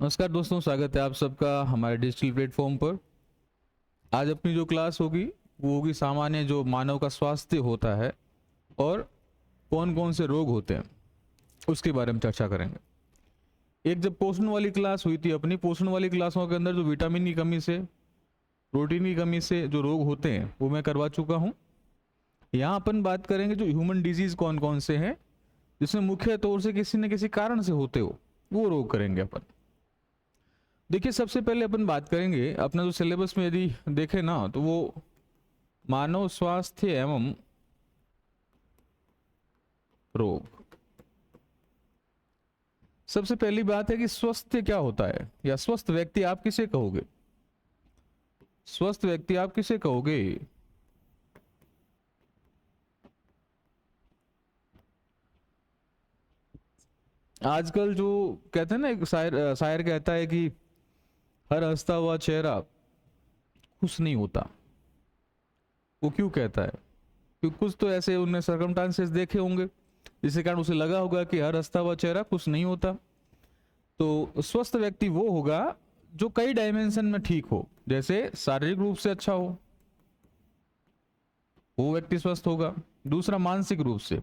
नमस्कार दोस्तों, स्वागत है आप सबका हमारे डिजिटल प्लेटफॉर्म पर। आज अपनी जो क्लास होगी वो होगी सामान्य जो मानव का स्वास्थ्य होता है और कौन कौन से रोग होते हैं उसके बारे में चर्चा करेंगे। एक जब पोषण वाली क्लास हुई थी, अपनी पोषण वाली क्लासों के अंदर जो विटामिन की कमी से, प्रोटीन की कमी से जो रोग होते हैं वो मैं करवा चुका हूँ। यहाँ अपन बात करेंगे जो ह्यूमन डिजीज कौन कौन से हैं जिसमें मुख्य तौर से किसी न किसी कारण से होते हो, वो रोग करेंगे अपन। देखिए, सबसे पहले अपन बात करेंगे अपना जो सिलेबस में यदि देखें ना तो वो मानव स्वास्थ्य एवं रोग। सबसे पहली बात है कि स्वस्थ क्या होता है या स्वस्थ व्यक्ति आप किसे कहोगे? स्वस्थ व्यक्ति आप किसे कहोगे? आजकल जो कहते हैं ना, एक शायर कहता है कि हर हंसता हुआ चेहरा खुश नहीं होता। वो क्यों कहता है? क्योंकि कुछ तो ऐसे उन्होंने सर्कमस्टांसेस देखे होंगे जिसके कारण उसे लगा होगा कि हर हंसता हुआ चेहरा खुश नहीं होता। तो स्वस्थ व्यक्ति वो होगा जो कई डायमेंशन में ठीक हो, जैसे शारीरिक रूप से अच्छा हो, वो व्यक्ति स्वस्थ होगा। दूसरा, मानसिक रूप से,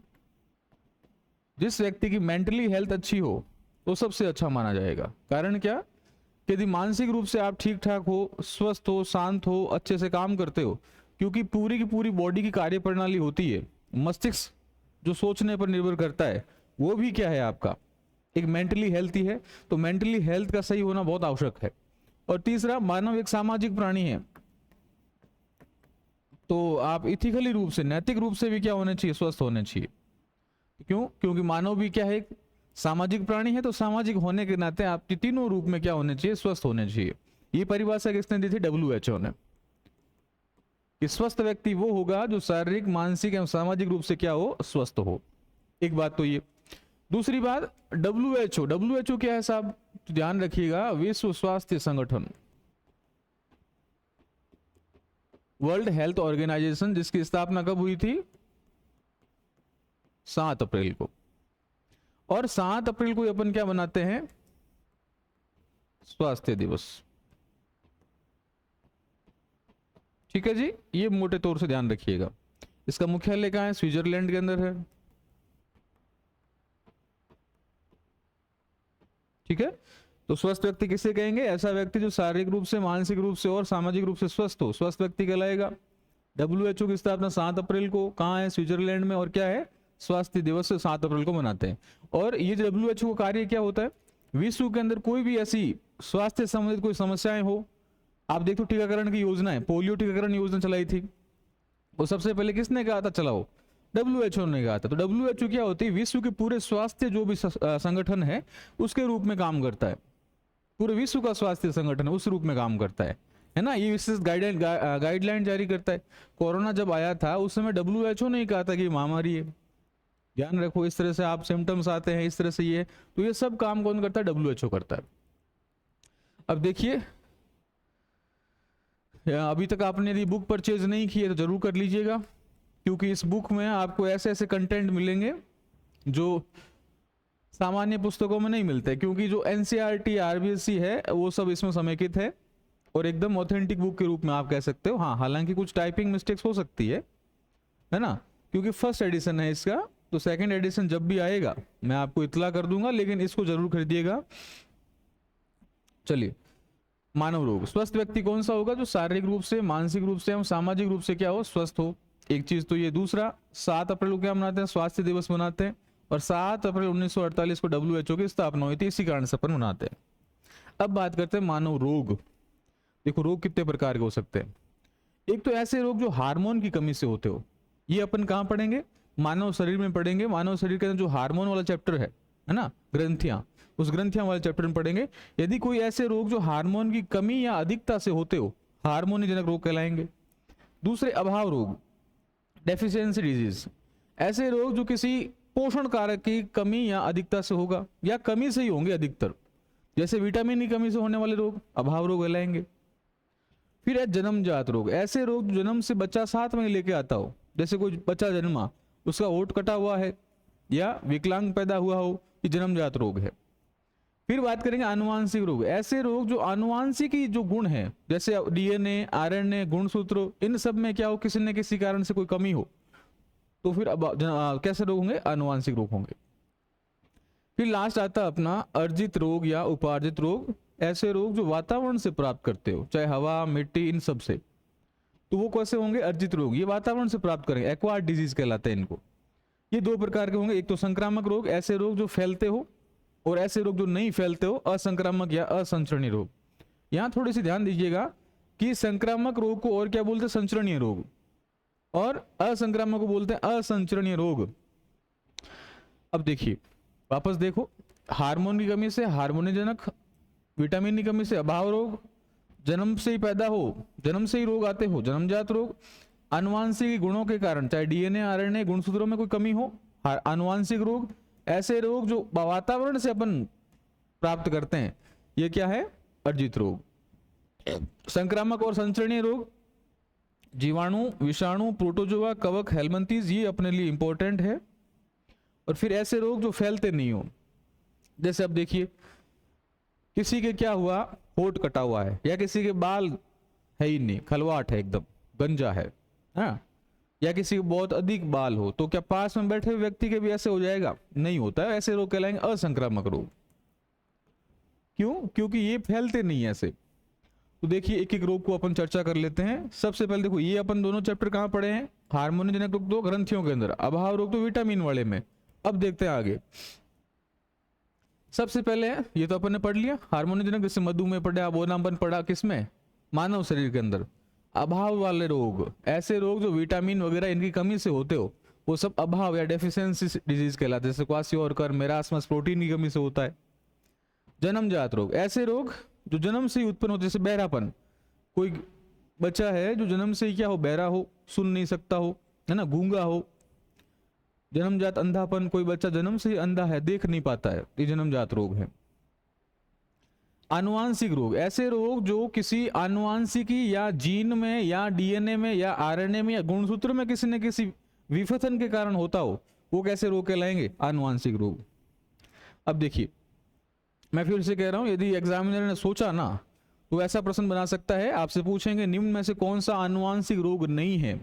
जिस व्यक्ति की मेंटली हेल्थ अच्छी हो वो सबसे अच्छा माना जाएगा। कारण क्या? कि यदि मानसिक रूप से आप ठीक ठाक हो, स्वस्थ हो, शांत हो, अच्छे से काम करते हो, क्योंकि पूरी की पूरी बॉडी की कार्य प्रणाली होती है, मस्तिष्क जो सोचने पर निर्भर करता है वो भी क्या है आपका, एक मेंटली हेल्थी है। तो मेंटली हेल्थ का सही होना बहुत आवश्यक है। और तीसरा, मानव एक सामाजिक प्राणी है, तो आप इथिकली रूप से, नैतिक रूप से भी क्या होने चाहिए? स्वस्थ होने चाहिए। क्यों? क्योंकि मानव भी क्या है, एक सामाजिक प्राणी है। तो सामाजिक होने के नाते आपके तीनों रूप में क्या होने चाहिए? स्वस्थ होने चाहिए। ये परिभाषा किसने दी थी? WHO ने। कि स्वस्थ व्यक्ति वो होगा जो शारीरिक, मानसिक एवं सामाजिक रूप से क्या हो? स्वस्थ हो। एक बात तो ये। दूसरी बात, WHO क्या है साहब? तो ध्यान रखिएगा, विश्व स्वास्थ्य संगठन, वर्ल्ड हेल्थ ऑर्गेनाइजेशन, जिसकी स्थापना कब हुई थी? 7 अप्रैल को। और 7 अप्रैल को अपन क्या मनाते हैं? स्वास्थ्य दिवस। ठीक है जी, ये मोटे तौर से ध्यान रखिएगा। इसका मुख्यालय कहाँ है? स्विट्जरलैंड के अंदर है। ठीक है। तो स्वस्थ व्यक्ति किसे कहेंगे? ऐसा व्यक्ति जो शारीरिक रूप से, मानसिक रूप से और सामाजिक रूप से स्वस्थ हो, स्वस्थ व्यक्ति कहलाएगा। WHO की स्थापना 7 अप्रैल को कहाँ है? स्विट्जरलैंड में। और क्या है? स्वास्थ्य दिवस 7 अप्रैल को मनाते हैं। और ये WHO का कार्य क्या होता है? विश्व के अंदर कोई भी ऐसी स्वास्थ्य संबंधित कोई समस्याएं हो, आप देखो टीकाकरण की योजना है, पोलियो टीकाकरण योजना चलाई थी, वो सबसे पहले किसने कहा था चलाओ? WHO ने कहा था। तो WHO क्या होती है? विश्व के पूरे स्वास्थ्य जो भी संगठन है उसके रूप में काम करता है। पूरे विश्व का स्वास्थ्य संगठन उस रूप में काम करता है ना। ये विशेष गाइडलाइन जारी करता है। कोरोना जब आया था उस समय WHO ने कहा था कि महामारी है, ध्यान रखो, इस तरह से आप सिम्टम्स आते हैं, इस तरह से ये। तो ये सब काम कौन करता है? WHO करता है। अब देखिए, अभी तक आपने यदि बुक परचेज नहीं की है तो जरूर कर लीजिएगा, क्योंकि इस बुक में आपको ऐसे ऐसे कंटेंट मिलेंगे जो सामान्य पुस्तकों में नहीं मिलते। क्योंकि जो NCERT RBSC है वो सब इसमें समेकित है और एकदम ऑथेंटिक बुक के रूप में आप कह सकते हो। हाँ, हालांकि कुछ टाइपिंग मिस्टेक्स हो सकती है ना, क्योंकि फर्स्ट एडिशन है इसका। तो सेकंड एडिशन जब भी आएगा मैं आपको इतला कर दूंगा, लेकिन इसको जरूर खरीदिएगा। चलिए, मानव रोग। स्वस्थ व्यक्ति कौन सा होगा? जो शारीरिक रूप से, मानसिक रूप से एवं सामाजिक रूप से क्या हो? स्वस्थ हो। एक चीज तो ये। दूसरा, 7 अप्रैल को क्या मनाते हैं? स्वास्थ्य दिवस मनाते हैं। और 7 अप्रैल 1948 को WHO की स्थापना हुई थी, इसी कारण से अपन मनाते हैं। अब बात करते हैं मानव रोग। देखो, रोग कितने प्रकार के हो सकते हैं। एक तो ऐसे रोग जो हार्मोन की कमी से होते हो, ये अपन कहाँ पढ़ेंगे? मानव शरीर में पढ़ेंगे। मानव शरीर के अंदर जो हार्मोन वाला चैप्टर है ना, ग्रंथियां, उस ग्रंथियां वाले चैप्टर में पढ़ेंगे। यदि कोई ऐसे रोग जो हार्मोन की कमी या अधिकता से होते हो, हार्मोनी जनक रोग कहलाएंगे। दूसरे, अभाव रोग, डेफिशिएंसी डिजीज, ऐसे रोग जो किसी पोषण कारक की कमी या अधिकता से होगा, या कमी से ही होंगे अधिकतर, जैसे विटामिन की कमी से होने वाले रोग अभाव रोग कहलाएंगे। फिर है जन्मजात रोग, ऐसे रोग जन्म से बच्चा साथ में लेके आता हो, जैसे कोई बच्चा जन्मा, उसका होंठ कटा हुआ है या विकलांग पैदा हुआ हो, ये जन्मजात रोग है। फिर बात करेंगे आनुवांशिक रोग। ऐसे रोग जो आनुवांशिकी जो गुण है, जैसे डीएनए, आरएनए, गुणसूत्र, इन सब में क्या हो, किसी न किसी कारण से कोई कमी हो, तो फिर अब कैसे रोग होंगे, आनुवांशिक रोग होंगे। फिर लास्ट आता है अपना अर्जित रोग या उपार्जित रोग। ऐसे रोग जो वातावरण से प्राप्त करते हो, चाहे हवा, मिट्टी, इन सब से, तो वो कैसे होंगे, अर्जित रोग। ये वातावरण से प्राप्त करेंगे, एक्वायर्ड डिजीज कहलाते हैं इनको। ये दो प्रकार के होंगे, एक तो संक्रामक रोग, ऐसे रोग जो फैलते हो, और ऐसे रोग जो नहीं फैलते हो, असंक्रामक या असंचरणीय रोग। यहां थोड़ी सी ध्यान दीजिएगा कि संक्रामक रोग को और क्या बोलते हैं, संचरणीय रोग, और असंक्रामक को बोलते हैं असंचरणीय रोग। अब देखिए, वापस देखो, हार्मोन की कमी से हार्मोनजनक, विटामिन की कमी से अभाव रोग, जन्म से ही पैदा हो, जन्म से ही रोग आते हो, जन्मजात रोग, आनुवांशिक गुणों के कारण, चाहे डीएनए, आरएनए, गुणसूत्रों में कोई कमी हो, आनुवांशिक रोग। ऐसे रोग जो वातावरण से अपन प्राप्त करते हैं, ये क्या है, अर्जित रोग। संक्रामक और संचरणीय रोग, जीवाणु, विषाणु, प्रोटोजोआ, कवक, हेलमिंथेस, ये अपने लिए इंपॉर्टेंट है। और फिर ऐसे रोग जो फैलते नहीं हो, जैसे अब देखिए, किसी के क्या हुआ, होठ कटा हुआ है, या किसी के बाल है ही नहीं, खलवाट है, एकदम गंजा है, हाँ, या किसी को बहुत अधिक बाल हो, तो क्या पास में बैठे हुए व्यक्ति के भी ऐसे हो जाएगा, नहीं होता है। ऐसे रोग कहलाएंगे असंक्रामक रोग। क्यों, क्योंकि ये फैलते नहीं है ऐसे। तो देखिए, एक एक रोग को अपन चर्चा कर लेते हैं। सबसे पहले देखो, ये अपन दोनों चैप्टर कहां पढ़े हैं, हार्मोनजनक रोग तो ग्रंथियों के अंदर, अभाव रोग तो विटामिन वाले में। अब देखते हैं आगे। सबसे पहले ये तो अपन ने पढ़ लिया, हार्मोनजनक, जैसे मधुमेह पढ़ा, वो नाम अपन पढ़ा किसमें, मानव शरीर के अंदर। अभाव वाले रोग, ऐसे रोग जो विटामिन वगैरह इनकी कमी से होते हो, वो सब अभाव या डेफिशिएंसी डिजीज कहलाते हैं, जैसे क्वासियोरकर, मेरास्मस, प्रोटीन की कमी से होता है। जन्मजात रोग, ऐसे रोग जो जन्म से ही उत्पन्न होते, जैसे बहरापन, कोई बच्चा है जो जन्म से ही क्या हो, बहरा हो, सुन नहीं सकता हो, है ना, गूंगा हो। जन्मजात अंधापन, कोई बच्चा जन्म से ही अंधा है, देख नहीं पाता है, ये जन्मजात रोग है। आनुवांशिक रोग, ऐसे रोग जो किसी आनुवांशिकी या जीन में या डीएनए में या आरएनए में या गुणसूत्र में किसी न किसी विफतन के कारण होता हो, वो कैसे रोग कहलाएंगे, आनुवांशिक रोग। अब देखिए, मैं फिर से कह रहा हूं, यदि एग्जामिनर ने सोचा ना, तो ऐसा प्रश्न बना सकता है, आपसे पूछेंगे निम्न में से कौन सा आनुवांशिक रोग नहीं है,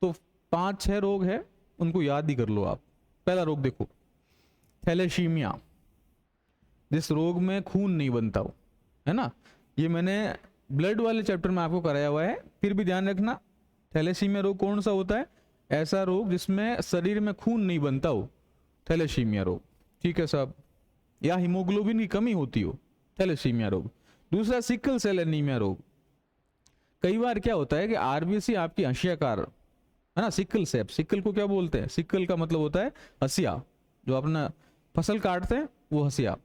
तो 5-6 रोग है, उनको याद ही कर लो आप। पहला रोग देखो, थैलेसीमिया, जिस रोग में खून नहीं बनता हो, है ना, ये मैंने ब्लड वाले चैप्टर में आपको कराया हुआ है, फिर भी ध्यान रखना। थैलेसीमिया रोग कौन सा होता है, ऐसा रोग जिसमें शरीर में खून नहीं बनता हो, थैलेसीमिया रोग, ठीक है साहब, या हीमोग्लोबिन की कमी होती हो, थैलेसीमिया रोग। दूसरा सिकल सेल एनीमिया रोग। कई बार क्या होता है कि आरबीसी आपकी हंसियाकार, है ना, सिकल सेप, सिकल को क्या बोलते हैं, सिकल का मतलब होता है हंसिया, जो अपना फसल काटते हैं वो हंसिया।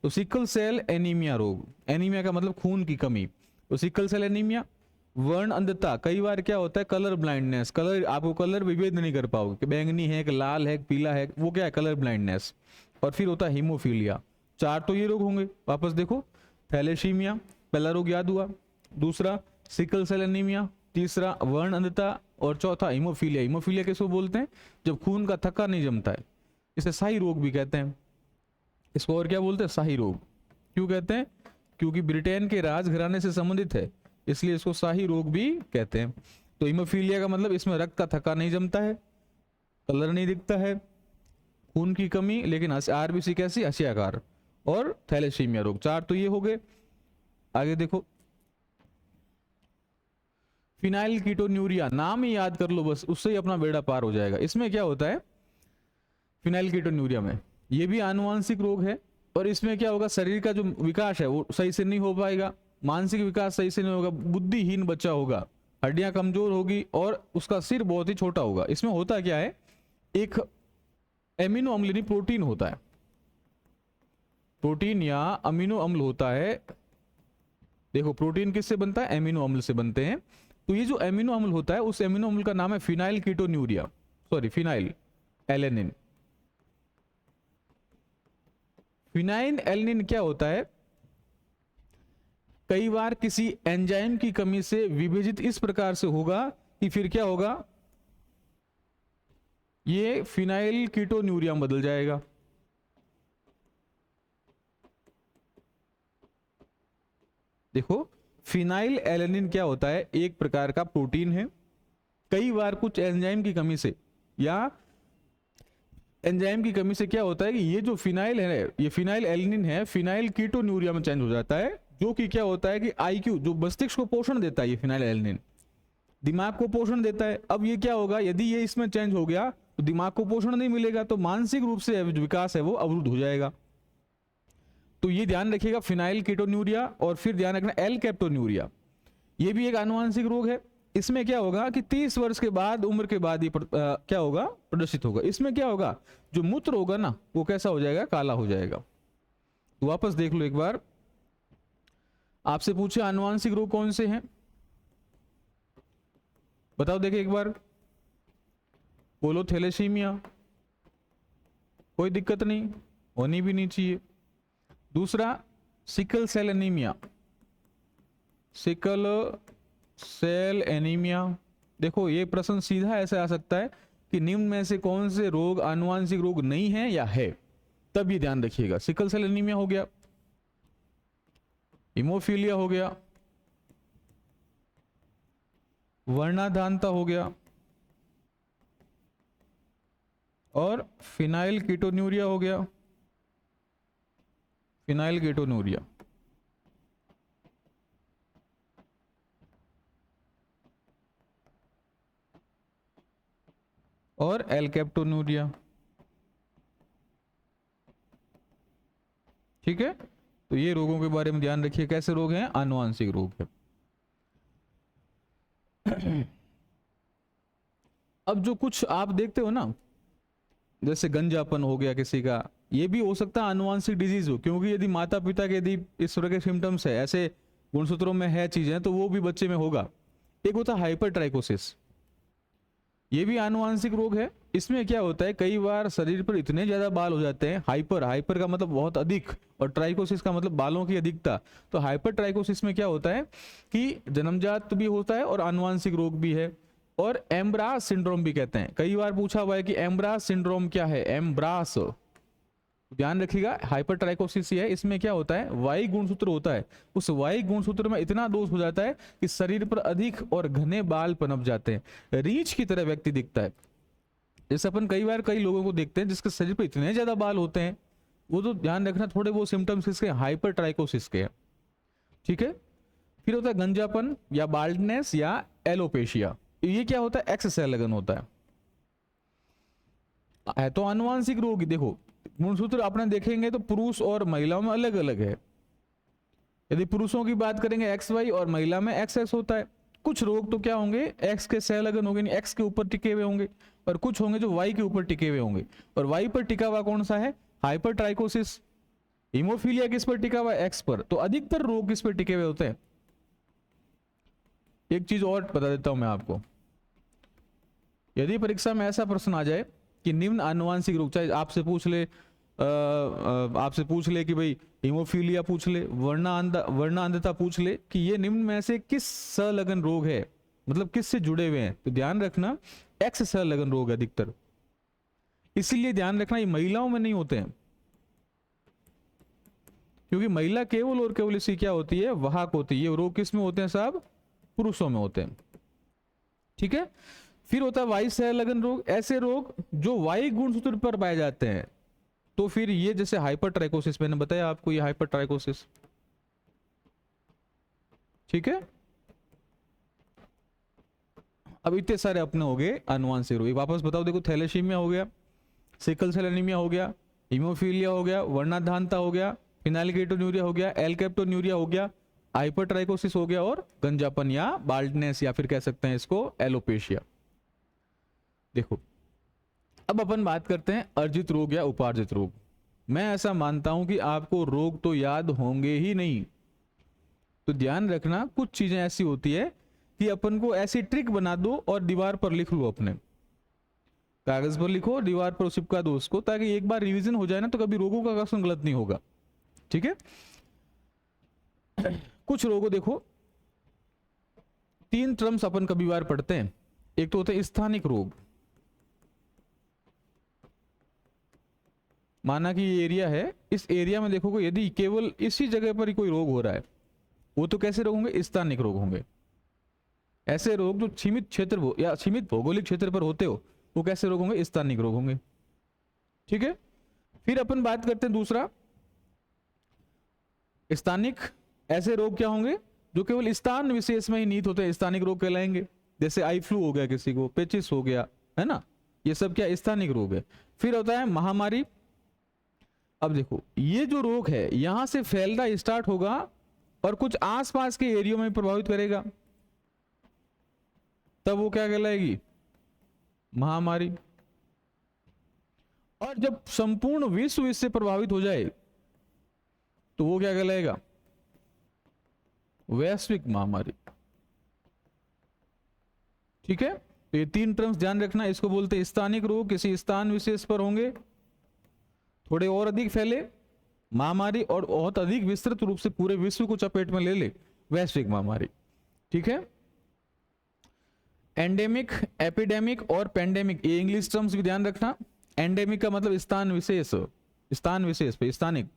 तो सिकल सेल एनीमिया रोग, एनीमिया का मतलब खून की कमी, तो सिकल सेल एनीमिया। वर्ण अंधता, कई बार क्या होता है, कलर ब्लाइंडनेस, कलर, आपको कलर विभेद नहीं कर पाओगे कि बैंगनी है कि लाल है कि पीला है, वो क्या है, कलर ब्लाइंडनेस। और फिर होता है हीमोफीलिया। 4 तो ये रोग होंगे, वापस देखो, थैलेसीमिया पहला रोग याद हुआ, दूसरा सिकल सेल एनीमिया, तीसरा वर्ण अंधता, और चौथा हीमोफीलिया। हीमोफीलिया किसको बोलते हैं, जब खून का थक्का नहीं जमता है, इसे शाही रोग भी कहते हैं। इसको और क्या बोलते हैं, शाही रोग। क्यों कहते हैं, क्योंकि ब्रिटेन के राजघराने से संबंधित है, इसलिए इसको शाही रोग भी कहते हैं। तो हीमोफीलिया का मतलब इसमें रक्त का थक्का नहीं जमता है, कलर नहीं दिखता है, खून की कमी, लेकिन आरबीसी कैसी, हंसियाकार, और थैलेसीमिया रोग। 4 तो ये हो गए। आगे देखो, फिनाइल कीटोन्यूरिया, नाम ही याद कर लो बस, उससे ही अपना बेड़ा पार हो जाएगा। इसमें क्या होता है, फिनाइल कीटोन्यूरिया में, ये भी आनुवांशिक रोग है, और इसमें क्या होगा, शरीर का जो विकास है वो सही से नहीं हो पाएगा, मानसिक विकास सही से नहीं होगा, बुद्धिहीन बच्चा होगा, हड्डियां कमजोर होगी, और उसका सिर बहुत ही छोटा होगा। इसमें होता क्या है, एक एमिनो अम्ल यानी प्रोटीन होता है, प्रोटीन या अमीनो अम्ल होता है। देखो, प्रोटीन किससे बनता है, एमिनो अम्ल से बनते हैं। तो ये जो एमिनो अम्ल होता है, उस एमिनो अम्ल का नाम है phenyl ketonuria, sorry phenyl alanine. Phenyl alanine क्या होता है, कई बार किसी एंजाइम की कमी से विभेजित इस प्रकार से होगा कि फिर क्या होगा, ये फिनाइल कीटोन्यूरिया में बदल जाएगा। देखो फिनाइल एलेनिन क्या होता है, एक प्रकार का प्रोटीन है। कई बार कुछ एंजाइम की कमी से या एंजाइम की कमी से क्या होता है कि ये जो फिनाइल है, ये फिनाइल एलेनिन है, फिनाइल कीटोन्यूरिया में चेंज हो जाता है, जो कि क्या होता है कि आईक्यू, जो मस्तिष्क को पोषण देता है, ये फिनाइल एलेनिन दिमाग को पोषण देता है। अब ये क्या होगा, यदि ये इसमें चेंज हो गया तो दिमाग को पोषण नहीं मिलेगा, तो मानसिक रूप से विकास है वो अवरुद्ध हो जाएगा। तो ये ध्यान रखिएगा, फिनाइल कीटोन्यूरिया। और फिर ध्यान रखना एल कैप्टोन्यूरिया, ये भी एक आनुवांशिक रोग है। इसमें क्या होगा कि 30 वर्ष के बाद, उम्र के बाद ये क्या होगा, प्रदर्शित होगा। इसमें क्या होगा, जो मूत्र होगा ना वो कैसा हो जाएगा, काला हो जाएगा। तो वापस देख लो एक बार, आपसे पूछे आनुवांशिक रोग कौन से हैं, बताओ देखिए एक बार। बोलो थैलेसीमिया, कोई दिक्कत नहीं, होनी भी नहीं चाहिए। दूसरा sickle cell anaemia, sickle cell anaemia. देखो ये प्रश्न सीधा ऐसे आ सकता है कि निम्न में से कौन से रोग आनुवांशिक रोग नहीं है या है, तब ये ध्यान रखिएगा। सिकल सेल एनीमिया हो गया, हिमोफीलिया हो गया, वर्णाधानता हो गया, और फिनाइल कीटोन्यूरिया हो गया, फिनाइल कीटोन्यूरिया। और एलकेप्टोन्यूरिया। ठीक है, तो ये रोगों के बारे में ध्यान रखिए, कैसे रोग हैं, आनुवांशिक रोग है। अब जो कुछ आप देखते हो ना, जैसे गंजापन हो गया किसी का, ये भी हो सकता है आनुवांशिक डिजीज हो, क्योंकि यदि माता पिता के यदि इस तरह के सिम्टम्स है, ऐसे गुणसूत्रों में है चीजें, तो वो भी बच्चे में होगा। एक होता है हाइपरट्राइकोसिस, ये भी आनुवांशिक रोग है। इसमें क्या होता है, कई बार शरीर पर इतने ज्यादा बाल हो जाते हैं, हाइपर, हाइपर का मतलब बहुत अधिक, और ट्राइकोसिस का मतलब बालों की अधिकता। तो हाइपर ट्राइकोसिस में क्या होता है कि जन्मजात भी होता है और आनुवांशिक रोग भी है, और एम्ब्रास सिंड्रोम भी कहते हैं। कई बार पूछा हुआ है कि एम्ब्रास सिंड्रोम क्या है, एम्ब्रास, ध्यान रखिएगा, हाइपरट्राइकोसिस है। इसमें क्या होता है, वाई गुणसूत्र होता है, उस वाई गुणसूत्र में इतना दोष हो जाता है कि शरीर पर अधिक और घने बाल पनप जाते हैं, रीछ की तरह व्यक्ति दिखता है। जैसे अपन कई बार कई लोगों को देखते हैं जिसके शरीर पर इतने ज्यादा बाल होते हैं, वो तो ध्यान रखना, थोड़े वो सिम्टम्स किसके, हाइपरट्राइकोसिस के हैं। ठीक है, फिर होता है गंजापन या बाल्डनेस या एलोपेशिया। ये क्या होता है, एक्स सेल लगन होता है तो आनुवांशिक रोग। देखो गुणसूत्र अपने देखेंगे तो पुरुष और महिलाओं में अलग अलग है। यदि पुरुषों की बात करेंगे एक्स वाई, और महिला में एक्स एक्स होता है। कुछ रोग तो क्या होंगे, एक्स के सेल लगन होंगे, एक्स के ऊपर टिके हुए होंगे, और कुछ होंगे जो वाई के ऊपर टिके हुए होंगे। और वाई पर टिका हुआ कौन सा है, हाइपरट्राइकोसिस। हीमोफीलिया किस पर टिका हुआ है, एक्स पर। तो अधिकतर रोग किस पर टिके हुए होते हैं। एक चीज और बता देता हूं मैं आपको, यदि परीक्षा में ऐसा प्रश्न आ जाए कि निम्न आनुवांशिक रोग, चाहे आपसे पूछ ले कि भाई हीमोफीलिया पूछ ले, वर्णांधता पूछ ले, कि ये निम्न में से किस संलग्न रोग है, मतलब किस से जुड़े हुए हैं, तो ध्यान रखना एक्स संलग्न रोग है अधिकतर। इसीलिए ध्यान रखना ये महिलाओं में नहीं होते हैं, क्योंकि महिला केवल और केवल इसी क्या होती है, वाहक होती है। ये रोग किस में होते हैं साहब, पुरुषों में होते हैं। ठीक है, फिर होता है वाई संलग्न रोग, ऐसे रोग जो वाई गुणसूत्र पर पाए जाते हैं। तो फिर ये जैसे हाइपरट्राइकोसिस, मैंने बताया आपको, ये हाइपरट्राइकोसिस। ठीक है, अब इतने सारे अपने हो गए आनुवांशिक रोग। वापस बताओ, देखो थैलेसीमिया हो गया, सिकल सेल एनीमिया हो गया, हीमोफीलिया हो गया, वर्णाधानता हो गया, फिनाइलकेटोन्यूरिया हो गया, एलकेप्टोन्यूरिया हो गया, हाइपरट्राइकोसिस हो गया, और गंजापन या बाल्डनेस, या फिर कह सकते हैं इसको एलोपेशिया। देखो अब अपन बात करते हैं अर्जित रोग या उपार्जित रोग। मैं ऐसा मानता हूं कि आपको रोग तो याद होंगे ही नहीं, तो ध्यान रखना कुछ चीजें ऐसी होती है कि अपन को ऐसी ट्रिक बना दो और दीवार पर लिख लो, अपने कागज पर लिखो, दीवार पर चिपका दो उसको, ताकि एक बार रिवीजन हो जाए ना, तो कभी रोगों का क्वेश्चन गलत नहीं होगा। ठीक है, कुछ रोगों देखो, 3 टर्म्स अपन कभी बार पढ़ते हैं। एक तो होते हैं स्थानिक रोग, माना कि ये एरिया है, इस एरिया में देखो यदि केवल इसी जगह पर ही कोई रोग हो रहा है, वो तो कैसे रोग होंगे? स्थानिक रोग होंगे। ऐसे रोग जो सीमित क्षेत्र या सीमित भौगोलिक क्षेत्र पर होते हो वो कैसे रोग होंगे? स्थानिक रोग होंगे। ठीक है, फिर अपन बात करते हैं दूसरा, स्थानिक ऐसे रोग क्या होंगे जो केवल स्थान विशेष में ही निहित होते हैं, स्थानिक रोग कहलाएंगे। जैसे आई फ्लू हो गया, किसी को पेचिस हो गया, है ना, ये सब क्या स्थानिक रोग है। फिर होता है महामारी। अब देखो ये जो रोग है यहां से फैलना स्टार्ट होगा और कुछ आसपास के एरिया में प्रभावित करेगा, तब वो क्या कहलाएगी? महामारी। और जब संपूर्ण विश्व इससे प्रभावित हो जाए तो वो क्या कहलाएगा? वैश्विक महामारी। ठीक है, तो ये तीन टर्म्स ध्यान रखना। इसको बोलते हैं स्थानिक रोग, किसी स्थान विशेष पर होंगे, थोड़े और अधिक फैले, महामारी, और बहुत अधिक विस्तृत रूप से पूरे विश्व को चपेट में ले ले, वैश्विक महामारी। ठीक है, एंडेमिक, एपिडेमिक और पेंडेमिक, ये इंग्लिश टर्म्स भी ध्यान रखना। एंडेमिक का मतलब स्थान विशेष, स्थान विशेष पे स्थानिक।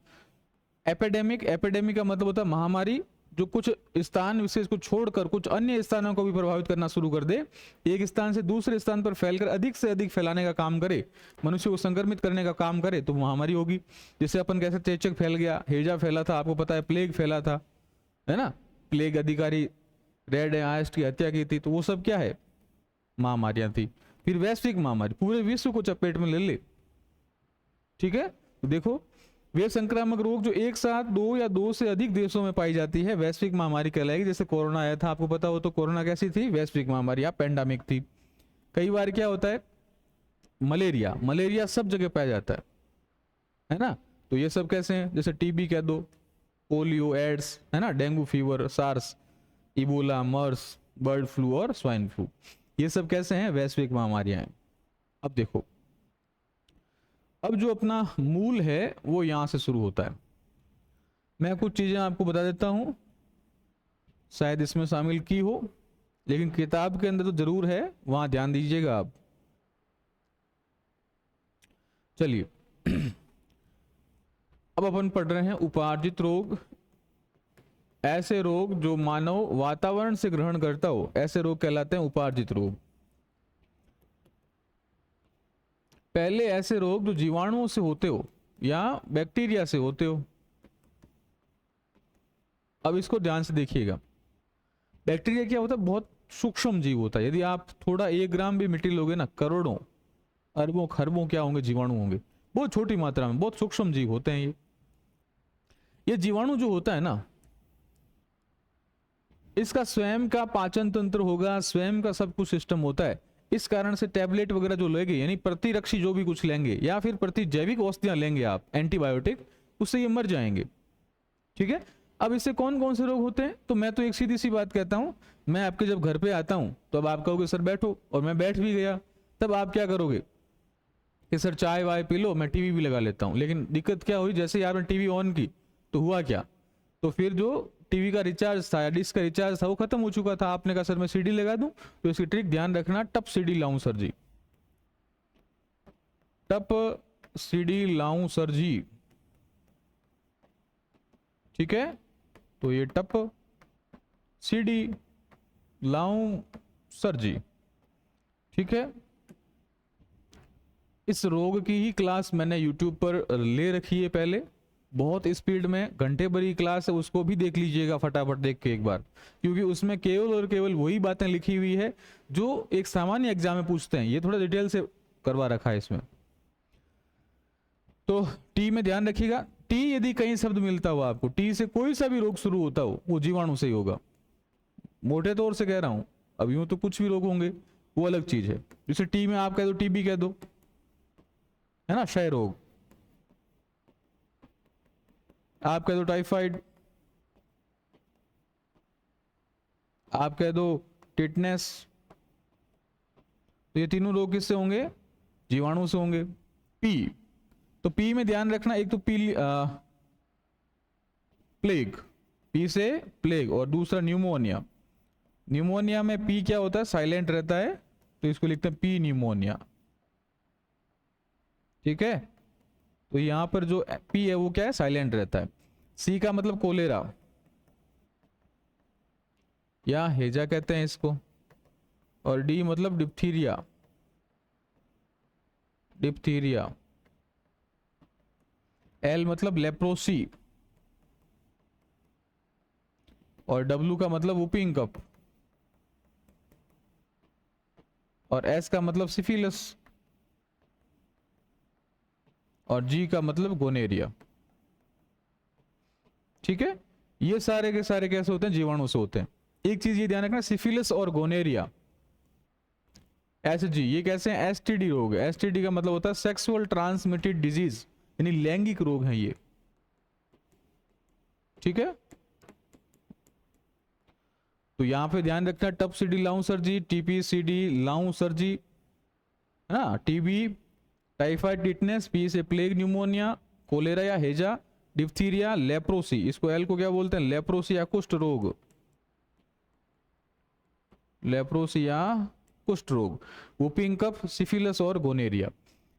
एपिडेमिक, एपिडेमिक का मतलब होता है महामारी जो कुछ स्थान विशेष को छोड़कर कुछ अन्य स्थानों को भी प्रभावित करना शुरू कर दे, एक स्थान से दूसरे स्थान पर फैलकर अधिक से अधिक फैलाने का काम करे, मनुष्य को संक्रमित करने का काम करे, तो महामारी होगी। जैसे अपन कैसे चेचक फैल गया, हैजा फैला था, आपको पता है, प्लेग फैला था, है ना, प्लेग अधिकारी रेड आयस्ट की हत्या की थी, तो वो सब क्या है? महामारियां थी। फिर वैश्विक महामारी पूरे विश्व को चपेट में ले ले। ठीक है, तो देखो वे संक्रामक रोग जो एक साथ दो या दो से अधिक देशों में पाई जाती है वैश्विक महामारी कहलाएगी। जैसे कोरोना आया था, आपको पता हो, तो कोरोना कैसी थी? वैश्विक महामारी या पेंडेमिक थी। कई बार क्या होता है, मलेरिया, मलेरिया सब जगह पाया जाता है ना, तो ये सब कैसे हैं? जैसे टीबी कह दो, पोलियो, एड्स, है ना, डेंगू फीवर, सार्स, इबोला, मर्स, बर्ड फ्लू और स्वाइन फ्लू, ये सब कैसे हैं? वैश्विक महामारियां हैं। अब देखो, अब जो अपना मूल है वो यहां से शुरू होता है। मैं कुछ चीजें आपको बता देता हूं, शायद इसमें शामिल की हो, लेकिन किताब के अंदर तो जरूर है, वहां ध्यान दीजिएगा आप। चलिए अब अपन पढ़ रहे हैं उपार्जित रोग। ऐसे रोग जो मानव वातावरण से ग्रहण करता हो, ऐसे रोग कहलाते हैं उपार्जित रोग। पहले ऐसे रोग जो जीवाणुओं से होते हो या बैक्टीरिया से होते हो। अब इसको ध्यान से देखिएगा, बैक्टीरिया क्या होता है? बहुत सूक्ष्म जीव होता है। यदि आप थोड़ा 1 ग्राम भी मिट्टी लोगे ना, करोड़ों अरबों खरबों क्या होंगे? जीवाणु होंगे, बहुत छोटी मात्रा में, बहुत सूक्ष्म जीव होते हैं ये जीवाणु जो होता है ना, इसका स्वयं का पाचन तंत्र होगा, स्वयं का सब कुछ सिस्टम होता है। इस कारण से टैबलेट वगैरह जो लेंगे, यानी प्रतिरक्षी जो भी कुछ लेंगे या फिर प्रतिजैविक औषधियां लेंगे आप, एंटीबायोटिक, उससे ये मर जाएंगे। ठीक है, अब इससे कौन कौन से रोग होते हैं? तो मैं तो एक सीधी सी बात कहता हूं, मैं आपके जब घर पे आता हूं तो अब आप कहोगे सर बैठो, और मैं बैठ भी गया, तब आप क्या करोगे कि सर चाय वाय पी लो, मैं टीवी भी लगा लेता हूं। लेकिन दिक्कत क्या हुई, जैसे यार मैं टीवी ऑन की तो हुआ क्या, तो फिर जो टीवी का रिचार्ज था या डिस्क का रिचार्ज था वो खत्म हो चुका था। आपने कहा सर मैं सीडी लगा दूं, तो इसकी ट्रिक ध्यान रखना, टप सीडी लाऊं सर जी, टप सीडी लाऊं सर जी। ठीक है, तो ये टप सीडी लाऊं सर जी। ठीक है, इस रोग की ही क्लास मैंने YouTube पर ले रखी है पहले, बहुत स्पीड में, घंटे भर की क्लास है, उसको भी देख लीजिएगा फटाफट देख के एक बार, क्योंकि उसमें केवल और केवल वही बातें लिखी हुई है जो एक सामान्य एग्जाम में पूछते हैं। ये थोड़ा डिटेल से करवा रखा है इसमें। तो टी में ध्यान रखिएगा, टी यदि कहीं शब्द मिलता हो आपको, टी से कोई सा भी रोग शुरू होता हो, वो जीवाणु से ही होगा, मोटे तौर से कह रहा हूं। अब यूं तो कुछ भी रोग होंगे, वो अलग चीज है। जैसे टी में आप कह दो, टीबी कह दो, है ना, क्षय रोग, आप कह दो टाइफाइड, आप कह दो टिटनेस, तो ये तीनों रोग किससे होंगे? जीवाणु से होंगे। पी, तो पी में ध्यान रखना, एक तो प्लेग, पी से प्लेग, और दूसरा न्यूमोनिया। न्यूमोनिया में पी क्या होता है? साइलेंट रहता है, तो इसको लिखते हैं पी न्यूमोनिया। ठीक है, तो यहां पर जो पी है वो क्या है? साइलेंट रहता है। सी का मतलब कोलेरा, या हेजा कहते हैं इसको, और डी मतलब डिप्थीरिया, डिप्थीरिया। एल मतलब लेप्रोसी, और डब्ल्यू का मतलब वुपिंग कप, और एस का मतलब सिफिलिस, और जी का मतलब गोनेरिया। ठीक है, ये सारे के सारे कैसे होते हैं, जीवाणु से होते हैं। एक चीज ये ध्यान रखना, सिफिलिस और गोनेरिया, एसजी, ये कैसे हैं, एसटीडी रोग है। एसटीडी का मतलब होता है सेक्सुअल ट्रांसमिटेड डिजीज, यानी लैंगिक रोग है ये। ठीक है, तो यहां पे ध्यान रखना, टप सीडी लाऊं सर्जी, टीपी सीडी लाऊं सर्जी, है ना, टीबी, टाइफाइड टिटनेस, पी से प्लेग न्यूमोनिया, कोलेरा या हेजा, डिप्थीरिया, लेप्रोसी, इसको एल को क्या बोलते हैं, लेप्रोसी या कुष्ठ रोग, लेप्रोसी या कुष्ठ रोग, वुपिंग कफ, सिफिलिस और गोनेरिया,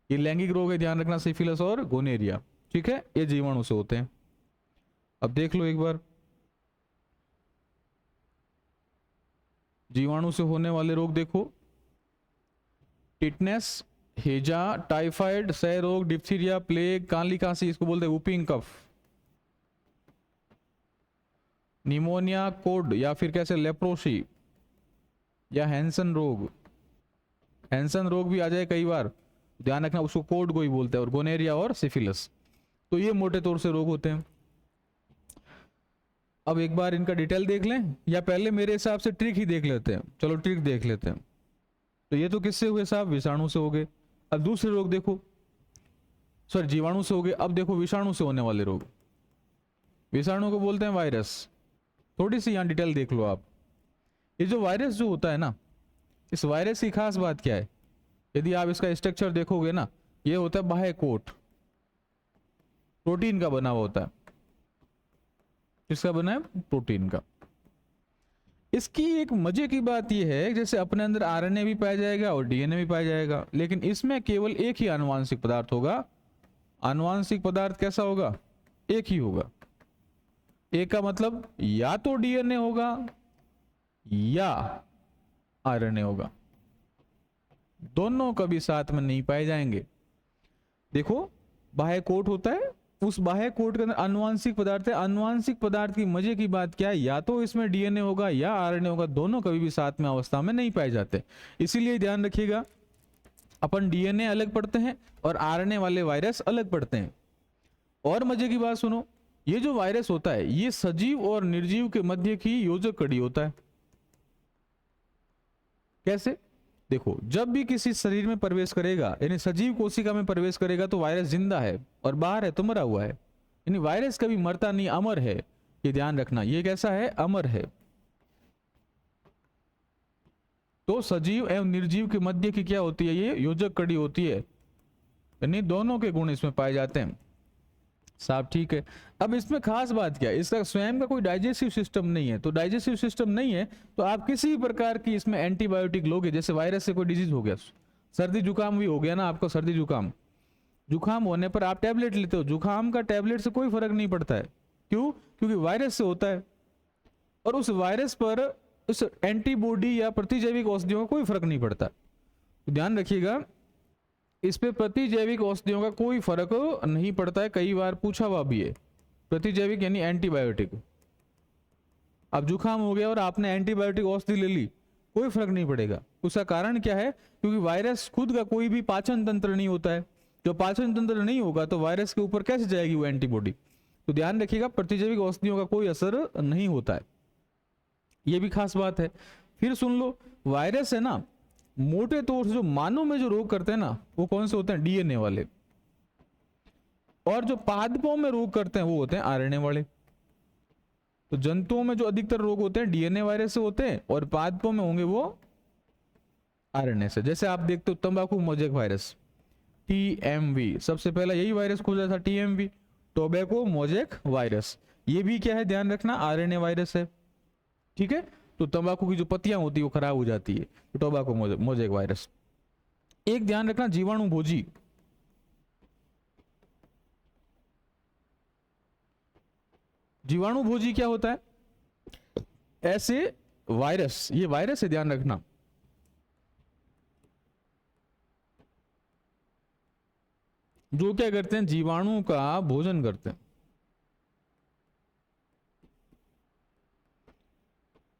ये लैंगिक रोग है, ध्यान रखना, सिफिलिस और गोनेरिया। ठीक है, ये जीवाणु से होते हैं। अब देख लो एक बार, जीवाणु से होने वाले रोग देखो, टिटनेस, हेजा, टाइफाइड, क्षय रोग, डिप्थीरिया, प्लेग, काली कांसी, इसको बोलते हैं वुपिंग कफ, निमोनिया, कोड या फिर कैसे लेप्रोसी या हैंसन रोग, हैंसन रोग भी आ जाए कई बार, ध्यान रखना, उसको कोड को ही बोलते हैं, और गोनेरिया और सिफिलिस। तो ये मोटे तौर से रोग होते हैं। अब एक बार इनका डिटेल देख लें, या पहले मेरे हिसाब से ट्रिक ही देख लेते हैं, चलो ट्रिक देख लेते हैं। तो ये तो किससे हुए साहब, विषाणु से हो गए। अब दूसरे रोग देखो, सॉरी जीवाणु से हो गए, अब देखो विषाणु से होने वाले रोग, विषाणु को बोलते हैं वायरस। थोड़ी सी यहां डिटेल देख लो आप, ये जो वायरस जो होता है ना, इस वायरस की खास बात क्या है, यदि आप इसका स्ट्रक्चर देखोगे ना, ये होता है बाह्य कोट, प्रोटीन का बना हुआ होता है। किसका बना है, प्रोटीन का। इसकी एक मजे की बात यह है, जैसे अपने अंदर आरएनए भी पाया जाएगा और डीएनए भी पाया जाएगा, लेकिन इसमें केवल एक ही आनुवांशिक पदार्थ होगा। आनुवांशिक पदार्थ कैसा होगा, एक ही होगा। एक का मतलब या तो डीएनए होगा या आरएनए होगा, दोनों कभी साथ में नहीं पाए जाएंगे। देखो बाह्य कोट होता है, उस बाह्य कोट के अंदर आनुवांशिक पदार्थ है। आनुवांशिक पदार्थ की मजे की बात क्या है, या तो इसमें डीएनए होगा या आरएनए होगा, दोनों कभी भी साथ में अवस्था में नहीं पाए जाते। इसीलिए ध्यान रखिएगा, अपन डीएनए अलग पढ़ते हैं और आरएनए वाले वायरस अलग पढ़ते हैं। और मजे की बात सुनो, ये जो वायरस होता है, ये सजीव और निर्जीव के मध्य की योजक कड़ी होता है। कैसे, देखो जब भी किसी शरीर में प्रवेश करेगा, यानी सजीव कोशिका में प्रवेश करेगा, तो वायरस जिंदा है, और बाहर है तो मरा हुआ है। यानी वायरस कभी मरता नहीं, अमर है, ये ध्यान रखना। ये कैसा है, अमर है। तो सजीव एवं निर्जीव के मध्य की क्या होती है, ये योजक कड़ी होती है, यानी दोनों के गुण इसमें पाए जाते हैं। साहब ठीक है, अब इसमें खास बात क्या है, इसका स्वयं का कोई डाइजेस्टिव सिस्टम नहीं है। तो डाइजेस्टिव सिस्टम नहीं है तो आप किसी भी प्रकार की इसमें एंटीबायोटिक लोगे, जैसे वायरस से कोई डिजीज हो गया, सर्दी जुकाम भी हो गया ना आपको, सर्दी जुकाम, जुकाम होने पर आप टैबलेट लेते हो, जुकाम का टैबलेट से कोई फर्क नहीं पड़ता है। क्यों, क्योंकि वायरस से होता है, और उस वायरस पर उस एंटीबॉडी या प्रतिजैविक औषधियों का कोई फर्क नहीं पड़ता। तो ध्यान रखिएगा, इस पे प्रतिजैविक औषधियों का कोई फर्क नहीं पड़ता है। कई बार पूछा हुआ भी है, प्रतिजैविक यानी एंटीबायोटिक। अब जुकाम हो गया और आपने एंटीबायोटिक औषधि ले ली, कोई फर्क नहीं पड़ेगा। उसका कारण क्या है, क्योंकि वायरस खुद का कोई भी पाचन तंत्र नहीं होता है। जो पाचन तंत्र नहीं होगा तो वायरस के ऊपर कैसे जाएगी वो एंटीबॉडी। तो ध्यान रखिएगा, प्रतिजैविक औषधियों का कोई असर नहीं होता है, ये भी खास बात है। फिर सुन लो, वायरस है ना, मोटे तौर से जो मानव में जो रोग करते हैं ना, वो कौन से होते हैं, डीएनए वाले। और जो पादपों में रोग करते हैं वो होते हैं आरएनए वाले। तो जंतुओं में जो अधिकतर रोग होते हैं डीएनए वायरस से होते हैं, और पादपों में होंगे वो आरएनए से। जैसे आप देखते हो तंबाकू मोजेक वायरस, टीएमवी, सबसे पहला यही वायरस खोजा था, टीएमवी, टोबैको मोजेक वायरस। ये भी क्या है, ध्यान रखना, आरएनए वायरस है। ठीक है, तो तंबाकू की जो पत्तियां होती है वो खराब हो जाती है, तो टोबैको मोजेक वायरस। एक ध्यान रखना, जीवाणु भोजी, जीवाणु भोजी क्या होता है, ऐसे वायरस, ये वायरस है, ध्यान रखना। जो क्या करते हैं, जीवाणु का भोजन करते हैं,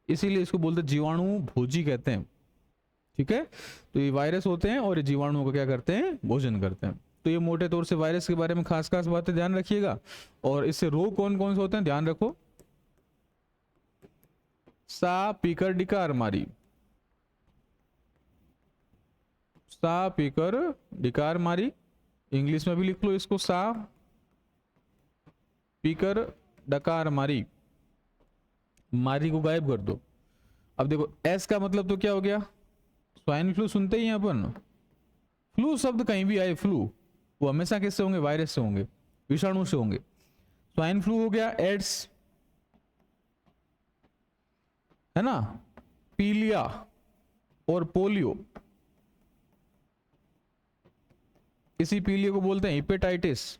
इसीलिए इसको बोलते हैं जीवाणु भोजी कहते हैं। ठीक है, तो ये वायरस होते हैं और ये जीवाणुओं का क्या करते हैं, भोजन करते हैं। तो ये मोटे तौर से वायरस के बारे में खास खास बातें ध्यान रखिएगा। और इससे रोग कौन कौन से होते हैं ध्यान रखो। सा पीकर डिकार मारी, सा पीकर डिकार मारी, इंग्लिश में भी लिख लो इसको, सा पीकर डकार मारी, मारी को गायब कर दो। अब देखो एस का मतलब तो क्या हो गया, स्वाइन फ्लू सुनते ही हैं अपन। फ्लू शब्द कहीं भी आए, फ्लू वो हमेशा किससे होंगे, वायरस से होंगे, विषाणु से होंगे। स्वाइन फ्लू हो गया, एड्स है ना, पीलिया और पोलियो, इसी पीलिया को बोलते हैं हेपेटाइटिस।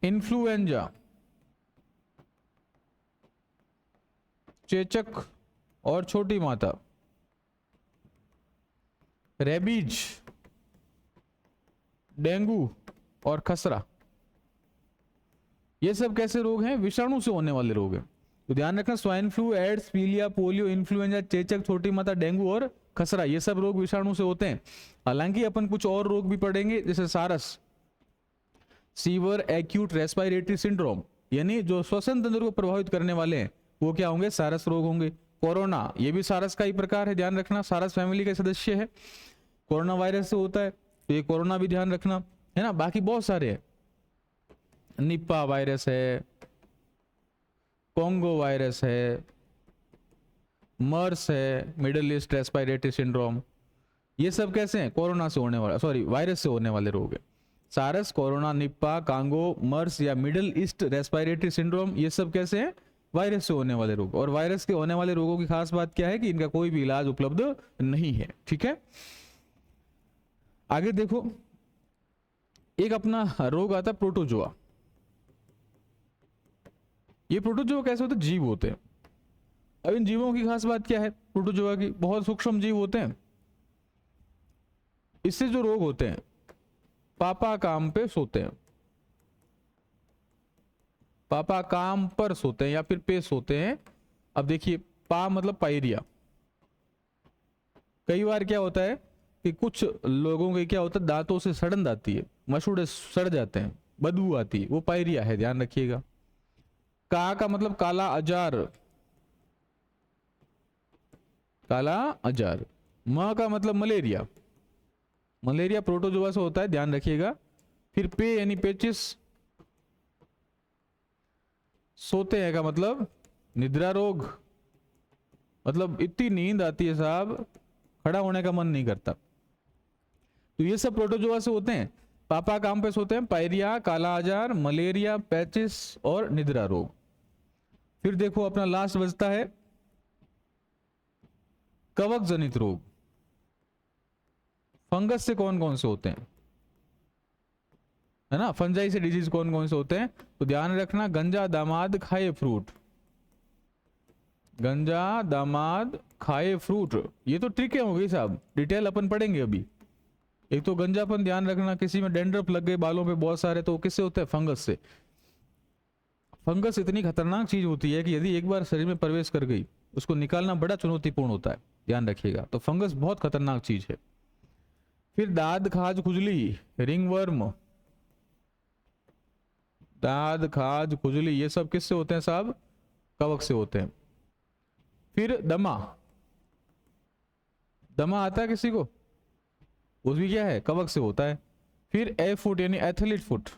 इन्फ्लुएंजा, चेचक और छोटी माता, रेबीज, डेंगू और खसरा, ये सब कैसे रोग हैं, विषाणु से होने वाले रोग हैं। तो ध्यान रखना, स्वाइन फ्लू, एड्स, पीलिया, पोलियो, इन्फ्लुएंजा, चेचक, छोटी माता, डेंगू और खसरा, ये सब रोग विषाणु से होते हैं। हालांकि अपन कुछ और रोग भी पढ़ेंगे, जैसे सारस, सीवर एक्यूट रेस्पिरेटरी सिंड्रोम, यानी जो श्वसन तंत्र को प्रभावित करने वाले हैं वो क्या होंगे, सारस रोग होंगे। कोरोना, ये भी सारस का ही प्रकार है, ध्यान रखना, सारस फैमिली का सदस्य है, कोरोना वायरस से होता है, तो ये कोरोना भी ध्यान रखना है ना। बाकी बहुत सारे हैं, निपा वायरस है, कोंगो वायरस है, मर्स है, मिडिल ईस्ट रेस्पिरेटरी सिंड्रोम, ये सब कैसे हैं, कोरोना से होने वाला, सॉरी वायरस से होने वाले रोग है। सारस, कोरोना, निपा, कांगो, मर्स या मिडिल ईस्ट रेस्पिरेटरी सिंड्रोम, ये सब कैसे हैं, वायरस से होने वाले रोग। और वायरस के होने वाले रोगों की खास बात क्या है कि इनका कोई भी इलाज उपलब्ध नहीं है। ठीक है, आगे देखो, एक अपना रोग आता है प्रोटोजोआ। ये प्रोटोजोआ कैसे होते हैं, जीव होते हैं। अब इन जीवों की खास बात क्या है प्रोटोजोआ की, बहुत सूक्ष्म जीव होते हैं। इससे जो रोग होते हैं, पापा काम पे सोते हैं, पापा काम पर सोते हैं या फिर पे सोते हैं। अब देखिए, पा मतलब पायरिया। कई बार क्या होता है कि कुछ लोगों के क्या होता है, दांतों से सड़न आती है, मसूड़े सड़ जाते हैं, बदबू आती है, वो पायरिया है, ध्यान रखिएगा। का मतलब काला अजार, काला अजार। म का मतलब मलेरिया, मलेरिया प्रोटोजोआ से होता है, ध्यान रखिएगा। फिर पे यानी पेचिस, सोते हैं का मतलब निद्रा रोग, मतलब इतनी नींद आती है साहब, खड़ा होने का मन नहीं करता। तो ये सब प्रोटोजोआ से होते हैं। पापा काम पे सोते हैं, पायरिया, काला आजार, मलेरिया, पैचिस और निद्रा रोग। फिर देखो अपना लास्ट बचता है कवक जनित रोग। फंगस से कौन कौन से होते हैं, है ना, फंजाई से डिजीज कौन कौन से होते हैं, तो ध्यान रखना, गंजा दामाद खाए फ्रूट, गंजा दामाद खाए फ्रूट, ये तो ट्रिक हो गई साहब, डिटेल अपन पढ़ेंगे अभी। एक तो गंजापन ध्यान रखना, किसी में डेंड्रफ लग गए बालों पे बहुत सारे, तो किससे होता है, फंगस से। फंगस इतनी खतरनाक चीज होती है कि यदि एक बार शरीर में प्रवेश कर गई, उसको निकालना बड़ा चुनौतीपूर्ण होता है, ध्यान रखिएगा। तो फंगस बहुत खतरनाक चीज है। फिर दाद खाज खुजली, रिंगवर्म, दाद खाज खुजली, ये सब किससे होते हैं साहब, कवक से होते हैं। फिर दमा, दमा आता है किसी को, वो भी क्या है, कवक से होता है। फिर ए फुट यानी एथलीट फुट,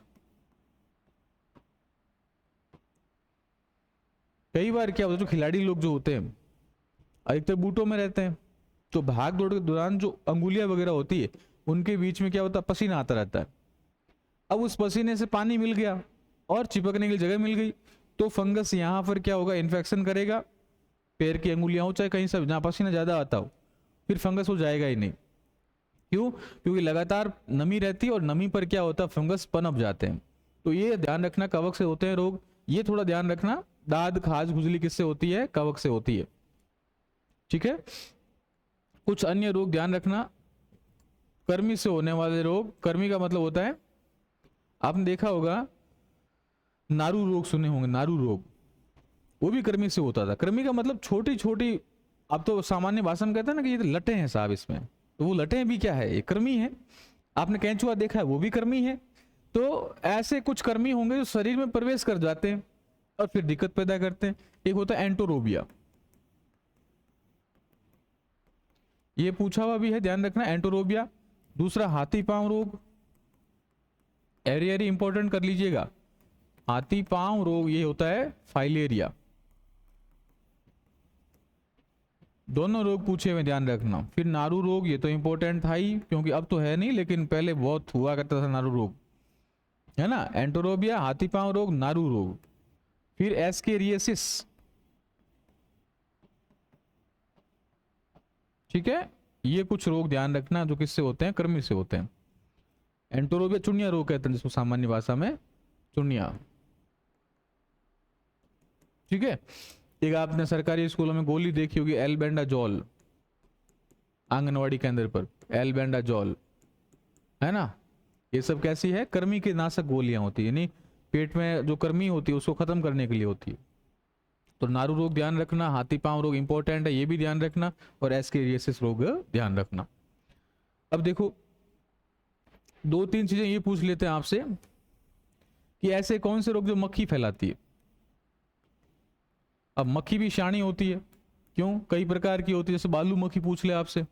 कई बार क्या होता है, जो खिलाड़ी लोग जो होते हैं अधिकतर बूटों में रहते हैं, तो भाग दौड़ के दौरान जो अंगुलियां वगैरह होती है उनके बीच में क्या होता है, पसीना आता रहता है। अब उस पसीने से पानी मिल गया और चिपकने की जगह मिल गई, तो फंगस यहां पर क्या होगा, इन्फेक्शन करेगा, पैर की अंगुलियां हो चाहे कहीं सब जहां पसीना ज्यादा आता हो, फिर फंगस हो जाएगा ही नहीं। क्यों, क्योंकि लगातार नमी रहती है और नमी पर क्या होता है, फंगस पनप जाते हैं। तो ये ध्यान रखना, कवक से होते हैं रोग, ये थोड़ा ध्यान रखना, दाद खाज खुजली किससे होती है? कवक से होती है। ठीक है। कुछ अन्य रोग ध्यान रखना, कृमि से होने वाले रोग। कृमि का मतलब होता है, आपने देखा होगा नारू रोग सुने होंगे, नारू रोग, वो भी कृमि से होता था। कृमि का मतलब छोटी छोटी, अब तो सामान्य भाषा में कहते हैं ना कि ये तो लटे हैं साहब इसमें, तो वो लटे भी क्या है? ये कृमि है। आपने केंचुआ देखा है, वो भी कृमि है। तो ऐसे कुछ कृमि होंगे जो शरीर में प्रवेश कर जाते हैं और फिर दिक्कत पैदा करते हैं। एक होता है एंटोरोबिया, ये पूछा हुआ भी है, ध्यान रखना, एंटोरोबिया। दूसरा हाथी पांव रोग, एरियरी इंपॉर्टेंट कर लीजिएगा। हाथी पांव रोग ये होता है फाइलेरिया। दोनों रोग पूछे हुए, ध्यान रखना। फिर नारू रोग, ये तो इंपॉर्टेंट था ही, क्योंकि अब तो है नहीं, लेकिन पहले बहुत हुआ करता था नारू रोग, है ना। एंटोरोबिया, हाथी पांव रोग, नारू रोग। फिर एस्केरियासिस, ठीक है। ये कुछ रोग ध्यान रखना जो किससे होते हैं? कृमि से होते हैं। एंटोरोबिया चुनिया रोग कहते हैं जिसको सामान्य भाषा में, चुनिया। ठीक है। एक आपने सरकारी स्कूलों में गोली देखी होगी, एल्बेंडाजोल, आंगनवाड़ी केंद्र पर एल्बेंडाजोल, है ना। ये सब कैसी है? कृमि की नाशक गोलियां होती है, यानी पेट में जो कृमि होती है उसको खत्म करने के लिए होती है। तो नारू रोग ध्यान रखना, हाथी पांव रोग इंपॉर्टेंट है, ये भी ध्यान रखना, और एस्केरियासिस रोग ध्यान रखना। अब देखो, दो तीन चीजें ये पूछ लेते हैं आपसे कि ऐसे कौन से रोग जो मक्खी फैलाती है। अब मक्खी भी शाणी होती है, क्यों? कई प्रकार की होती है। जैसे बालू मक्खी पूछ ले आपसे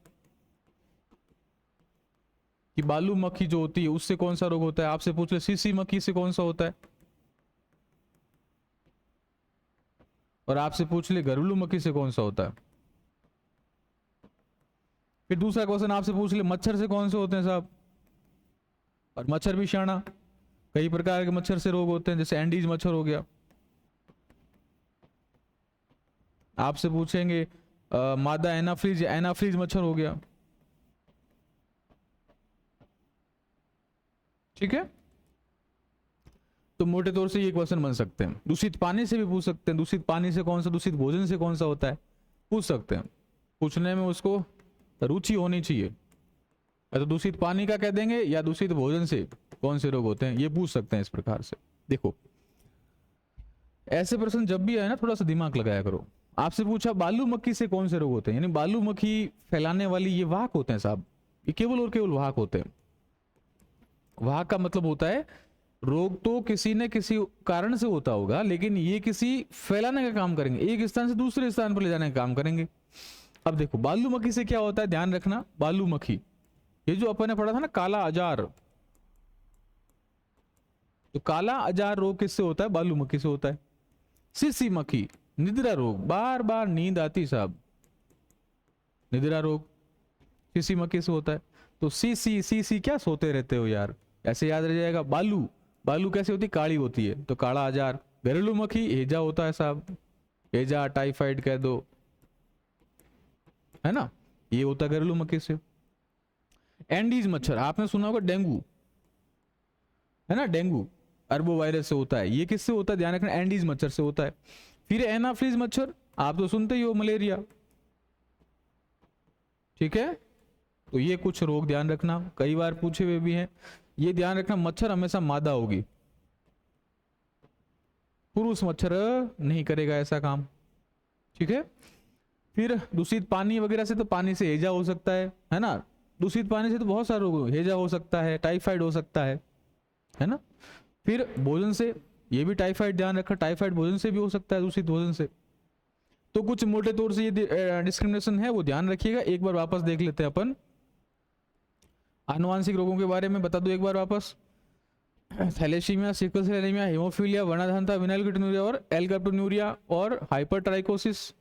कि बालू मक्खी जो होती है उससे कौन सा रोग होता है। आपसे पूछ ले सीसी मक्खी से कौन सा होता है, और आपसे पूछ ले घरेलू मक्खी से कौन सा होता है। फिर दूसरा क्वेश्चन आपसे पूछ ले मच्छर से कौन से होते हैं साहब, और मच्छर भी शाणा। कई प्रकार के मच्छर से रोग होते हैं, जैसे एंडीज मच्छर हो गया। आपसे पूछेंगे मादा एनाफ्रीज, एनाफ्रीज मच्छर हो गया। ठीक है। तो मोटे तौर से ये क्वेश्चन बन सकते हैं। दूषित पानी से भी पूछ सकते हैं, दूषित पानी से कौन सा, दूषित भोजन से कौन सा होता है, पूछ सकते हैं। पूछने में उसको रुचि होनी चाहिए। या तो दूषित पानी का कह देंगे, या दूषित भोजन से कौन से रोग होते हैं, ये पूछ सकते हैं इस प्रकार से। देखो, ऐसे प्रश्न जब भी आए ना, थोड़ा सा दिमाग लगाया करो। आपसे पूछा बालू मक्खी से कौन से रोग होते हैं, यानी बालू मक्खी फैलाने वाली ये वाहक होते हैं साहब, ये केवल और केवल वाहक होते हैं। वाहक का मतलब होता है रोग तो किसी न किसी कारण से होता होगा, लेकिन ये किसी फैलाने का काम करेंगे, एक स्थान से दूसरे स्थान पर ले जाने का काम करेंगे। अब देखो, बालू मक्खी से क्या होता है, ध्यान रखना। बालू मक्खी, ये जो अपन ने पढ़ा था ना काला अजार, तो काला अजार रोग किससे होता है? बालू मक्खी से होता है। सीसी मक्खी, निद्रा रोग, बार बार नींद आती साहब, निद्रा रोग सीसी मक्खी से होता है। तो सीसी सीसी क्या सोते रहते हो यार, ऐसे याद रह जाएगा। बालू, बालू कैसे होती? काली होती है, तो काला अजार। घरेलू मक्खी हेजा होता है साहब, हेजा टाइफाइड कह दो, है ना, ये होता है घरेलू मक्खी से। एंडीज मच्छर, आपने सुना होगा डेंगू, है ना, डेंगू अरबो वायरस से होता है। ये किससे होता है? ध्यान रखना, एंडीज मच्छर से होता है। फिर एनाफ्रीज मच्छर, आप तो सुनते ही हो, मलेरिया। ठीक है। तो ये कुछ रोग ध्यान रखना, कई बार पूछे हुए भी हैं। ये ध्यान रखना, मच्छर हमेशा मादा होगी, पुरुष मच्छर नहीं करेगा ऐसा काम। ठीक है। फिर दूषित पानी वगैरह से, तो पानी से हेजा हो सकता है ना। दूषित पानी से तो बहुत सारे रोग, हेजा हो सकता है, टाइफाइड हो सकता है ना। फिर भोजन से, ये भी टाइफाइड, ध्यान रखना, टाइफाइड भोजन से भी हो सकता है, दूषित भोजन से। तो कुछ मोटे तौर से ये डिस्क्रिमिनेशन है, वो ध्यान रखिएगा। एक बार वापस देख लेते हैं अपन आनुवांशिक रोगों के बारे में, बता दो एक बार वापस। Thalassaemia, sickle cell anaemia, haemophilia, वर्णाधानता, विनाइलगिटोन्यूरिया और एल्काप्टोन्यूरिया और हाइपरट्राइकोसिस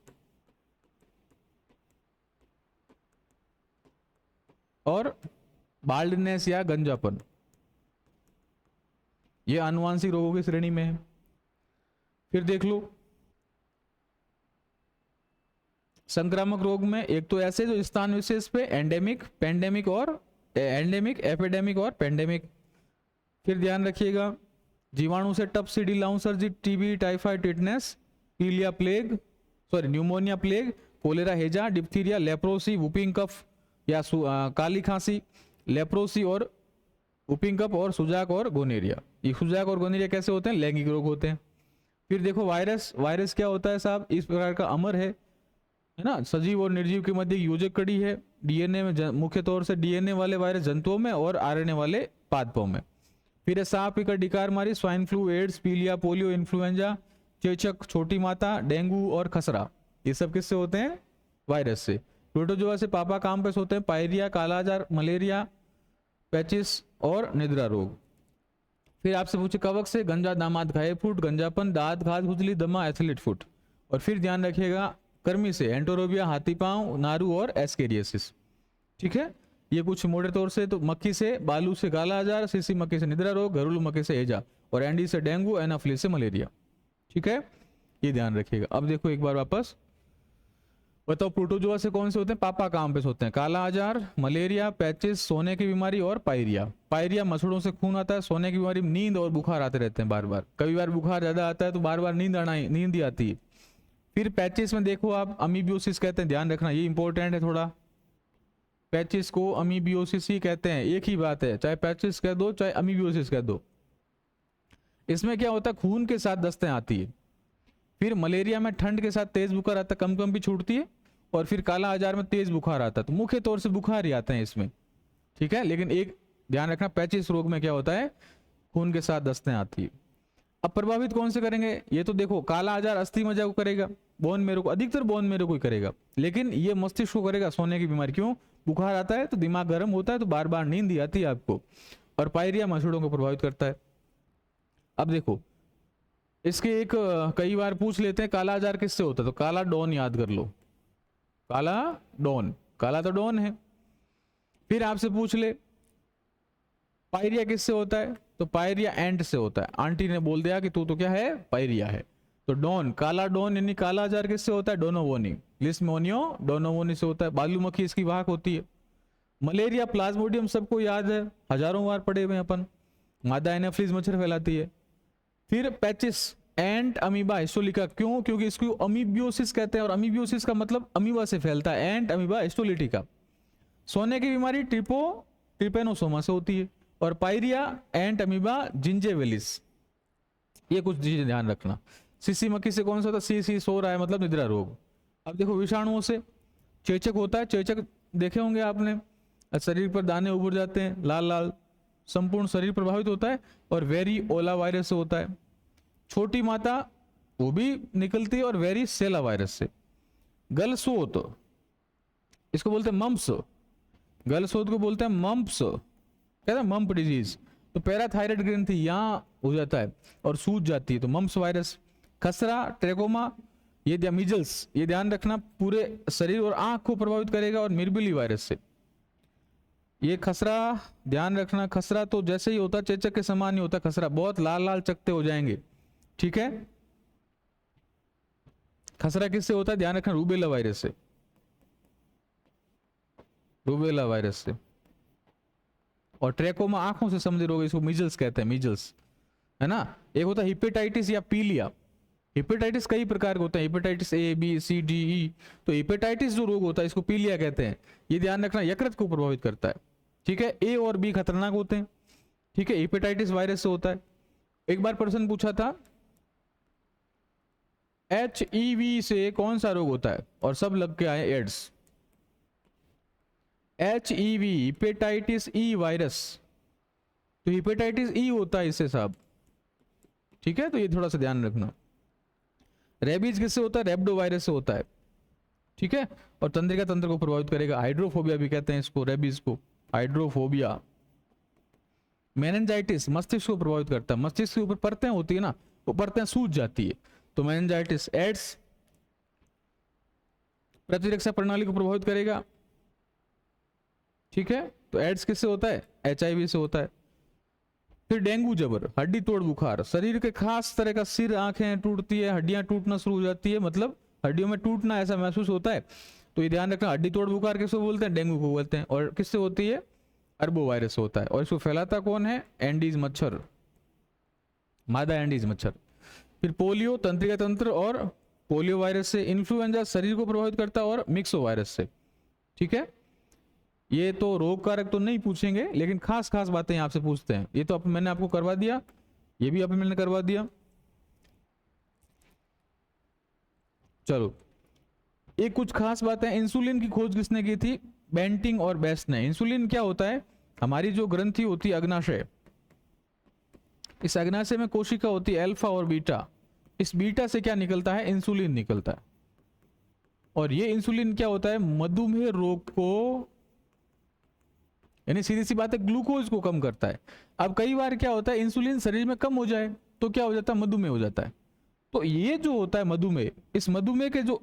और बाल्डनेस या गंजापन, ये आनुवांशिक रोगों की श्रेणी में है। फिर देख लो संक्रामक रोग में, एक तो ऐसे जो स्थान विशेष पे, एंडेमिक, पेंडेमिक और एंडेमिक, एपिडेमिक और पेंडेमिक। फिर ध्यान रखिएगा जीवाणु से टप सीडी, लाउंसर्जी, टीबी, टाइफाइड, टिटनेस, पीलिया plague, sorry pneumonia plague, cholera हेजा, डिप्थीरिया, लेप्रोसी, वुपिंग कफ या काली खांसी, लेप्रोसी और वुपिंग कफ और सुजाक और गोनेरिया। ये सुजाक और गोनेरिया कैसे होते हैं? लैंगिक रोग होते हैं। फिर देखो वायरस, वायरस क्या होता है साहब? इस प्रकार का अमर है ना, सजीव और निर्जीव के मध्य योजक कड़ी है। डीएनए में मुख्य तौर से डीएनए वाले वायरस जंतुओं में और आरएनए वाले पादपों में। फिर है सांप, इकर, डिकार मारी, स्वाइन फ्लू, एड्स, पीलिया, पोलियो, इन्फ्लुएंजा, चेचक, छोटी माता, डेंगू और खसरा, ये सब किससे होते हैं? वायरस से। प्रोटोजोआ से पापा काम्पस होते हैं, पायरिया, कालाजार, मलेरिया, पैचिस और निद्रा रोग। फिर आपसे पूछे कवक से गंजा, दामाद, घाये फुट, गंजापन, दांत, घास, खुजली, दमा, एथलीट फुट। और फिर ध्यान रखिएगा कर्मी से एंटोरोबिया, हाथी पांव, नारू और एस्केरियसिस। ठीक है, ये कुछ मोटे तौर से। तो मक्खी से, बालू से काला आजार, सीसी मक्खी से निद्रा रोग, घरेलू मक्खी से एजा, और एंडी से डेंगू, एनाफ्लिस से मलेरिया। ठीक है, ये ध्यान रखिएगा। अब देखो एक बार वापस बताओ, प्रोटोजोआ से कौन से होते हैं? पापा काम्पस होते हैं, काला आजार, मलेरिया, पैचिस, सोने की बीमारी और पायरिया। पायरिया मच्छरों से खून आता है, सोने की बीमारी नींद और बुखार आते रहते हैं बार बार, कभी बार बुखार ज्यादा आता है तो बार बार नींद ही आती है। फिर पैचिस में देखो आप अमीबियोसिस कहते हैं, ध्यान रखना ये इंपॉर्टेंट है थोड़ा। पैचिस को अमीबियोसिस ही कहते हैं, एक ही बात है, चाहे पैचिस कह दो चाहे अमीबियोसिस कह दो। इसमें क्या होता है? खून के साथ दस्तें आती है। फिर मलेरिया में ठंड के साथ तेज बुखार आता है, कम भी छूटती है। और फिर काला आजार में तेज बुखार आता है। तो मुख्य तौर से बुखार ही आते हैं इसमें। ठीक है, लेकिन एक ध्यान रखना, पैचिस रोग में क्या होता है? खून के साथ दस्तें आती है। अब प्रभावित कौन से करेंगे? ये तो देखो, काला आजार अस्थि मज्जा को करेगा, बोन मेरो को, अधिकतर बोन मेरो को ही करेगा, लेकिन ये मस्तिष्क को करेगा, सोने की बीमारी। क्यों? बुखार आता है तो दिमाग गर्म होता है, तो बार बार नींद ही आती है आपको। और पायरिया मच्छरों को प्रभावित करता है। अब देखो इसके एक कई बार पूछ लेते हैं, काला आजार किससे होता है? तो काला डॉन याद कर लो, काला डॉन, काला तो डॉन है। फिर आपसे पूछ ले पायरिया किससे होता है? तो पायरिया एंट से होता है। आंटी ने बोल दिया कि तू तो क्या है? पायरिया है। तो डॉन, काला डॉन यानी काला आजार किससे होता है? डोनोवोनी, लिस्मोनियो डोनोवोनी से होता है। बालू मक्खी इसकी वाहक होती है। मलेरिया प्लाज्मोडियम सबको याद है, हजारों बार पढ़े हुए अपन। मादा एनाफ्लिस मच्छर फैलाती है। फिर पैचिस एंट अमीबा हिस्टोलिका, क्यों? क्योंकि इसको अमीबियोसिस कहते हैं, और अमीबियोसिस का मतलब अमीबा से फैलता है। एंट अमीबा हिस्टोलिटिका। सोने की बीमारी ट्रिपेनोसोमा से होती है। और पायरिया एंट अमीबा जिंजेवेलिस। ये कुछ चीजें ध्यान रखना। सीसी मक्खी से कौन सा होता है? सी सो रहा है मतलब निद्रा रोग। अब देखो विषाणुओं से चेचक होता है। चेचक देखे होंगे आपने, शरीर पर दाने उभर जाते हैं लाल लाल, संपूर्ण शरीर प्रभावित होता है। और वेरी ओला वायरस से होता है। छोटी माता वो भी निकलती है, और वेरी सेला वायरस से। गलसोत, इसको बोलते हैं मम्प्स। गलसोत को बोलते हैं मम्प्स, कहते हैं मम्प डिजीज। तो पैराथायराइड ग्रंथि यहां हो जाता है और सूज जाती है, तो मम्प्स वायरस। खसरा, ट्रेकोमा, ये मीजल्स, ये ध्यान रखना पूरे शरीर और आंख को प्रभावित करेगा। और मिर्बिली वायरस से ये खसरा, ध्यान रखना, खसरा तो जैसे ही होता है चेचक के समान ही होता है। खसरा बहुत लाल लाल चकते हो जाएंगे। ठीक है, खसरा किससे होता है? ध्यान रखना, रूबेला वायरस से, रूबेला वायरस से। और ट्रेकोमा आंखों से संबंधित रोग, इसको मीजल्स कहते हैं, मीजल्स, है ना। एक होता है हिपेटाइटिस या पीलिया। हिपेटाइटिस कई प्रकार के होते हैं, hepatitis A, B, C, D, E. तो हिपेटाइटिस जो रोग होता है इसको पीलिया कहते हैं। ये ध्यान रखना, यकृत को प्रभावित करता है। ठीक है, ए और बी खतरनाक होते हैं। ठीक है, हिपेटाइटिस वायरस से होता है। एक बार प्रश्न पूछा था HIV से कौन सा रोग होता है, और सब लग के आए एड्स। HIV हिपेटाइटिस ई वायरस, तो हिपेटाइटिस ई होता है इससे साहब। ठीक है, तो ये थोड़ा सा ध्यान रखना। रेबीज किससे होता है? रेब्डो वायरस से होता है। ठीक है, और तंत्रिका तंत्र को प्रभावित करेगा। हाइड्रोफोबिया भी कहते हैं इसको, रेबीज को हाइड्रोफोबिया। मेनिंजाइटिस मस्तिष्क को प्रभावित करता है। मस्तिष्क के ऊपर परतें होती है ना, वो परतें सूज जाती है, तो मेनिंजाइटिस। एड्स प्रतिरक्षा प्रणाली को प्रभावित करेगा। ठीक है, तो एड्स किससे होता है? HIV से होता है। फिर डेंगू जबर, हड्डी तोड़ बुखार, शरीर के खास तरह का सिर, आंखें टूटती है, हड्डियां टूटना शुरू हो जाती है, मतलब हड्डियों में टूटना ऐसा महसूस होता है। तो ये ध्यान रखना, हड्डी तोड़ बुखार किसको बोलते हैं? डेंगू को बोलते हैं। और किससे होती है? अरबो वायरस होता है। और इसको फैलाता कौन है? एंडीज मच्छर, मादा एंडीज मच्छर। फिर पोलियो, तंत्रिका तंत्र और पोलियो वायरस से, इन्फ्लुएंजा शरीर को प्रभावित करता है और मिक्सो वायरस से। ठीक है, ये तो रोग कारक तो नहीं पूछेंगे, लेकिन खास खास बातें यहाँ आपसे पूछते हैं। ये तो मैंने आपको करवा दिया, ये भी मैंने करवा दिया। चलो, एक कुछ खास बातें, इंसुलिन की खोज किसने की थी? बेंटिंग और बेस्ट ने। इंसुलिन क्या होता है? हमारी जो ग्रंथि होती है अग्नाशय, इस अग्नाशय में कोशिका होती है अल्फा और बीटा, इस बीटा से क्या निकलता है? इंसुलिन निकलता है। और ये इंसुलिन क्या होता है? मधुमेह रोग को, यानी सीधी सी बात है, ग्लूकोज को कम करता है। अब कई बार क्या होता है, इंसुलिन शरीर में कम हो जाए तो क्या हो जाता है? मधुमेह हो जाता है। तो ये जो होता है मधुमेह, इस मधुमेह के जो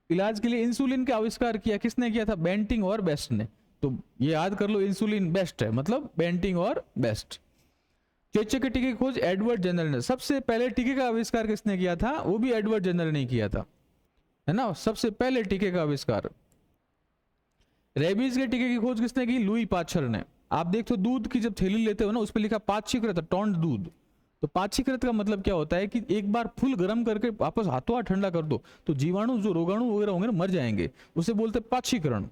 इलाज के लिए इंसुलिन का आविष्कार किया, किसने किया था? बेंटिंग और बेस्ट ने। तो ये याद कर लो, इंसुलिन बेस्ट है, मतलब बेंटिंग और बेस्ट। चेचक के टीके की खोज एडवर्ड जेनर ने। सबसे पहले टीके का आविष्कार किसने किया था? वो भी एडवर्ड जेनर ने किया था, है ना, सबसे पहले टीके का आविष्कार। रेबीज के टीके की खोज किसने की? लुई पाश्चर ने। आप देखते हो दूध की जब थैली लेते हो ना, उस पर लिखा पाक्षिकृत, टोंड दूध। तो पाक्षिकृत का मतलब क्या होता है कि एक बार फुल गर्म करके वापस हाथों हाथ ठंडा कर दो तो जीवाणु, जो रोगाणु वगैरह होंगे ना, मर जाएंगे, उसे बोलते हैं पाक्षिकरण।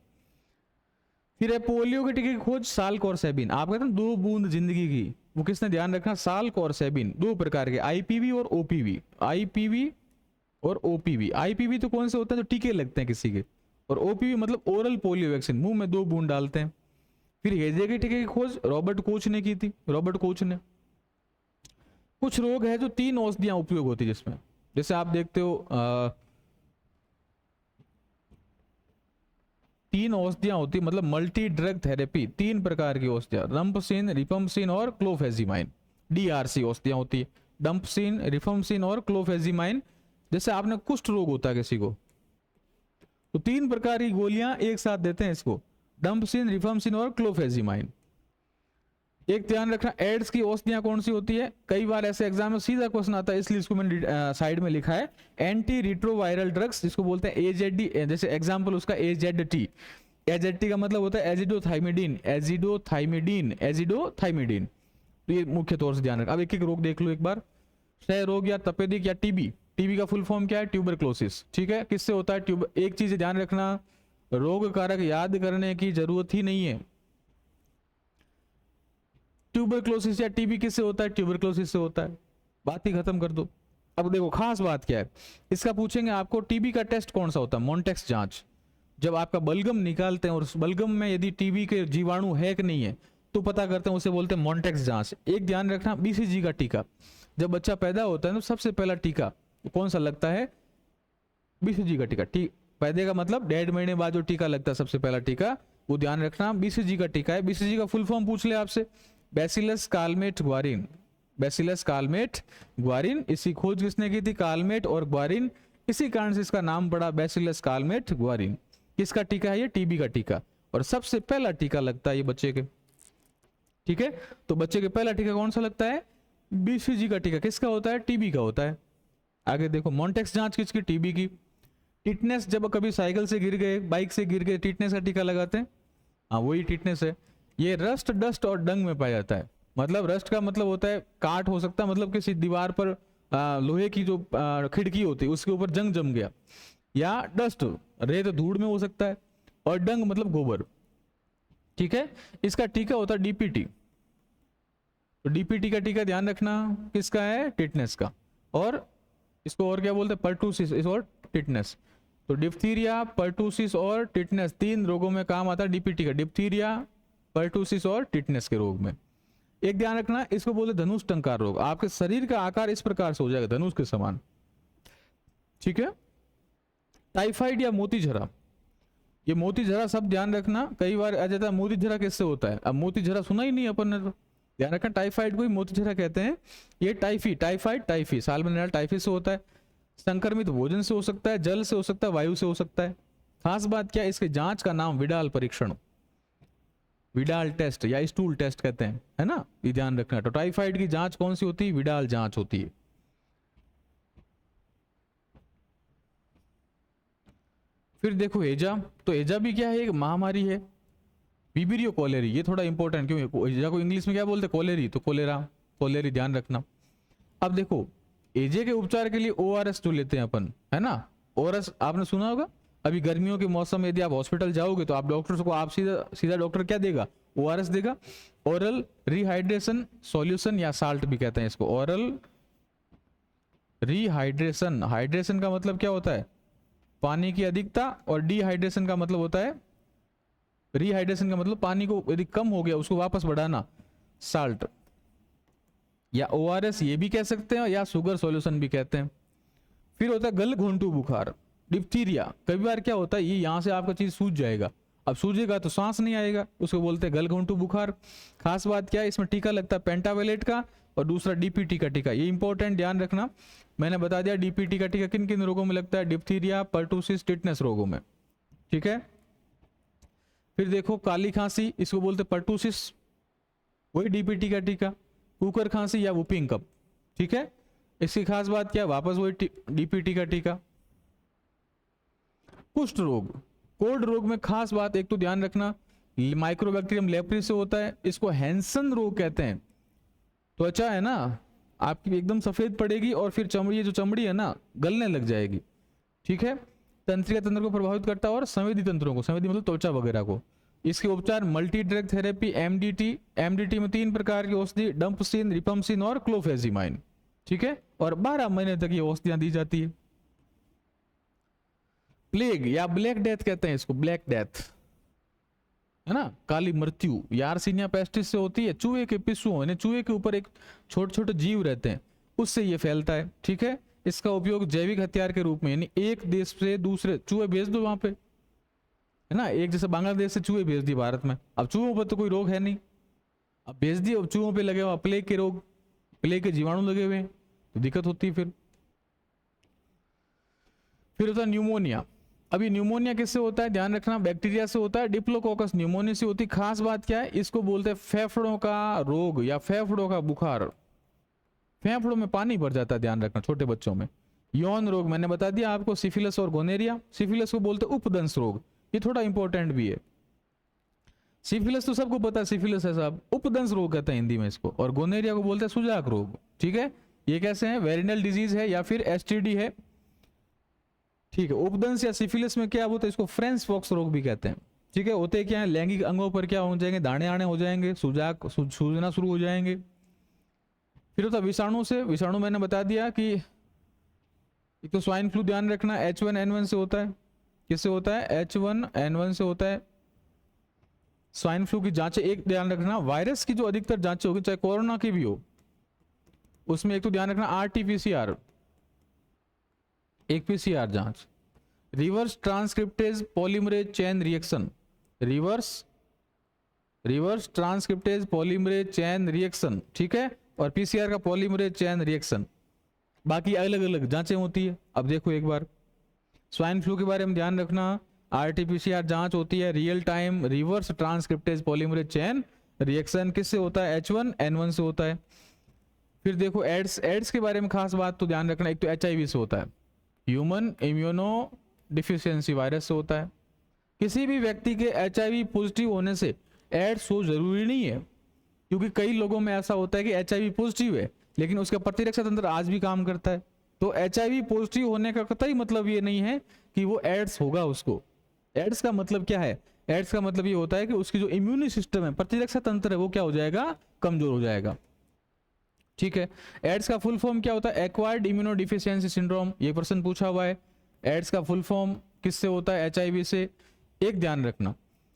फिर है पोलियो के टीके की खोज साल्क और सेबिन। आप कहते हैं 2 बूंद जिंदगी की, वो किसने ध्यान रखना? साल्क और सेबिन, 2 प्रकार के, आईपीवी और ओपीवी। आईपीवी और ओपीवी। आईपीवी तो कौन से होते हैं? जो टीके लगते हैं किसी के, और ओपीवी मतलब ओरल पोलियो वैक्सीन, मुंह में 2 बूंद डालते हैं। फिर हेजे के टीके की खोज रॉबर्ट कोच ने की थी, रॉबर्ट कोच ने। कुछ रोग है जो 3 औषधियां उपयोग होती है जिसमें, जैसे आप देखते हो 3 औषधियां होती, मतलब मल्टी ड्रग थेरेपी, 3 प्रकार की औषधियां, रंपसिन, रिफम्पसिन और क्लोफेजिमाइन, डीआरसी औषधियां होती है, डंपसिन, रिफम्पसिन और क्लोफेजिमाइन। जैसे आपने कुष्ठ रोग होता है किसी को, तो 3 प्रकार की गोलियां एक साथ देते हैं इसको, डंपसिन, रिफम्पसिन और क्लोफेजिमाइन। एक ध्यान रखना, एड्स की औषधियां कौन सी होती है? कई बार ऐसे एग्जाम में सीधा क्वेश्चन आता है, इसलिए इसको मैंने साइड में लिखा है, एंटी रिट्रोवायरल ड्रग्स, जिसको बोलते हैं एजेडी। जैसे एग्जांपल उसका एजेडटी। एजेडटी का मतलब होता है एजिडोथाइमिडीन, एजिडोथाइमिडीन, एजिडोथाइमिडीन। तो ये मुख्य तौर से ध्यान रखना। अब एक एक रोग देख लो एक बार। क्षय रोग या तपेदिक या टीबी। टीबी का फुल फॉर्म क्या है? ट्यूबरक्लोसिस। ठीक है, किससे होता है? एक चीज ध्यान रखना, रोग कारक याद करने की जरूरत ही नहीं है। ट्यूबरक्लोसिस या टीबी किससे होता है? ट्यूबरक्लोसिस से होता है, बात ही खत्म कर दो। अब देखो खास बात क्या है, इसका पूछेंगे आपको, टीबी का टेस्ट कौन सा होता है? मॉन्टेक्स जांच। जब आपका बलगम निकालते हैं और उस बलगम में यदि टीबी के जीवाणु है कि नहीं है तो पता करते हैं, उसे बोलते हैं मॉन्टेक्स जांच। एक ध्यान रखना, बीसीजी का टीका, जब बच्चा पैदा होता है तो सबसे पहला टीका कौन सा लगता है? बीसीजी का टीका। पैदे का मतलब 1.5 महीने बाद जो टीका लगता है सबसे पहला टीका, वो ध्यान रखना बीसीजी का टीका है। बीसीजी का फुल फॉर्म पूछ ले आपसे, बैसिलस कालमेट ग्वारिन। बैसिलस कालमेट ग्वारिन, इसकी खोज किसने की थी? कालमेट और ग्वारिन, इसी कारण से इसका नाम पड़ा बैसिलस कालमेट ग्वारिन। किसका टीका है ये? टीबी का टीका, और सबसे पहला टीका लगता है ये बच्चे के। ठीक है, तो बच्चे के पहला टीका कौन सा लगता है? बीसीजी का टीका। किसका होता है? टीबी का होता है। आगे देखो, मॉन्टेक्स जांच किसकी? टीबी की। टिटनेस, जब कभी साइकिल से गिर गए, बाइक से गिर गए, टिटनेस का टीका लगाते हैं, हाँ वही टिटनेस है। ये रस्ट, डस्ट और डंग में पाया जाता है। मतलब रस्ट का मतलब होता है काट हो सकता है, मतलब किसी दीवार पर लोहे की जो खिड़की होती है उसके ऊपर जंग जम गया, या डस्ट, रेत धूड़ में हो सकता है, और डंग मतलब गोबर। ठीक है, इसका टीका होता है डीपीटी। तो डीपीटी का टीका ध्यान रखना किसका है? टिटनेस का। और इसको और क्या बोलते हैं? पर्टूसिस, इस और टिटनेस। तो डिप्थीरिया, पर्टूसिस और टिटनेस, 3 रोगों में काम आता है डीपीटी का, डिप्थीरिया, पर्टूसिस और टिटनेस के रोग में। एक ध्यान रखना, इसको बोलते धनुष टंकार रोग। आपके शरीर का आकार इस प्रकार से हो जाएगा, धनुष के समान। ठीक है, टाइफाइड या मोतीझरा, ये मोतीझरा सब ध्यान रखना, कई बार आ जाता है मोतीझरा किससे होता है? अब मोतीझरा सुना ही नहीं अपन ने, तो ध्यान रखना टाइफाइड को ही मोतीझरा कहते हैं। ये typhi, typhoid, typhi, salmonella typhi से होता है। संक्रमित भोजन से हो सकता है, जल से हो सकता है, वायु से हो सकता है। खास बात क्या है, इसके जांच का नाम विडाल परीक्षण, विडाल टेस्ट या स्टूल टेस्ट कहते हैं, है ना, ये ध्यान रखना। तो टाइफाइड की जांच कौन सी होती है? विडाल जांच होती है। फिर देखो हेजा, तो हेजा भी क्या है? एक महामारी है, विबरियो कोलेरी। ये थोड़ा इंपॉर्टेंट, क्यों हेजा को इंग्लिश में क्या बोलते हैं? कोलेरी, तो कोलेरा, कोलेरी ध्यान रखना। अब देखो एजे के उपचार के लिए ओआरएस जो लेते हैं अपन, है ना, ओआरएस आपने सुना होगा। अभी गर्मियों के मौसम में यदि आप हॉस्पिटल जाओगे तो आप डॉक्टर को आप सीधा सीधा डॉक्टर क्या देगा, ओआरएस देगा, ओरल रिहाइड्रेशन सॉल्यूशन या साल्ट भी कहते हैं इसको, ओरल रिहाइड्रेशन। हाइड्रेशन का मतलब क्या होता है, पानी की अधिकता, और डिहाइड्रेशन का मतलब होता है, रिहाइड्रेशन का मतलब पानी को यदि कम हो गया उसको वापस बढ़ाना, साल्ट या ओआरएस ये भी कह सकते हैं, या शुगर सॉल्यूशन भी कहते हैं। फिर होता है गलघोंटू बुखार, डिप्थीरिया। कई बार क्या होता है, ये यहां से आपका चीज सूज जाएगा, अब सूजेगा तो सांस नहीं आएगा, उसको बोलते हैं गलघोंटू बुखार। खास बात क्या है, इसमें टीका लगता है पेंटावेलेट का, और दूसरा डीपीटी का टीका। ये इंपॉर्टेंट ध्यान रखना, मैंने बता दिया डीपीटी का टीका किन किन रोगों में लगता है, डिप्थीरिया, पर्टूसिस, टिटनेस रोगों में, ठीक है। फिर देखो काली खांसी, इसको बोलते पर्टूसिस, वही डीपीटी का टीका। कुकर खांसी या वुपिंग कप, ठीक है। इसकी खास बात क्या है, वापस वही डीपीटी का टीका। कुष्ठ रोग, कोल्ड रोग में खास बात एक तो ध्यान रखना, माइक्रोबैक्टीरियम लेप्री से होता है, इसको हैंसन रोग कहते हैं। त्वचा है ना आपकी एकदम सफेद पड़ेगी, और फिर चमड़ी, जो चमड़ी है ना गलने लग जाएगी, ठीक है। तंत्रिका तंत्र को प्रभावित करता है, और संवेदी तंत्रों को, संवेदी मतलब त्वचा वगैरह को। इसके उपचार मल्टी ड्रग थेरेपी, एमडीटी में 3 प्रकार की औषधि, डंपसिन, रिपमसिन और क्लोफेजिमाइन, ठीक है। और 12 महीने तक ये औषधियां दी जाती है। प्लेग या ब्लैक डेथ कहते हैं इसको, ब्लैक डेथ, है ना, काली मृत्यु, यारसिनिया पेस्टिस से होती है। चूहे के पिस्सू, यानी चूहे के ऊपर एक छोटे छोटे जीव रहते हैं, उससे ये फैलता है, ठीक है। इसका उपयोग जैविक हथियार के रूप में, यानी एक देश से दूसरे, चूहे भेज दो वहां पे, है ना, एक जैसे बांग्लादेश से चूहे भेज दिए भारत में, अब चूहों पर तो कोई रोग है नहीं, अब भेज दिए, अब चूहों पे लगे हुआ प्लेग के रोग, प्लेग के जीवाणु लगे हुए हैं, तो दिक्कत होती है। फिर होता है न्यूमोनिया। अभी न्यूमोनिया किससे होता है, ध्यान रखना, बैक्टीरिया से होता है, डिप्लोकोकस न्यूमोनिया से होती है। खास बात क्या है, इसको बोलते हैं फेफड़ों का रोग या फेफड़ों का बुखार। फेफड़ों में पानी भर जाता है, ध्यान रखना, छोटे बच्चों में। यौन रोग मैंने बता दिया आपको, सिफिलिस और गोनेरिया। सिफिलिस को बोलते हैं उपदंश रोग, ये थोड़ा इंपॉर्टेंट भी है। सिफिलिस तो सबको पता है, सिफिलिस है साहब, उपदंश रोग कहते हैं हिंदी में इसको। और गोनेरिया को बोलते हैं सुजाक रोग, ठीक है। ये कैसे है, वेरिनल डिजीज है या फिर एसटीडी है, ठीक है। उपदंश या सिफिलिस में क्या होता है, इसको फ्रेंच फॉक्स रोग भी कहते हैं, ठीक है। होते क्या है, लैंगिक अंगों पर क्या हो जाएंगे, दाने आने हो जाएंगे, सुजाक सूजना शुरू हो जाएंगे। फिर होता विषाणु से, विषाणु मैंने बता दिया कि एक तो स्वाइन फ्लू ध्यान रखना, H1N1 से होता है। किससे होता है, H1N1 से होता है। स्वाइन फ्लू की जांचें एक ध्यान रखना, वायरस की जो अधिकतर जांचें होगी, चाहे कोरोना की भी हो, उसमें एक तो ध्यान रखना आरटीपीसीआर, एक पीसीआर जांच, reverse transcriptase polymerase chain reaction, reverse transcriptase polymerase chain reaction, ठीक है। और पीसीआर का पॉलीमरेज चेन रिएक्शन, बाकी अलग अलग जांचें होती है। अब देखो एक बार स्वाइन फ्लू के बारे में ध्यान रखना, आरटीपीसीआर जांच होती है, real time reverse transcriptase polymerase chain reaction किससे होता है, H1N1 से होता है। फिर देखो एड्स के बारे में खास बात तो ध्यान रखना, एक तो HIV से होता है, ह्यूमन इम्यूनो डिफिशियंसी वायरस से होता है। किसी भी व्यक्ति के HIV पॉजिटिव होने से एड्स हो जरूरी नहीं है, क्योंकि कई लोगों में ऐसा होता है कि HIV पॉजिटिव है लेकिन उसका प्रतिरक्षा तंत्र आज भी काम करता है। तो HIV पॉजिटिव होने का कतई मतलब ये नहीं है कि वो एड्स होगा उसको। एड्स का मतलब क्या है, एड्स का मतलब ये होता है कि उसकी जो इम्यूनी सिस्टम है, प्रतिरक्षा तंत्र है, वो क्या हो जाएगा, कमजोर हो जाएगा, ठीक है। एड्स का फुल फॉर्म क्या होता है, एक्वायर्ड इम्यूनो डिफिशियंसी सिंड्रोम, ये प्रश्न पूछा हुआ है। एड्स का फुल फॉर्म किससे होता है, HIV से। एक ध्यान रखना,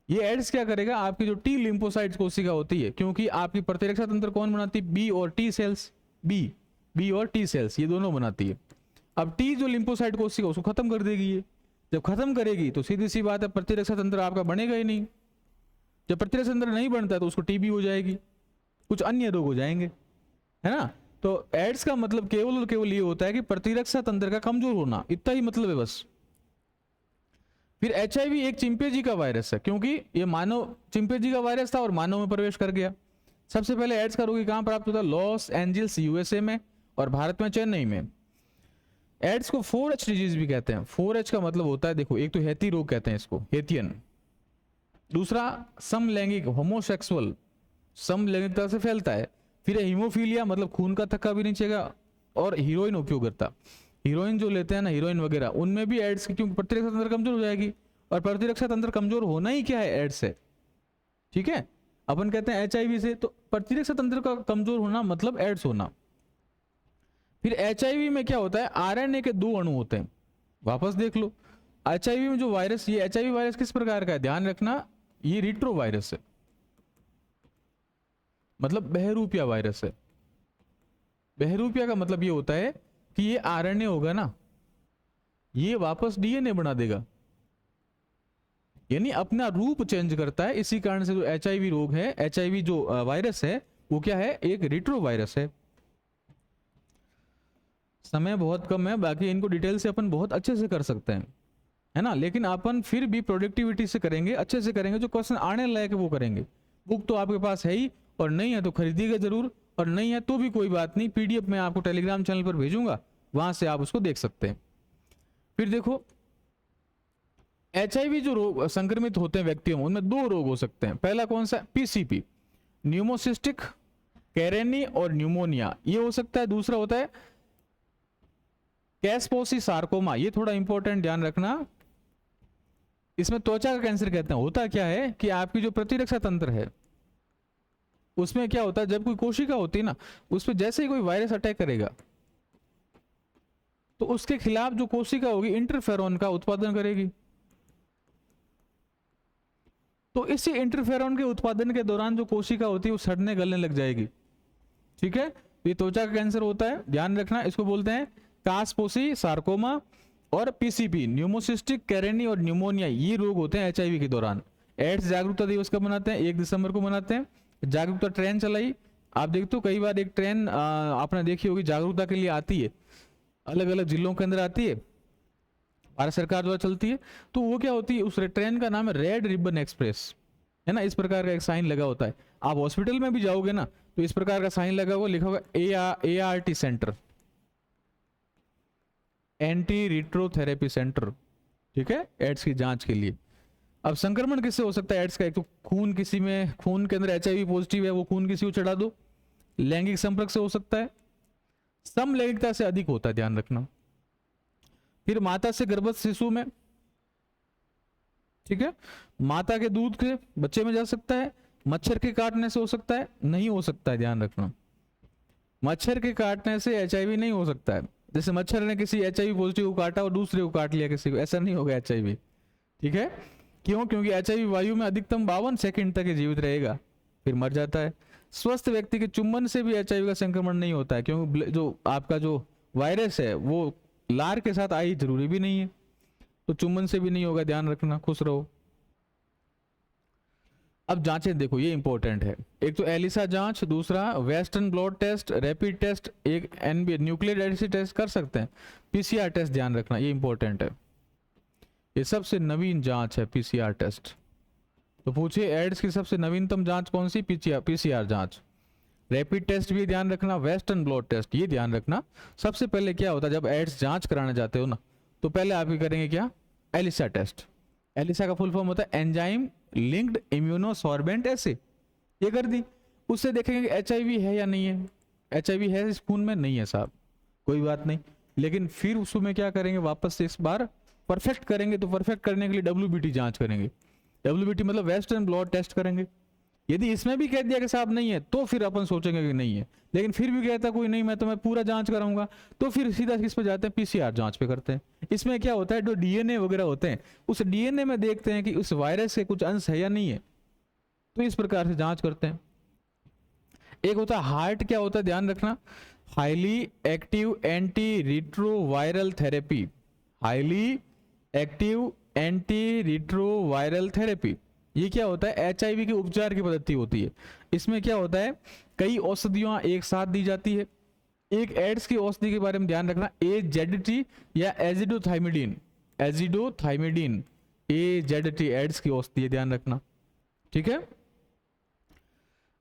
ये एड्स क्या करेगा, आपकी जो टी लिम्फोसाइट्स कोशिका होती है, क्योंकि आपकी प्रतिरक्षा तंत्र कौन बनाती है, बी और टी सेल्स, बी और टी सेल्स ये दोनों बनाती है। अब टी जो लिम्फोसाइट कोशिका उसको खत्म कर देगी, ये जब खत्म करेगी तो सीधी सी बात है प्रतिरक्षा तंत्र आपका बनेगा ही नहीं। जब प्रतिरक्षा तंत्र नहीं बनता तो उसको टीबी हो जाएगी, कुछ अन्य रोग हो जाएंगे, है ना। तो एड्स का मतलब केवल और केवल ये होता है कि प्रतिरक्षा तंत्र का कमजोर होना, इतना ही मतलब है बस। फिर HIV एक चिंपैंजी का वायरस है, क्योंकि ये मानव चिंपैंजी का वायरस था और मानव में प्रवेश कर गया। सबसे पहले एड्स का रोगी कहां प्राप्त होता है, लॉस एंजल्स USA में, और भारत में चेन्नई में। एड्स को 4H डिजीज भी कहते हैं। 4H का मतलब होता है, देखो, एक तो हेती रोग कहते हैं इसको, हेतियन। दूसरा समलैंगिक, होमोसेक्सुअल, समलैंगिकता से फैलता है। फिर हीमोफीलिया, मतलब खून का थक्का भी नहीं चलेगा, और हीरोइन उपयोगकर्ता, हीरोइन जो लेते हैं ना, हीरोइन वगैरह, उनमें भी एड्स की, क्योंकि प्रतिरक्षा तंत्र कमजोर हो जाएगी, और प्रतिरक्षा तंत्र कमजोर होना ही क्या है, एड्स है। ठीक है, अपन कहते हैं एचआईवी से, तो प्रतिरक्षा तंत्र का कमजोर होना मतलब एड्स होना। फिर एचआईवी में क्या होता है, आरएनए के 2 अणु होते हैं, वापस देख लो। एचआईवी में जो वायरस, ये एचआईवी वायरस किस प्रकार का है, ध्यान रखना, ये रिट्रो वायरस है, मतलब बहरूपिया वायरस है। बहरूपिया का मतलब ये होता है कि ये आरएनए होगा ना, ये वापस डीएनए बना देगा, यानी अपना रूप चेंज करता है। इसी कारण से जो एचआईवी रोग है, एचआईवी जो वायरस है, वो क्या है, एक रिट्रो वायरस है। समय बहुत कम है, बाकी इनको डिटेल से अपन बहुत अच्छे से कर सकते हैं, है ना, लेकिन अपन फिर भी प्रोडक्टिविटी से करेंगे, अच्छे से करेंगे, जो क्वेश्चन आने लायक है वो करेंगे। बुक तो आपके पास है ही, और नहीं है तो खरीदिएगा जरूर, और नहीं है तो भी कोई बात नहीं, पीडीएफ मैं आपको टेलीग्राम चैनल पर भेजूंगा, वहां से आप उसको देख सकते हैं। फिर देखो, एचआईवी जो रोग संक्रमित होते हैं व्यक्तियों में, उनमें 2 रोग हो सकते हैं। पहला कौन सा, पीसीपी, न्यूमोसिस्टिक कैरेनी और न्यूमोनिया, ये हो सकता है। दूसरा होता है कैस्पोसी सार्कोमा, ये थोड़ा इंपॉर्टेंट, ध्यान रखना, इसमें त्वचा का कैंसर कहते हैं। होता क्या है कि आपकी जो प्रतिरक्षा तंत्र है, उसमें क्या होता है, जब कोई कोशिका होती है ना, उस पर जैसे ही कोई वायरस अटैक करेगा, तो उसके खिलाफ जो कोशिका होगी इंटरफेरॉन का उत्पादन करेगी। तो इसी इंटरफेरॉन के उत्पादन के दौरान जो कोशिका होती है वो सड़ने गलने लग जाएगी। ठीक है, ये त्वचा का कैंसर होता है, ध्यान रखना, इसको बोलते हैं कास्पोसी सार्कोमा। और पीसीपी, न्यूमोसिस्टिक कैरेनी और न्यूमोनिया, ये रोग होते हैं एचआईवी के दौरान। एड्स जागरूकता दिवस कब मनाते हैं, 1 दिसंबर को मनाते हैं। जागरूकता ट्रेन चलाई, आप देखते हो कई बार एक ट्रेन आपने देखी होगी, जागरूकता के लिए आती है, अलग अलग जिलों के अंदर आती है, भारत सरकार द्वारा चलती है। तो वो क्या होती है, उस ट्रेन का नाम है रेड रिबन एक्सप्रेस, है ना, इस प्रकार का एक साइन लगा होता है। आप हॉस्पिटल में भी जाओगे ना, तो इस प्रकार का साइन लगा हुआ, लिखा होगा ART सेंटर, एंटी रिट्रोथेरेपी सेंटर। ठीक है, एड्स की जांच के लिए। अब संक्रमण किससे हो सकता है एड्स का, एक तो खून, किसी में खून के अंदर एचआईवी पॉजिटिव है, वो खून किसी को चढ़ा दो। लैंगिक संपर्क से हो सकता है, समलैंगिकता से अधिक होता है, ध्यान रखना। फिर माता से गर्भस्थ शिशु में, ठीक है, माता के दूध के बच्चे में जा सकता है। मच्छर के काटने से हो सकता है, नहीं हो सकता है, ध्यान रखना, मच्छर के काटने से एचआईवी नहीं हो सकता है। जैसे मच्छर ने किसी एचआईवी पॉजिटिव को काटा और दूसरे को काट लिया किसी को, ऐसा नहीं होगा एचआईवी। ठीक है, क्यों, क्योंकि एचआईवी वायु में अधिकतम 52 सेकंड तक जीवित रहेगा, फिर मर जाता है। स्वस्थ व्यक्ति के चुंबन से भी एचआईवी का संक्रमण नहीं होता है, क्योंकि जो आपका जो वायरस है वो लार के साथ आई जरूरी भी नहीं है, तो चुंबन से भी नहीं होगा, ध्यान रखना, खुश रहो। अब जांचें देखो, ये इंपॉर्टेंट है। एक तो एलिसा जांच, दूसरा western blot test, rapid test, एक एनबी न्यूक्लियर एसिड टेस्ट कर सकते हैं। पीसीआर टेस्ट ध्यान रखना, ये इंपॉर्टेंट है, ये सबसे नवीन जांच है पीसीआर टेस्ट। तो पूछिए एड्स की सबसे नवीनतम जांच कौन सी, पीसीआर जांच। रैपिड टेस्ट भी ध्यान रखना, वेस्टर्न ब्लॉट टेस्ट, ये ध्यान रखना। सबसे पहले क्या होता है, जब एड्स जांच कराने जाते हो ना, तो पहले आप करेंगे क्या, एलिसा टेस्ट। एलिसा का फुल फॉर्म होता है एंजाइम लिंक्ड इम्यूनोसॉर्बेंट एसिड, ये कर दी। उससे देखेंगे कि एचआईवी है या नहीं है। एचआईवी है इस खून में, नहीं है साहब, कोई बात नहीं, लेकिन फिर उसमें क्या करेंगे, वापस से इस बार परफेक्ट करेंगे। तो परफेक्ट करने के लिए डब्ल्यूबीटी जांच करेंगे। डब्ल्यूबीटी मतलब वेस्टर्न ब्लॉट टेस्ट करेंगे। यदि इसमें भी कह दिया कि साहब नहीं है, तो फिर अपन सोचेंगे कि नहीं है, लेकिन फिर भी कहता कोई नहीं, मैं तो मैं पूरा जांच कराऊंगा, तो फिर सीधा किस पे जाते हैं, पीसीआर जांच पे करते हैं। इसमें क्या होता है, जो डीएनए वगैरह होते हैं, उस डीएनए में देखते हैं कि उस वायरस के कुछ अंश है या नहीं है, तो इस प्रकार से जांच करते हैं। एक होता है हार्ट, क्या होता है ध्यान रखना, highly active anti retroviral therapy, highly active anti retroviral therapy. ये क्या होता है, एचआईवी के उपचार की पद्धति होती है। इसमें क्या होता है, कई औषधियां एक साथ दी जाती है। एक एड्स की औषधि के बारे में ध्यान रखना, एजेडटी या एजिडोथाइमिडीन, एजिडोथाइमिडीन, एजेडटी एड्स की औषधि है, ध्यान रखना, ठीक है।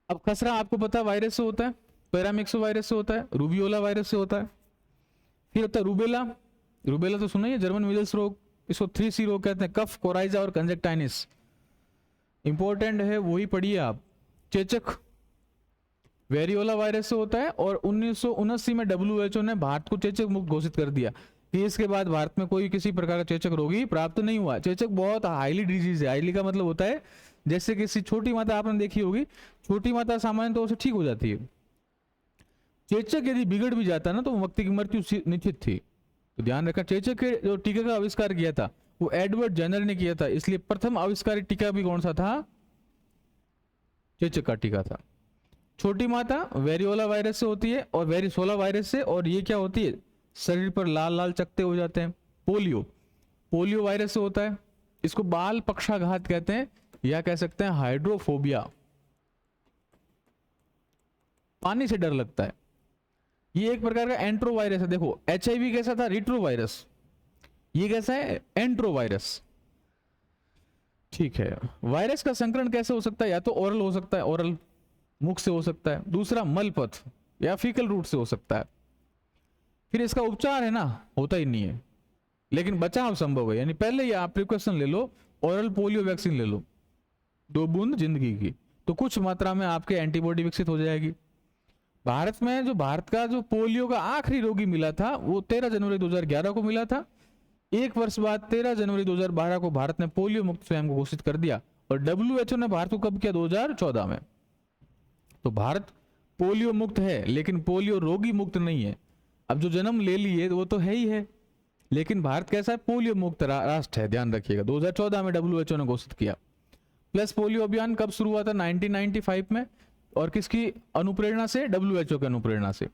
अब खसरा आपको पता है वायरस से होता है, पैरामिक्सो वायरस से होता है, रूबियोला वायरस से होता है। फिर होता है रूबेला, रूबेला तो सुना ही है, जर्मन मीजल्स रोग, इसको 3C रोग कहते हैं, कफ, कोराइजा और कंजक्टाइनिस। इंपॉर्टेंट है, वही पढ़िए आप। चेचक, वेरियोला वायरस से होता है। और 1979 में WHO ने भारत को चेचक मुक्त घोषित कर दिया कि इसके बाद भारत में कोई किसी प्रकार का चेचक रोगी प्राप्त नहीं हुआ। चेचक बहुत हाईली डिजीज है। हाईली का मतलब होता है जैसे किसी छोटी माता आपने देखी होगी, छोटी माता सामान्य तो उसे ठीक हो जाती है, चेचक यदि बिगड़ भी जाता ना तो व्यक्ति की मृत्यु निश्चित थी। तो ध्यान रखा, चेचक के जो टीका का आविष्कार किया था वो एडवर्ड जेनर ने किया था, इसलिए प्रथम आविष्कारित टीका भी कौन सा था, चेचक का टीका था। छोटी माता वेरियोला वायरस से होती है और वेरिसोला वायरस से, और ये क्या होती है, शरीर पर लाल लाल चकत्ते हो जाते हैं। पोलियो, पोलियो वायरस से होता है, इसको बाल पक्षाघात कहते हैं या कह सकते हैं हाइड्रोफोबिया, पानी से डर लगता है। ये एक प्रकार का एंट्रो वायरस है। देखो HIV कैसा था, रिट्रो वायरस, ये कैसा है, एंट्रो वायरस। ठीक है, वायरस का संक्रमण कैसे हो सकता है, या तो ओरल हो सकता है, ओरल मुख से हो सकता है, दूसरा मलपथ या फीकल रूट से हो सकता है। फिर इसका उपचार है ना, होता ही नहीं है, लेकिन बचाव संभव है। यानी पहले ही आप प्रिकॉशन ले लो, ओरल पोलियो वैक्सीन ले लो 2 बूंद जिंदगी की, तो कुछ मात्रा में आपके एंटीबॉडी विकसित हो जाएगी। भारत में जो भारत का जो पोलियो का आखिरी रोगी मिला था वो 13 जनवरी 2011 को मिला था। एक वर्ष बाद 13 जनवरी 2012 को भारत ने पोलियो मुक्त स्वयं को घोषित कर दिया, और WHO ने भारत को कब किया, 2014 में। तो भारत पोलियो मुक्त है, लेकिन पोलियो रोगी मुक्त नहीं है। अब जो जन्म ले लिए वो तो है ही है, लेकिन भारत कैसा है, पोलियो मुक्त राष्ट्र है, ध्यान रखिएगा। 2014 में WHO ने घोषित किया। प्लस पोलियो अभियान कब शुरू हुआ था, 1995 में, और किसकी अनुप्रेरणा से, WHO की अनुप्रेरणा से।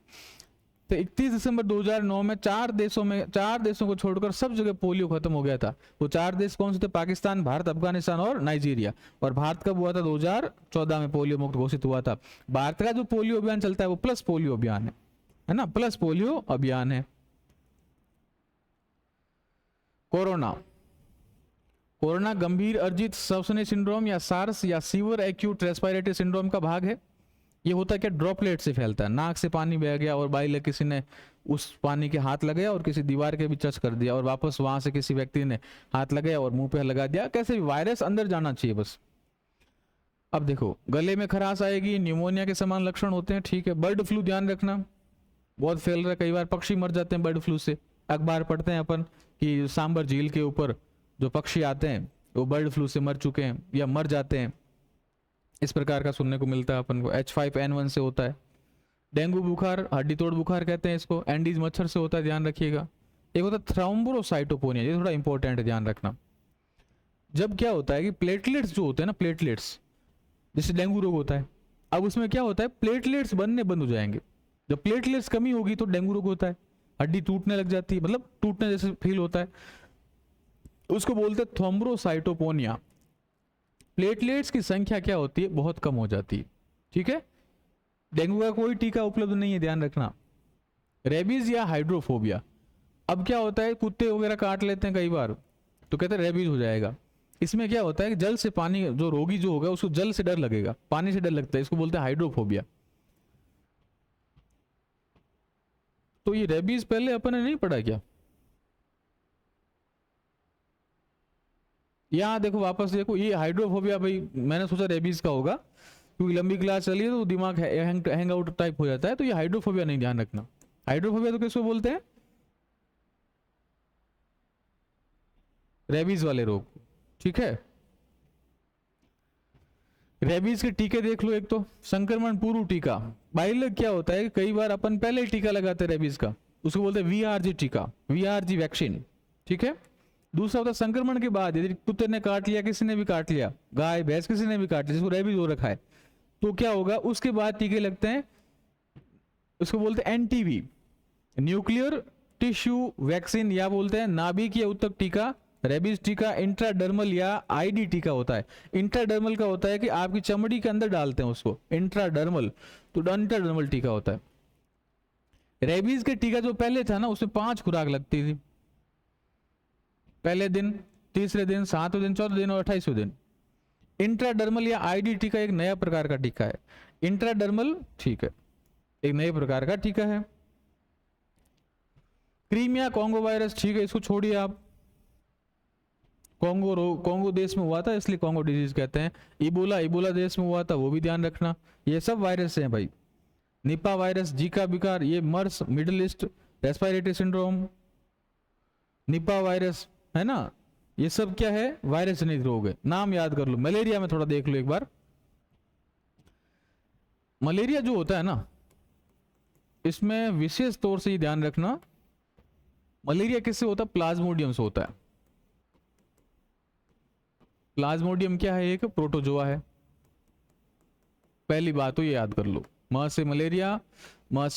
तो 31 दिसंबर 2009 में 4 देशों को छोड़कर सब जगह पोलियो खत्म हो गया था। वो 4 देश कौन से थे, पाकिस्तान, भारत, अफगानिस्तान और नाइजीरिया। और भारत कब हुआ था, 2014 में पोलियो मुक्त घोषित हुआ था। भारत का जो पोलियो अभियान चलता है वो प्लस पोलियो अभियान है ना, प्लस पोलियो अभियान है। कोरोना, कोरोना गंभीर अर्जित श्वसनीय सिंड्रोम या सार्स या सीवर एक्यूट रेस्पिरेटरी सिंड्रोम का भाग है। ये होता है क्या, ड्रॉपलेट से फैलता है, नाक से पानी बह गया और बाई किसी ने उस पानी के हाथ लगाया और किसी दीवार के भी टच कर दिया, और वापस वहां से किसी व्यक्ति ने हाथ लगाया और मुंह पे लगा दिया, कैसे भी वायरस अंदर जाना चाहिए बस। अब देखो, गले में खराश आएगी, न्यूमोनिया के समान लक्षण होते हैं, ठीक है। बर्ड फ्लू ध्यान रखना, बहुत फैल रहा है, कई बार पक्षी मर जाते हैं बर्ड फ्लू से। अखबार पढ़ते हैं अपन कि सांबर झील के ऊपर जो पक्षी आते हैं वो बर्ड फ्लू से मर चुके हैं या मर जाते हैं, इस प्रकार का सुनने को मिलता है अपन को। H5N1 से होता है। डेंगू बुखार, हड्डी तोड़ बुखार कहते हैं इसको, एंडीज मच्छर से होता है, ध्यान रखिएगा। एक होता है थ्रोम्बोसाइटोपेनिया, ये थोड़ा इंपॉर्टेंट है, ध्यान रखना। जब क्या होता है कि प्लेटलेट्स जो होते हैं ना, प्लेटलेट्स, जैसे डेंगू रोग होता है, अब उसमें क्या होता है, प्लेटलेट्स बनने बंद हो जाएंगे। जब प्लेटलेट्स कमी होगी तो डेंगू रोग होता है, हड्डी टूटने लग जाती है, मतलब टूटने जैसे फील होता है, उसको बोलते हैं थ्रोम्बोसाइटोपेनिया। प्लेटलेट्स की संख्या क्या होती है, बहुत कम हो जाती है, ठीक है। डेंगू का कोई टीका उपलब्ध नहीं है, ध्यान रखना। रेबीज या हाइड्रोफोबिया, अब क्या होता है, कुत्ते वगैरह काट लेते हैं कई बार, तो कहते हैं रेबीज हो जाएगा। इसमें क्या होता है कि जल से पानी, जो रोगी जो होगा उसको जल से डर लगेगा, पानी से डर लगता है, इसको बोलते हैं हाइड्रोफोबिया। तो ये रेबीज पहले अपन ने नहीं पढ़ा क्या, यहाँ देखो, वापस देखो, ये हाइड्रोफोबिया, भाई मैंने सोचा रेबीज का होगा, क्योंकि लंबी क्लास चली है तो दिमाग हैंग आउट टाइप हो जाता है, तो ये हाइड्रोफोबिया नहीं, ध्यान रखना। हाइड्रोफोबिया तो किसको बोलते हैं, रेबीज वाले रोग, ठीक है। रेबीज के टीके देख लो, एक तो संक्रमण पूर्व टीका, बाइलग क्या होता है, कई बार अपन पहले ही टीका लगाते हैं रेबीज का, उसको बोलते हैं VRG टीका, VRG वैक्सीन, ठीक है। दूसरा होता है संक्रमण के बाद, यदि कुत्ते ने काट लिया, किसी ने भी काट लिया, गाय भैंस किसी ने भी काट लिया, जिसको रेबीज हो रखा है, तो क्या होगा, उसके बाद टीके लगते हैं, उसको बोलते हैं NTV, न्यूक्लियर टिश्यू वैक्सीन, या बोलते हैं नाभिकीय ऊतक टीका। रेबीज टीका इंट्राडर्मल या ID टीका होता है। इंट्राडर्मल का होता है कि आपकी चमड़ी के अंदर डालते हैं उसको, इंट्राडर्मल, तो इंट्राडर्मल टीका होता है। रेबीज के टीका जो पहले था ना, उसमें 5 खुराक लगती थी, पहले दिन, तीसरे दिन, 7वें दिन, 14वें दिन और 28वें दिन। इंट्राडर्मल या ID टीका एक नया प्रकार का टीका है। इंट्राडर्मल, ठीक है, एक नए प्रकार का टीका है। क्रीमिया कॉन्गो वायरस, ठीक है, इसको छोड़िए आप, कॉन्गो देश में हुआ था इसलिए कॉन्गो डिजीज कहते हैं। इबोला देश में हुआ था, वो भी ध्यान रखना। ये सब वायरस हैं भाई, निपा वायरस, जीका बुखार, ये MERS, middle east respiratory syndrome, Nipah virus, है ना, ये सब क्या है, वायरस जनित रोग है। नाम याद कर लो। मलेरिया में थोड़ा देख लो एक बार। मलेरिया जो होता है ना, इसमें विशेष तौर से ये ध्यान रखना, मलेरिया किससे होता है, प्लाज्मोडियम से होता है। प्लाज्मोडियम क्या है, एक प्रोटोजोआ है। पहली बात तो ये याद कर लो, म से मलेरिया, प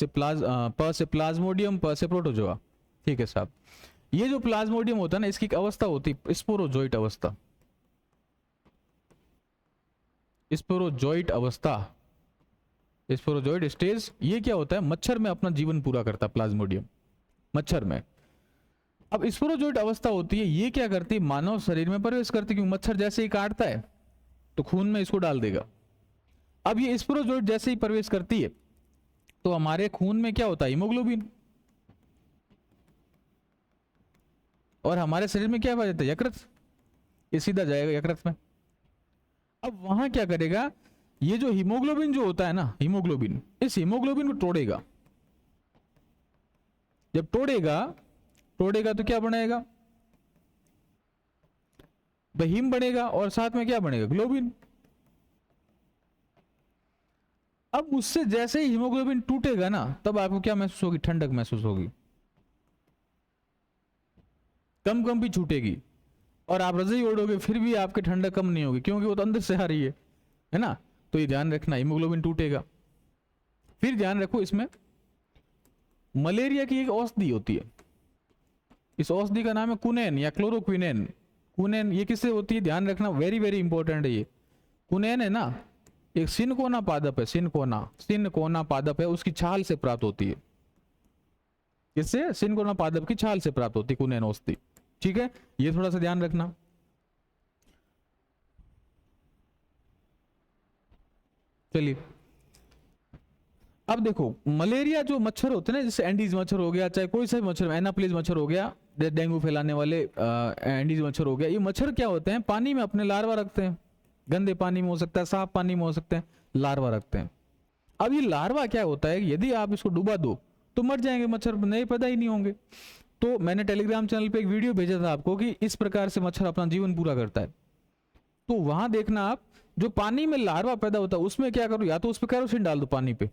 से प्लाज्मोडियम, प से प्रोटोजोआ। ठीक है साहब। ये जो प्लाज्मोडियम होता है ना, इसकी एक अवस्था होती है स्पोरोजोइट अवस्था। स्पोरोजोइट अवस्था, स्पोरोजोइट स्टेज। ये क्या होता है, मच्छर में अपना जीवन पूरा करता है प्लाज्मोडियम, मच्छर में। अब स्पोरोजोइट अवस्था होती है, ये क्या करती है, मानव शरीर में प्रवेश करती है, क्योंकि मच्छर जैसे ही काटता है तो खून में इसको डाल देगा। अब ये स्पोरोजोइट जैसे ही प्रवेश करती है तो हमारे खून में क्या होता है, हीमोग्लोबिन, और हमारे शरीर में क्या पाया जाता है, यकृत। ये सीधा जाएगा यकृत में। अब वहां क्या करेगा, ये जो हीमोग्लोबिन जो होता है ना, हीमोग्लोबिन, इस हीमोग्लोबिन को तोड़ेगा। जब तोड़ेगा तो क्या बनेगा, हीम बनेगा, और साथ में क्या बनेगा, ग्लोबिन। अब उससे जैसे ही हीमोग्लोबिन टूटेगा ना, तब आपको क्या महसूस होगी, ठंडक महसूस होगी, कम भी छूटेगी, और आप रजाई ओढ़ोगे फिर भी आपकी ठंडक कम नहीं होगी, क्योंकि वो तो अंदर से आ रही है ना। तो ये ध्यान रखना, हीमोग्लोबिन टूटेगा। फिर ध्यान रखो, इसमें मलेरिया की एक औषधि होती है, इस औषधि का नाम है कुनैन या क्लोरोक्विनेन। कुनैन ये किससे होती है, ध्यान रखना, वेरी वेरी इंपॉर्टेंट है ये। कुनैन है ना, एक सिनकोना पादप है, सिनकोना पादप है, उसकी छाल से प्राप्त होती है। किससे, सिनकोना पादप की छाल से प्राप्त होती है कुनैन औषधि। ठीक है, ये थोड़ा सा ध्यान रखना। चलिए अब देखो, मलेरिया जो मच्छर होते हैं ना, जैसे एंडीज मच्छर हो गया, चाहे कोई सा भी मच्छर, एनाप्लिस मच्छर हो गया, डेंगू फैलाने वाले एंडीज मच्छर हो गया, ये मच्छर क्या होते हैं, पानी में अपने लार्वा रखते हैं। गंदे पानी में हो सकता है, साफ पानी में हो सकते हैं, लार्वा रखते हैं। अब ये लार्वा क्या होता है, यदि आप इसको डुबा दो तो मर जाएंगे मच्छर, नए पैदा ही नहीं होंगे। तो मैंने टेलीग्राम चैनल पे एक वीडियो भेजा था आपको कि इस प्रकार से मच्छर अपना जीवन पूरा करता है। तो वहां देखना आप, जो पानी में लार्वा पैदा होता है उसमें क्या करो, या तो उस पर कैरोसिन डाल दो पानी पे।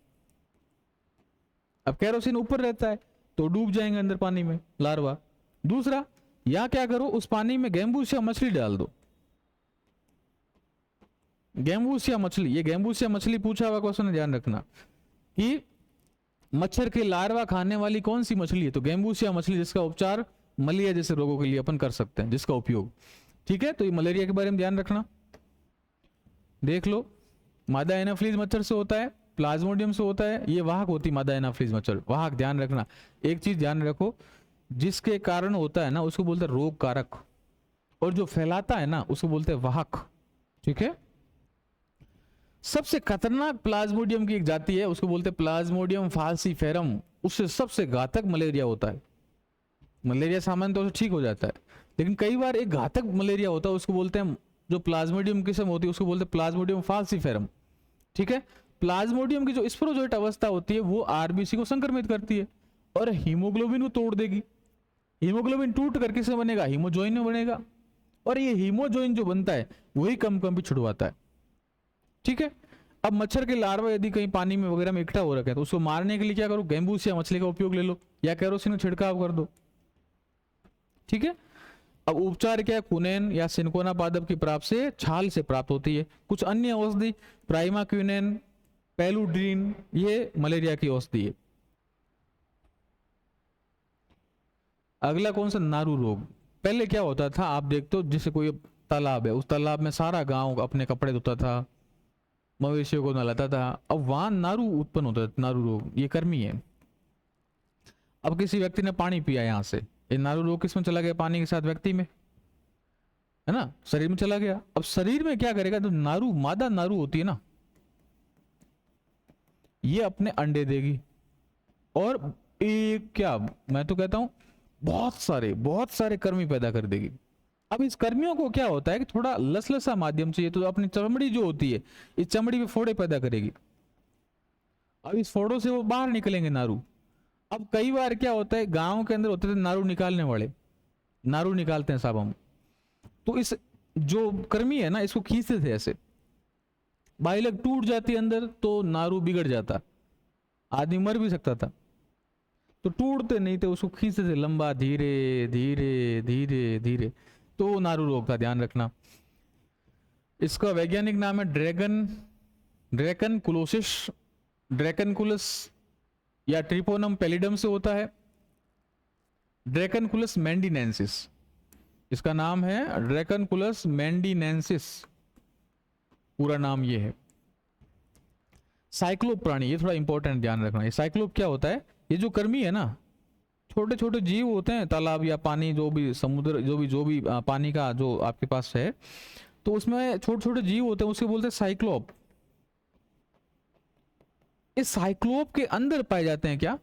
अब कैरोसिन ऊपर रहता है तो डूब जाएंगे अंदर पानी में लार्वा। दूसरा, या क्या करो, उस पानी में गैम्बूसिया मछली डाल दो। गैम्बूसिया मछली, ये गैम्बूसिया मछली पूछा हुआ क्वेश्चन है, ध्यान रखना कि मच्छर के लार्वा खाने वाली कौन सी मछली है, तो गैम्बूसिया मछली, जिसका उपचार मलेरिया जैसे रोगों के लिए अपन कर सकते हैं, जिसका उपयोग। ठीक है, तो ये मलेरिया के बारे में ध्यान रखना। देख लो, मादा एनाफ्लीज मच्छर से होता है, प्लाज्मोडियम से होता है, ये वाहक होती मादा एनाफ्लीज मच्छर, वाहक। ध्यान रखना, एक चीज ध्यान रखो, जिसके कारण होता है ना उसको बोलते हैं रोग कारक, और जो फैलाता है ना उसको बोलते हैं वाहक। ठीक है, सबसे खतरनाक प्लाज्मोडियम की एक जाति है, उसको बोलते हैं प्लाज्मोडियम फाल्सीफेरम। उससे सबसे घातक मलेरिया होता है। मलेरिया सामान्य तौर से ठीक हो जाता है, लेकिन कई बार एक घातक मलेरिया होता है, उसको बोलते हैं, जो प्लाज्मोडियम किस्म होती है उसको बोलते हैं प्लाज्मोडियम फाल्सीफेरम। ठीक है, प्लाज्मोडियम की जो स्पोरोजोइट अवस्था होती है वो आरबीसी को संक्रमित करती है और हीमोग्लोबिन को तोड़ देगी। हीमोग्लोबिन टूट कर किसमें बनेगा, हीमोजोइन में बनेगा, और ये हीमोजोइन जो बनता है वही कम छुड़वाता है। ठीक है, अब मच्छर के लार्वा यदि कहीं पानी में वगैरह में इकट्ठा हो रखे हैं तो उसको मारने के लिए क्या करो, गैम्बूसिया मछली का उपयोग ले लो, या कैरोसिन का छिड़काव कर दो। ठीक है, अब उपचार क्या है, कुनैन या सिनकोना पादप की प्राप्त से छाल से प्राप्त होती है। कुछ अन्य औषधि, प्राइमाक्विनेन, पेलुड्रीन, ये मलेरिया की औषधि है। अगला कौन सा, नारू रोग। पहले क्या होता था, आप देखते हो जैसे कोई तालाब है, उस तालाब में सारा गांव अपने कपड़े धोता था, मवेशियों को नहलाता था, अब वहां नारू उत्पन्न होता है, नारू रोग, ये कर्मी है। अब किसी व्यक्ति ने पानी पिया यहां से, ये नारू रोग किसमें चला गया, पानी के साथ व्यक्ति में, है ना, शरीर में चला गया। अब शरीर में क्या करेगा, तो नारू, मादा नारू होती है ना, ये अपने अंडे देगी, और एक क्या, मैं तो कहता हूं बहुत सारे कर्मी पैदा कर देगी। अब इस कर्मियों को क्या होता है कि थोड़ा लसलसा माध्यम चाहिए, तो अपनी चमड़ी जो होती है, इस चमड़ी पे फोड़े पैदा करेगी, अब इस फोड़ों से वो बाहर निकलेंगे नारू। अब कई बार क्या होता है, गांव के अंदर होते थे नारू निकालने वाले, नारू निकालते हैं साहब हम, तो इस जो कृमि है ना इसको खींचते थे ऐसे, बाइलक टूट जाती अंदर तो नारू बिगड़ जाता, आदमी मर भी सकता था। तो टूटते नहीं थे, उसको खींचते थे लंबा, धीरे धीरे धीरे धीरे, तो वो नारू रोग था, ध्यान रखना। इसका वैज्ञानिक नाम है ड्रैगन, ड्रैकनकुलोसिस, ड्रैकनकुलस या ट्रिपोनम पैलिडम से होता है, ड्रैकनकुलस मैंडिनेंसिस, इसका नाम है ड्रैकनकुलस मैंडिनेंसिस, पूरा नाम ये है। साइक्लोप प्राणी, ये थोड़ा इंपॉर्टेंट ध्यान रखना, ये साइक्लोप क्या होता है, ये जो कृमि है ना, छोटे छोटे जीव होते हैं, तालाब या पानी, जो भी समुद्र, जो भी पानी का जो आपके पास है, तो उसमें छोटे छोटे जीव होते हैं, उसके बोलते हैं साइक्लोप। इस साइक्लोप के अंदर पाए जाते हैं क्या,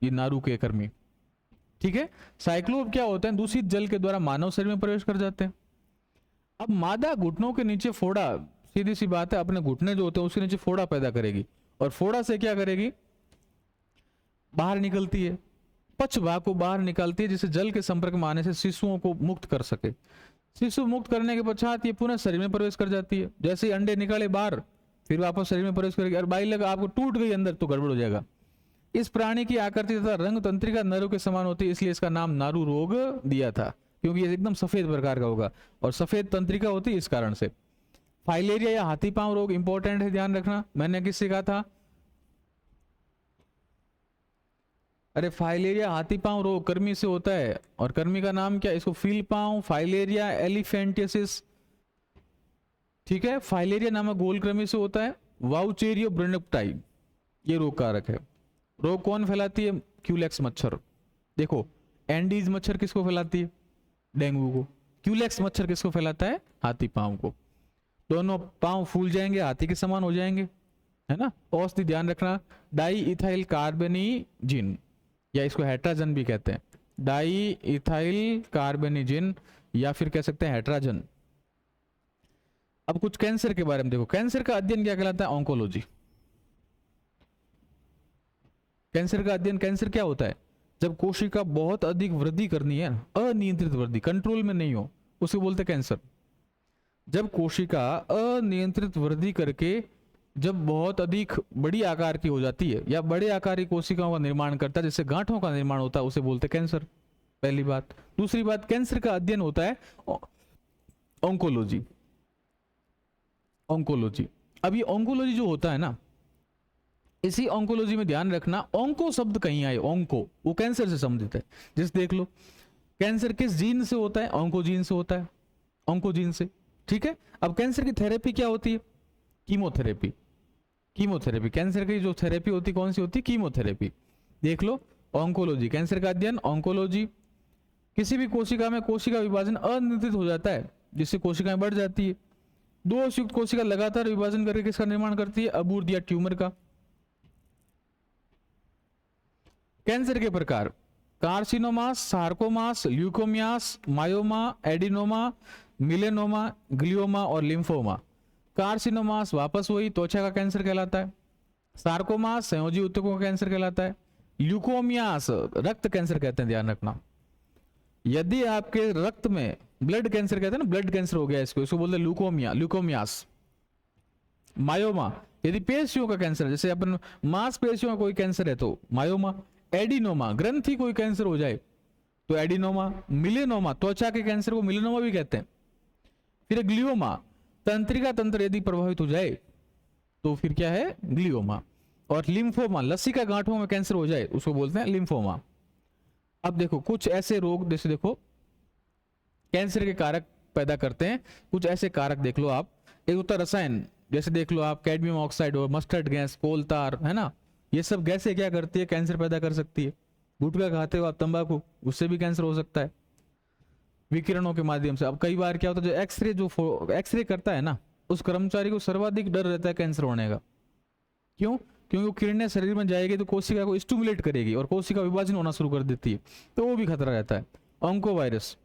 ये नारू के कृमि, ठीक है। साइक्लोप क्या होते हैं, दूषित जल के द्वारा मानव शरीर में प्रवेश कर जाते हैं। अब मादा घुटनों के नीचे फोड़ा, सीधी सी बात है, अपने घुटने जो होते हैं उसके नीचे फोड़ा पैदा करेगी, और फोड़ा से क्या करेगी, बाहर निकलती है, पक्ष भाग को बाहर निकालती है, जिससे जल के संपर्क में आने से शिशुओं को मुक्त कर सके। शिशु मुक्त करने के पश्चात ये पुनः शरीर में प्रवेश कर जाती है, जैसे ही अंडे निकाले बाहर, फिर वापस शरीर में प्रवेश करेगी, और बाइलक आपको टूट गई अंदर तो गड़बड़ हो जाएगा। इस प्राणी की आकृति तथा रंग तंत्रिका नारू के समान होती है, इसलिए इसका नाम नारू रोग दिया था, क्योंकि ये एकदम सफेद प्रकार का होगा, और सफेद तंत्रिका होती है इस कारण से। फाइलेरिया या हाथी पांव रोग इंपॉर्टेंट है, ध्यान रखना, मैंने किससे कहा था, अरे फाइलेरिया हाथी पांव रोग कृमि से होता है, और कृमि का नाम क्या, इसको फील पांव, फाइलेरिया एलिफेंटियसिस, ठीक है, फाइलेरिया नामक गोल कृमि से होता है। वाउचेरियो ब्रनप्टाई, ये रोग कारक है। रोग कौन फैलाती है, क्यूलेक्स मच्छर। देखो एंडीज मच्छर किसको फैलाती है, डेंगू को। क्यूलेक्स मच्छर किसको फैलाता है, हाथी पांव को। दोनों पांव फूल जाएंगे, हाथी के समान हो जाएंगे, है ना। औषधि ध्यान रखना, डाई इथाइल कार्बेनिजिन, या इसको हेट्राजन भी कहते हैं, डाई इथाइल कार्बेनिजिन, या फिर कह सकते हैं हेट्राजन। अब कुछ कैंसर के बारे में देखो, कैंसर का अध्ययन क्या कहलाता है, ऑन्कोलॉजी। कैंसर का अध्ययन, कैंसर क्या होता है, जब कोशिका बहुत अधिक वृद्धि करनी है, अनियंत्रित वृद्धि, कंट्रोल में नहीं हो, उसे बोलते हैं कैंसर। जब कोशिका अनियंत्रित वृद्धि करके जब बहुत अधिक बड़ी आकार की हो जाती है, या बड़े आकार की कोशिकाओं का निर्माण करता है, जैसे गांठों का निर्माण होता है, उसे बोलते हैं कैंसर, पहली बात। दूसरी बात, कैंसर का अध्ययन होता है ऑन्कोलॉजी, ऑन्कोलॉजी। अब ये ऑन्कोलॉजी जो होता है ना, इसी ऑन्कोलॉजी में ध्यान रखना, ऑन्को शब्द कहीं आए, ऑन्को वो कैंसर से संबंधित है। जैसे देख लो, कैंसर किस जीन से होता है, ऑन्कोजीन से होता है, ऑन्कोजीन से, ठीक है। अब कैंसर की थेरेपी क्या होती है, कीमोथेरेपी, कीमोथेरेपी। कैंसर की जो थेरेपी होती है कौन सी होती है, कीमोथेरेपी। देख लो, ऑन्कोलॉजी, कैंसर का अध्ययन, ऑन्कोलॉजी। किसी भी कोशिका में कोशिका विभाजन अनियंत्रित हो जाता है, जिससे कोशिकाएं बढ़ जाती है। दोषयुक्त कोशिका लगातार विभाजन करके किसका निर्माण करती है, अबूर्त या ट्यूमर का। कैंसर के प्रकार, carcinomas, sarcomas, leukaemias, myoma, adenoma, melanoma, glioma और लिम्फोमा। कार्सिनोमास वापस वही त्वचा का कैंसर कहलाता है। सार्कोमास संयोजी ऊतकों का कैंसर कहलाता है। ल्यूकोमियास रक्त कैंसर कहते हैं, ध्यान रखना। यदि आपके रक्त में ब्लड कैंसर कहते हैं ना, ब्लड कैंसर हो गया इसको बोलते हैं ल्यूकोमिया, ल्यूकोमियास। मायोमा यदि पेशियों का कैंसर है, जैसे अपन मांसपेशियों का कोई कैंसर है तो मायोमा। एडिनोमा ग्रंथि कोई कैंसर हो जाए तो एडिनोमा। मिलेनोमा त्वचा के कैंसर को मिलेनोमा भी कहते हैं। फिर ग्लियोमा तंत्रिका तंत्र यदि प्रभावित हो जाए तो फिर क्या है, ग्लियोमा। और लिम्फोमा लसिका गांठों में कैंसर हो जाए उसको बोलते हैं लिम्फोमा। अब देखो कुछ ऐसे रोग, जैसे देखो कैंसर के कारक पैदा करते हैं, कुछ ऐसे कारक देख लो आप। एक होता है रसायन, जैसे देख लो आप कैडमियम ऑक्साइड और मस्टर्ड गैस, कोल तार, है ना, ये सब गैसें क्या करती है, कैंसर पैदा कर सकती है। गुटखा खाते हो आप, तंबाकू, उससे भी कैंसर हो सकता है विकिरणों के माध्यम से। अब कई बार क्या होता है, जो एक्सरे करता है ना, उस कर्मचारी को सर्वाधिक डर रहता है कैंसर होने का। क्यों, क्योंकि वो किरणें शरीर में जाएगी तो कोशिका को स्टिमुलेट करेगी और कोशिका विभाजन होना शुरू कर देती है, तो वो भी खतरा रहता है। ऑन्को वायरस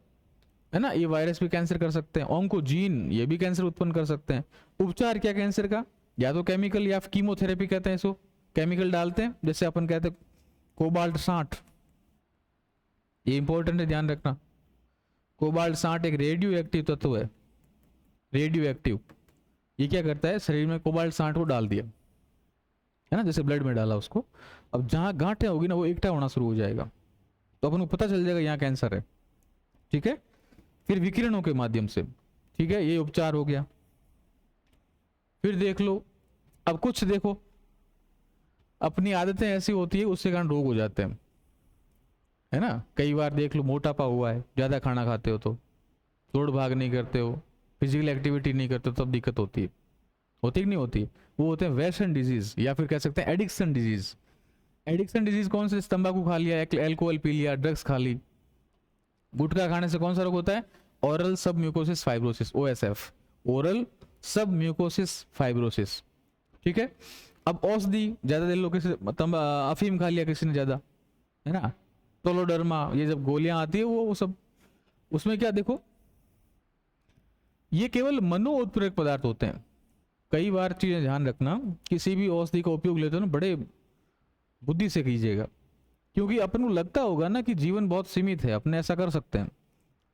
है ना, ये वायरस भी कैंसर कर सकते हैं। ऑन्कोजीन ये भी कैंसर उत्पन्न कर सकते हैं। उपचार क्या कैंसर का, या तो केमिकल या कीमोथेरेपी कहते हैं इसको, केमिकल डालते हैं, जैसे अपन कहते हैं कोबाल्ट 60, ये इंपॉर्टेंट है, ध्यान रखना। कोबाल्ट 60 एक रेडियो एक्टिव तत्व है, रेडियो एक्टिव। ये क्या करता है, शरीर में कोबाल्ट 60 को डाल दिया है ना, जैसे ब्लड में डाला उसको, अब जहां गांठें होगी ना वो एकठा होना शुरू हो जाएगा, तो अपन को पता चल जाएगा यहाँ कैंसर है, ठीक है। फिर विकिरणों के माध्यम से, ठीक है, ये उपचार हो गया। फिर देख लो, अब कुछ देखो अपनी आदतें ऐसी होती है उसके कारण रोग हो जाते हैं, है ना। कई बार देख लो मोटापा हुआ है, ज्यादा खाना खाते हो तो, दौड़ भाग नहीं करते हो, फिजिकल एक्टिविटी नहीं करते हो, तब दिक्कत होती है, होती कि नहीं होती। वो होते हैं वेस्टर्न डिजीज, या फिर कह सकते हैं एडिक्शन डिजीज। एडिक्शन डिजीज कौन से, तंबाकू खा लिया, एल्कोहल पी लिया, ड्रग्स खा ली, गुटखा खाने से कौन सा रोग होता है, ओरल सब म्यूकोसिस फाइब्रोसिस, OSF, ओरल सब म्यूकोसिस फाइब्रोसिस, ठीक है। अब औषधि ज्यादा दे लो, किसी अफीम खा लिया किसी ने ज्यादा, है ना, टोलोडर्मा, ये जब गोलियां आती है वो सब, उसमें क्या देखो, ये केवल मनो उत्प्रेरक पदार्थ होते हैं। कई बार चीजें ध्यान रखना, किसी भी औषधि का उपयोग लेते हो ना, बड़े बुद्धि से कीजिएगा, क्योंकि अपन को लगता होगा ना कि जीवन बहुत सीमित है, अपने ऐसा कर सकते हैं,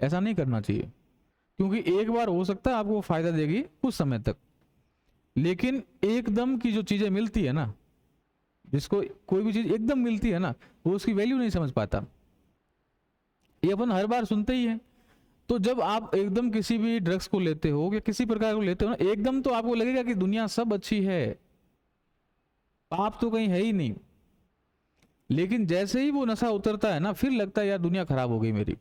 ऐसा नहीं करना चाहिए, क्योंकि एक बार हो सकता है आपको फायदा देगी कुछ समय तक, लेकिन एकदम की जो चीजें मिलती है ना, जिसको कोई भी चीज एकदम मिलती है ना, वो उसकी वैल्यू नहीं समझ पाता, ये अपन हर बार सुनते ही हैं। तो जब आप एकदम किसी भी ड्रग्स को लेते हो या किसी प्रकार को लेते हो ना, एकदम तो आपको लगेगा कि दुनिया सब अच्छी है, पाप तो कहीं है ही नहीं, लेकिन जैसे ही वो नशा उतरता है ना, फिर लगता है यार दुनिया खराब हो गई मेरी।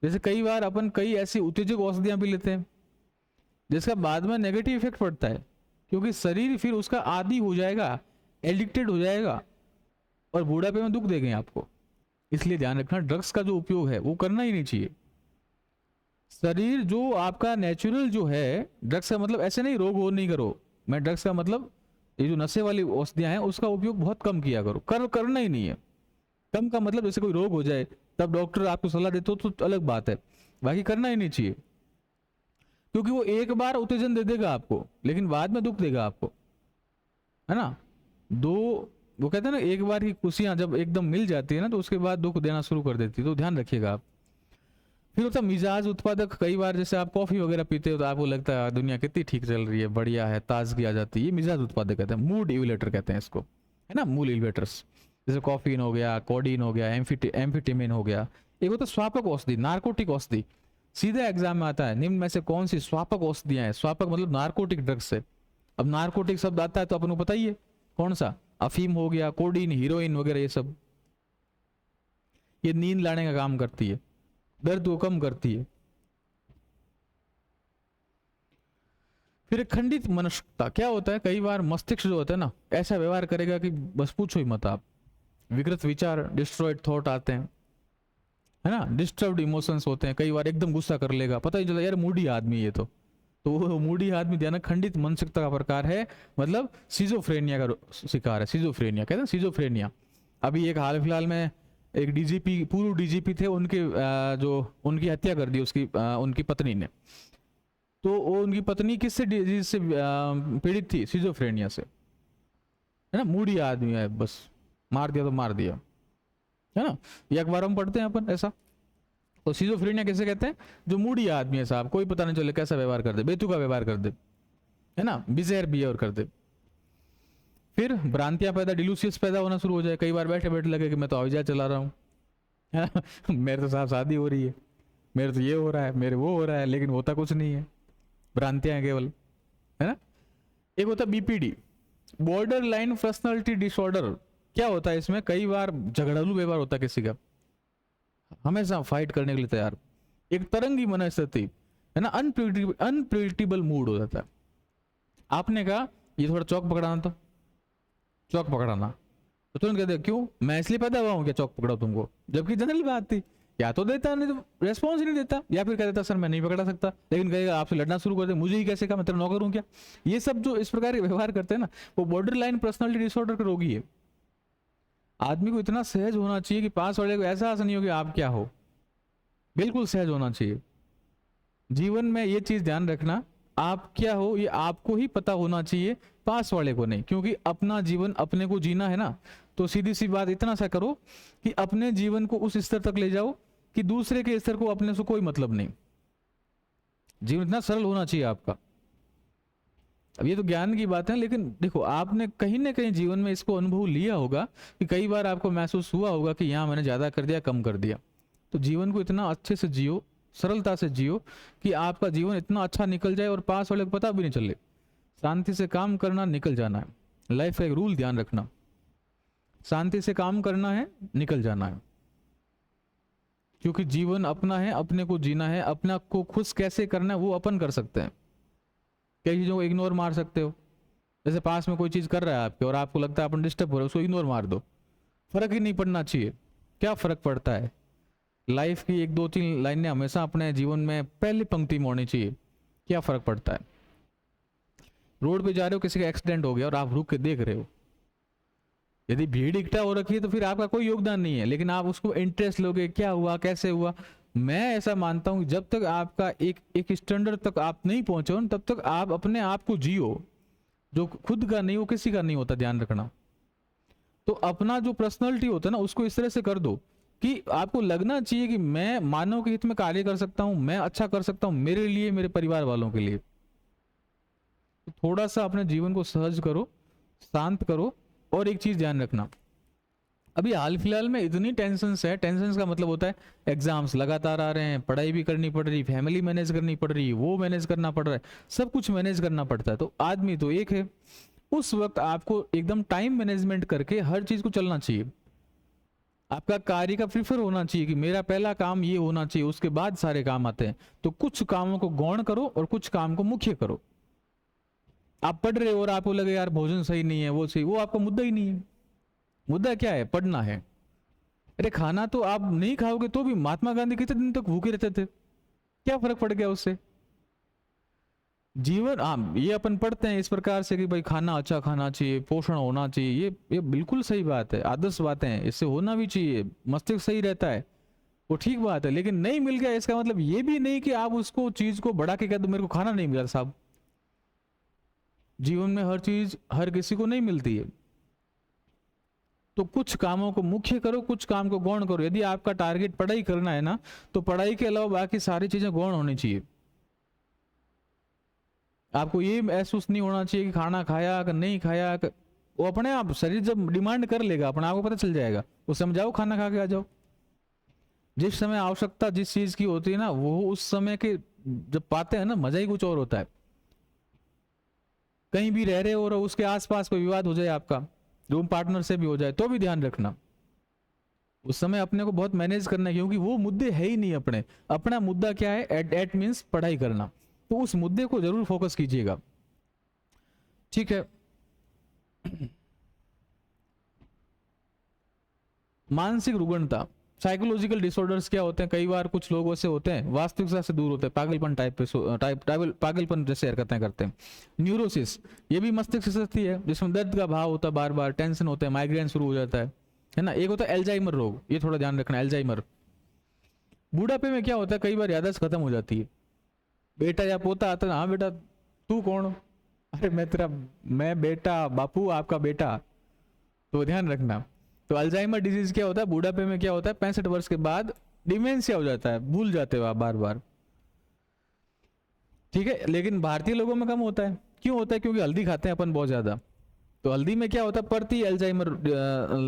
जैसे कई बार अपन कई ऐसी उत्तेजक औषधियां भी लेते हैं जिसका बाद में नेगेटिव इफेक्ट पड़ता है, क्योंकि शरीर फिर उसका आदी हो जाएगा, एडिक्टेड हो जाएगा, और बुढ़ापे में दुख देंगे आपको। इसलिए ध्यान रखना, ड्रग्स का जो उपयोग है वो करना ही नहीं चाहिए। शरीर जो आपका नेचुरल जो है, ड्रग्स का मतलब ऐसे नहीं रोग हो नहीं करो, मैं ड्रग्स का मतलब ये जो नशे वाली औषधियां हैं उसका उपयोग बहुत कम किया करो, करना ही नहीं है। कम का मतलब जैसे कोई रोग हो जाए तब डॉक्टर आपको सलाह देते हो तो अलग बात है, बाकी करना ही नहीं चाहिए, क्योंकि वो एक बार उत्तेजन दे देगा आपको, लेकिन बाद में दुख देगा आपको, है ना। वो कहते हैं ना, एक बार की खुशियां जब एकदम मिल जाती है ना, तो उसके बाद दुख देना शुरू कर देती है, तो ध्यान रखिएगा आप। फिर होता है मिजाज उत्पादक, कई बार जैसे आप कॉफी वगैरह पीते हो तो आपको लगता है दुनिया कितनी ठीक चल रही है, बढ़िया है, ताजगी आ जाती है, ये मिजाज उत्पादक कहते हैं, मूड इवलेटर कहते हैं इसको, है ना, मूड इवलेटर्स। जैसे कॉफीन हो गया, कोडीन हो गया, एम्फीटेमिन हो गया। एक होता है स्वापक औषधि, नार्कोटिक औषधि, सीधा एग्जाम में आता है, निम्न में से कौन सी स्वापक औषधियां हैं। स्वापक मतलब नार्कोटिक ड्रग्स है। अब नार्कोटिक शब्द आता है तो अपन को पता ही है कौन सा, अफीम हो गया, कोडीन, हीरोइन वगैरह, ये सब, ये नींद लाने का काम करती है, दर्द को कम करती है। फिर खंडित मनस्कता क्या होता है, कई बार मस्तिष्क जो होता है ना, ऐसा व्यवहार करेगा कि बस पूछो ही मत आप, विकृत विचार, डिस्ट्रॉयड थॉट आते हैं, है ना, डिस्टर्ब्ड इमोशंस होते हैं, कई बार एकदम गुस्सा कर लेगा, पता ही चला यार मूडी आदमी ये तो वो मूडी आदमी, ध्यान, खंडित मानसिकता का प्रकार है, मतलब सिजोफ्रेनिया का शिकार है। सिजोफ्रेनिया कहते हैं, सिजोफ्रेनिया। अभी एक हाल फिलहाल में एक डीजीपी, पूर्व डीजीपी थे, उनके जो उनकी हत्या कर दी उनकी पत्नी ने, तो वो उनकी पत्नी किससे डिजीज से पीड़ित थी, सिजोफ्रेनिया से, है ना। मूडी आदमी है, बस मार दिया तो मार दिया, है ना, ये अखबारों में पढ़ते हैं अपन ऐसा। तो सिजोफ्रेनिया कैसे कहते हैं, जो मूडी आदमी है साहब, कोई पता नहीं चले कैसा व्यवहार कर दे, बेतुका व्यवहार कर दे, है ना, बिजहर बिहेवियर कर दे। फिर भ्रांतियां पैदा, डिलूसियस पैदा होना शुरू हो जाए, कई बार बैठे बैठे लगे कि मैं तो हवाई जहाज चला रहा हूँ, है ना, मेरे तो साहब शादी हो रही है, मेरे तो ये हो रहा है, मेरे वो हो रहा है, लेकिन होता कुछ नहीं है, भ्रांतियां केवल, है ना। एक होता है BPD, border line personality disorder. क्या होता है इसमें, कई बार झगड़ालू व्यवहार होता है किसी का, हमेशा फाइट करने के लिए तैयार, एक तरंगी मनस्थिति, है ना, अनप्रिडिक्टेबल मूड हो जाता है। आपने कहा ये थोड़ा चौक पकड़ाना, तो चौक पकड़ाना, तो तुरंत कहते क्यों, मैं इसलिए पैदा हुआ हूं क्या चौक पकड़ाऊं तुमको, जबकि जनरल बात थी, या तो देता नहीं तो रेस्पॉन्स ही नहीं देता, या फिर कह देता सर मैं नहीं पकड़ा सकता, लेकिन कहेगा आपसे लड़ना शुरू कर दे, मुझे ही कैसे कहा, मैं तेरा नौकर हूं क्या। ये सब जो इस प्रकार के व्यवहार करते हैं ना, वो बॉर्डर लाइन पर्सनैलिटी डिसऑर्डर के रोगी है। आदमी को इतना सहज होना चाहिए कि पास वाले को ऐसा नहीं हो कि आप क्या हो, बिल्कुल सहज होना चाहिए। जीवन में ये चीज ध्यान रखना, आप क्या हो ये आपको ही पता होना चाहिए, पास वाले को नहीं, क्योंकि अपना जीवन अपने को जीना है ना। तो सीधी सी बात इतना सा करो कि अपने जीवन को उस स्तर तक ले जाओ कि दूसरे के स्तर को अपने से कोई मतलब नहीं। जीवन इतना सरल होना चाहिए आपका। अब ये तो ज्ञान की बात है, लेकिन देखो आपने कहीं ना कहीं जीवन में इसको अनुभव लिया होगा कि कई बार आपको महसूस हुआ होगा कि यहाँ मैंने ज्यादा कर दिया, कम कर दिया। तो जीवन को इतना अच्छे से जियो, सरलता से जियो कि आपका जीवन इतना अच्छा निकल जाए और पास वाले को पता भी नहीं चले। शांति से काम करना, निकल जाना है। लाइफ का एक रूल ध्यान रखना, शांति से काम करना है, निकल जाना है। क्योंकि जीवन अपना है, अपने को जीना है। अपना को खुश कैसे करना है वो अपन कर सकते हैं। कई चीजों को इग्नोर मार सकते हो। जैसे पास में कोई चीज कर रहा है आपके और आपको लगता है अपन डिस्टर्ब हो रहा है, उसको इग्नोर मार दो, फर्क ही नहीं पड़ना चाहिए। क्या फर्क पड़ता है? लाइफ की 1 2 3 लाइनें हमेशा अपने जीवन में पहली पंक्ति में होनी चाहिए। क्या फर्क पड़ता है? रोड पे जा रहे हो, किसी का एक्सीडेंट हो गया और आप रुक के देख रहे हो, यदि भीड़ इकट्ठा हो रखी है तो फिर आपका कोई योगदान नहीं है, लेकिन आप उसको इंटरेस्ट लोगे, क्या हुआ, कैसे हुआ। मैं ऐसा मानता हूं जब तक आपका एक स्टैंडर्ड तक आप नहीं पहुंचो तब तक आप अपने आप को जियो। जो खुद का नहीं वो किसी का नहीं होता, ध्यान रखना। तो अपना जो पर्सनालिटी होता है ना उसको इस तरह से कर दो कि आपको लगना चाहिए कि मैं मानव के हित में कार्य कर सकता हूं, मैं अच्छा कर सकता हूं मेरे लिए, मेरे परिवार वालों के लिए। तो थोड़ा सा अपने जीवन को सहज करो, शांत करो। और एक चीज ध्यान रखना, अभी हाल फिलहाल में इतनी टेंशन्स है। टेंशन्स का मतलब होता है एग्जाम्स लगातार आ रहे हैं, पढ़ाई भी करनी पड़ रही, फैमिली मैनेज करनी पड़ रही, वो मैनेज करना पड़ रहा है, सब कुछ मैनेज करना पड़ता है। तो आदमी तो एक है, उस वक्त आपको एकदम टाइम मैनेजमेंट करके हर चीज को चलना चाहिए। आपका कार्य का प्रीफर होना चाहिए कि मेरा पहला काम ये होना चाहिए, उसके बाद सारे काम आते हैं। तो कुछ कामों को गौण करो और कुछ काम को मुख्य करो। आप पढ़ रहे हो और आपको लगे यार भोजन सही नहीं है, वो सही, वो आपका मुद्दा ही नहीं है। मुद्दा क्या है? पढ़ना है। अरे खाना तो आप नहीं खाओगे तो भी महात्मा गांधी कितने दिन तक भूखे रहते थे, क्या फर्क पड़ गया उससे? जीवन, हाँ ये अपन पढ़ते हैं इस प्रकार से कि भाई खाना अच्छा खाना चाहिए, पोषण होना चाहिए, ये बिल्कुल सही बात है, आदर्श बातें हैं, इससे होना भी चाहिए, मस्तिष्क सही रहता है, वो ठीक बात है। लेकिन नहीं मिल गया इसका मतलब ये भी नहीं कि आप उसको चीज को बढ़ा के कह दो मेरे को खाना नहीं मिला। साहब जीवन में हर चीज हर किसी को नहीं मिलती है। तो कुछ कामों को मुख्य करो, कुछ काम को गौण करो। यदि आपका टारगेट पढ़ाई करना है ना, तो पढ़ाई के अलावा बाकी सारी चीजें गौण होनी चाहिए। आपको ये महसूस नहीं होना चाहिए कि खाना खाया कि नहीं खाया, वो अपने आप शरीर जब डिमांड कर लेगा अपने आप को पता चल जाएगा, उस समय जाओ खाना खा के आ जाओ। जिस समय आवश्यकता जिस चीज की होती है ना, वो उस समय के जब पाते हैं ना, मजा ही कुछ और होता है। कहीं भी रह रहे हो और उसके आसपास कोई विवाद हो जाए, आपका रूम पार्टनर से भी हो जाए, तो भी ध्यान रखना उस समय अपने को बहुत मैनेज करना है, क्योंकि वो मुद्दे है ही नहीं अपने। अपना मुद्दा क्या है? एट मीन्स पढ़ाई करना। तो उस मुद्दे को जरूर फोकस कीजिएगा, ठीक है। मानसिक रुग्णता, साइकोलॉजिकल डिसऑर्डर्स क्या होते हैं? कई बार कुछ लोग ऐसे होते हैं वास्तविकता से दूर होते हैं, पागलपन पागलपन जैसे हरकतें करते हैं। न्यूरोसिस, ये भी मस्तिष्क स्थिति है जिसमें दर्द का भाव होता है, बार बार टेंशन होता है, माइग्रेन शुरू हो जाता है ना। एक होता है एल्जाइमर रोग, ये थोड़ा ध्यान रखना। एल्जाइमर बूढ़ापे में क्या होता है, कई बार याददाश्त खत्म हो जाती है। बेटा या पोता आता है, हाँ बेटा तू कौन? अरे मैं बेटा, बापू आपका बेटा। तो ध्यान रखना। तो अल्जाइमर डिजीज क्या होता है? बूढ़ापे में क्या होता है? 65 वर्ष के बाद डिमेंशिया हो जाता है, भूल जाते हो आप बार बार, ठीक है। लेकिन भारतीय लोगों में कम होता है। क्यों होता है? क्योंकि हल्दी खाते हैं अपन बहुत ज्यादा। तो हल्दी में क्या होता है? प्रति अल्जाइमर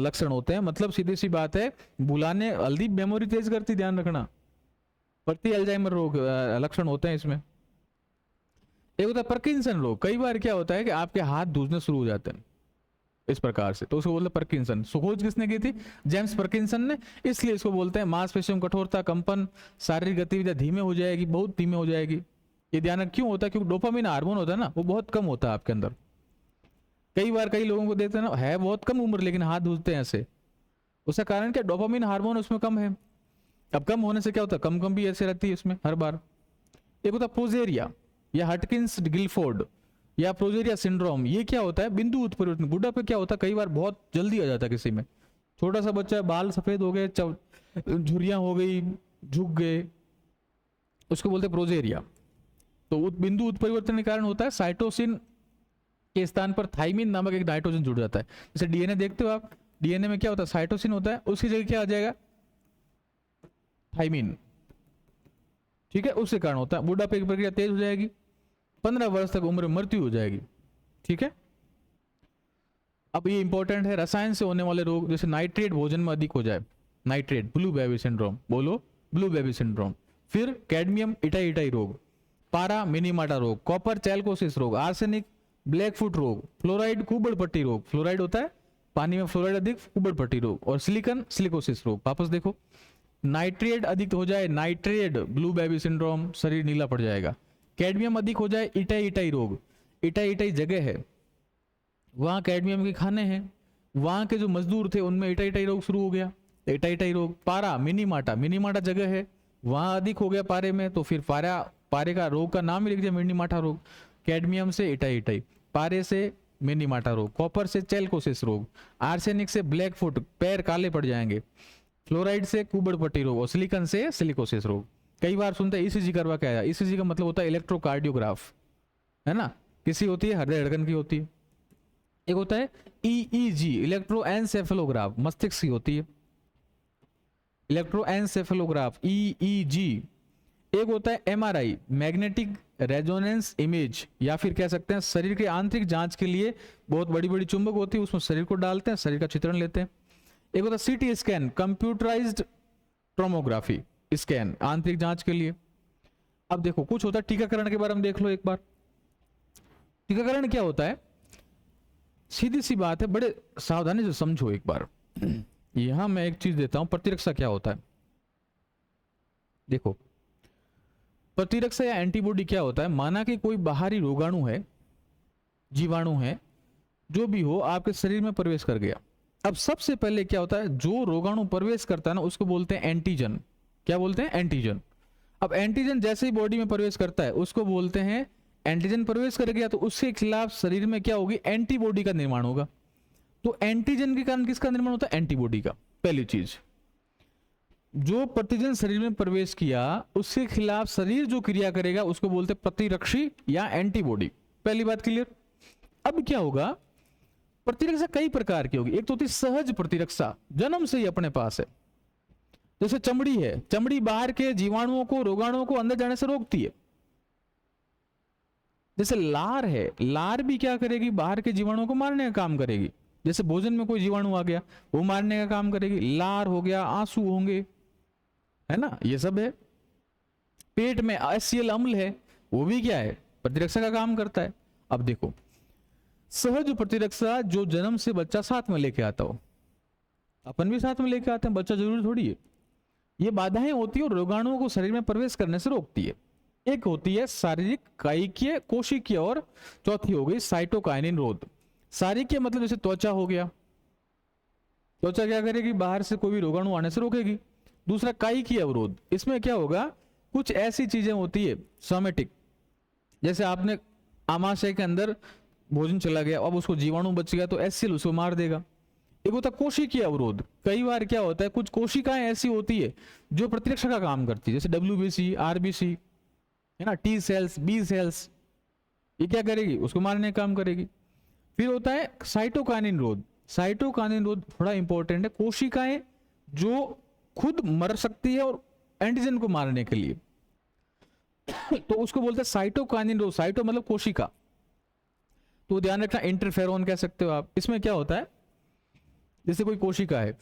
लक्षण होते हैं। मतलब सीधी सी बात है, भुलाने, हल्दी मेमोरी तेज करती, ध्यान रखना। प्रति अल्जाइमर रोग लक्षण होते हैं इसमें। एक होता है पार्किंसन रोग। कई बार क्या होता है कि आपके हाथ धूसने शुरू हो जाते हैं इस प्रकार से, तो उसको बोलते हैं पार्किंसन। खोज किसने की थी? जेम्स पार्किंसन ने। इसलिए इसको बोलते हैं मांसपेशियों में कठोरता, कंपन, शारीरिक गतिविधि धीमे हो जाएगी, बहुत धीमे हो जाएगी। ये ध्यान रख। क्यों होता है? क्योंकि डोपामिन हार्मोन होता है ना, वो बहुत कम होता है आपके अंदर। कई बार कई लोगों को देखते हैं ना, है बहुत कम उम्र लेकिन हाथ धूसते हैं ऐसे। उसका कारण क्या? डोपामिन हार्मोन उसमें कम है। अब कम होने से क्या होता है? कम भी ऐसे रहती है इसमें हर बार। एक होता है प्रोजेरिया या हटकिंस गिलफोर्ड या प्रोजेरिया सिंड्रोम। ये क्या होता है? बिंदु उत्परिवर्तन। बुढ़ा पे क्या होता है? कई बार बहुत जल्दी आ जाता है किसी में। छोटा सा बच्चा, बाल सफेद हो गए, झुर्रियां हो गई, झुक गए, उसको बोलते हैं प्रोजेरिया। तो बिंदु उत्परिवर्तन के कारण होता है। साइटोसिन के स्थान पर थाइमिन नामक एक नाइट्रोजन जुड़ जाता है। जैसे डीएनए देखते हो आप, डीएनए में क्या होता है, साइटोसिन होता है, उसकी जगह क्या आ जाएगा, थाइमिन। ठीक है, उसके कारण होता है। बुढ़ापे की प्रक्रिया तेज हो जाएगी, 15 वर्ष तक उम्र में मृत्यु हो जाएगी। ठीक है, अब ये इंपॉर्टेंट है, रसायन से होने वाले रोग, जैसे नाइट्रेट भोजन में अधिक हो जाए, नाइट्रेट, ब्लू बेबी सिंड्रोम, बोलो ब्लू बेबी सिंड्रोम। फिर कैडमियम इटाई इटाई रोग, पारा मिनीमाटा रोग, कॉपर चैलकोसिस रोग, आर्सेनिक ब्लैक फुट रोग, फ्लोराइड कुबड़ पट्टी रोग, फ्लोराइड होता है पानी में, फ्लोराइड अधिक, कुबड़ पट्टी रोग, और सिलिकन सिलिकोसिस रोग। वापस देखो, नाइट्रेट अधिक हो जाए, नाइट्रेट ब्लू बेबी सिंड्रोम, शरीर नीला पड़ जाएगा। कैडमियम अधिक हो जाए, इटाई इटाई रोग, इटाई इटाई जगह है, वहां कैडमियम के खाने हैं, वहां के जो मजदूर थे उनमें इटाई इटाई रोग शुरू हो गया, इटाई इटाई रोग। पारा मिनीमाटा, मिनीमाटा जगह है, वहां अधिक हो गया पारे में, तो फिर पारे का रोग का नाम ही लिख दिया मिनीमाटा रोग। कैडमियम से इटाई इटाई, पारे से मिनीमाटा रोग, कॉपर से चैलकोसिस रोग, आर्सेनिक से ब्लैक फुट, पैर काले पड़ जाएंगे, फ्लोराइड से कुबड़ पट्टी रोग, और सिलिकन से सिलिकोसिस रोग। कई बार सुनते हैं ईसीजी करवा के आया, ईसीजी का मतलब होता है इलेक्ट्रोकार्डियोग्राफ, है ना, किसी होती है हृदय धड़कन की होती है। एक होता है ईईजी, इलेक्ट्रोएन्सेफेलोग्राफ, मस्तिष्क की होती है, इलेक्ट्रोएन्सेफेलोग्राफ ईईजी। एक होता है एमआरआई, मैग्नेटिक रेजोनेंस इमेज, या फिर कह सकते हैं शरीर के आंतरिक जांच के लिए बहुत बड़ी बड़ी चुंबक होती है, उसमें शरीर को डालते हैं, शरीर का चित्रण लेते हैं। एक होता है CT scan, computerised tomography scan, आंतरिक जांच के लिए। अब देखो, कुछ होता है टीकाकरण के बारे में देख लो एक बार। टीकाकरण क्या होता है, सीधी सी बात है, बड़े सावधानी से समझो एक बार। यहां मैं एक चीज देता हूं, प्रतिरक्षा क्या होता है। देखो, प्रतिरक्षा या एंटीबॉडी क्या होता है, माना कि कोई बाहरी रोगाणु है, जीवाणु है, जो भी हो, आपके शरीर में प्रवेश कर गया। अब सबसे पहले क्या होता है, जो रोगाणु प्रवेश करता है ना, उसको बोलते हैं एंटीजन। क्या बोलते हैं, एंटीजन। अब एंटीजन जैसे ही बॉडी में प्रवेश करता है, उसको बोलते हैं, एंटीजन प्रवेश कर गया तो उसके खिलाफ शरीर में क्या होगी, एंटीबॉडी का निर्माण होगा। तो एंटीजन के कारण किसका निर्माण होता है, एंटीबॉडी का। पहली चीज, जो प्रतिजन शरीर में प्रवेश किया, उसके खिलाफ शरीर जो क्रिया करेगा उसको बोलते हैं प्रतिरक्षी या एंटीबॉडी। पहली बात क्लियर। अब क्या होगा, प्रतिरक्षा कई प्रकार की होगी। एक तो होती सहज प्रतिरक्षा, जन्म से ही अपने पास है, जैसे चमड़ी है, चमड़ी बाहर के जीवाणुओं को, रोगाणुओं को अंदर जाने से रोकती है। जैसे लार है, लार भी क्या करेगी, बाहर के जीवाणुओं को मारने का काम करेगी। जैसे भोजन में कोई जीवाणु आ गया, वो मारने का काम करेगी। लार हो गया, आंसू होंगे, है ना, ये सब है। पेट में HCl अम्ल है, वो भी क्या है, प्रतिरक्षा का काम करता है। अब देखो, सहज प्रतिरक्षा जो जन्म से बच्चा साथ में लेके आता हो, अपन भी साथ में लेके आते हैं, बच्चा जरूरी थोड़ी है। ये बाधाएं होती है और रोगाणुओं को शरीर में प्रवेश करने से रोकती है। एक होती है शारीरिक, कायिकीय, कोशिकीय, और चौथी हो गई साइटोकाइनिन रोध। शारीरिक मतलब जैसे त्वचा हो गया, त्वचा क्या करेगी, बाहर से कोई भी रोगाणु आने से रोकेगी। दूसरा कायिकीय अवरोध, इसमें क्या होगा, कुछ ऐसी चीजें होती है सोमेटिक, जैसे आपने आमाशय के अंदर भोजन चला गया, अब उसको जीवाणु बच गया तो HCl उसको मार देगा। एक होता है कोशिकीय अवरोध, कई बार क्या होता है, कुछ कोशिकाएं ऐसी होती है जो प्रतिरक्षा का काम करती है, जैसे WBC, RBC, है ना, T सेल्स, B सेल्स, ये क्या करेगी, उसको मारने का काम करेगी। फिर होता है साइटोकाइनिन रोध। साइटोकाइनिन रोध थोड़ा इंपॉर्टेंट है, कोशिकाएं जो खुद मर सकती है और एंटीजन को मारने के लिए, तो उसको बोलते हैं साइटोकाइनिन रोध। साइटो मतलब कोशिका, तो ध्यान रखना, इंटरफेरोन कह सकते हो आप। इसमें क्या होता है, जैसे कोई कोशिका है,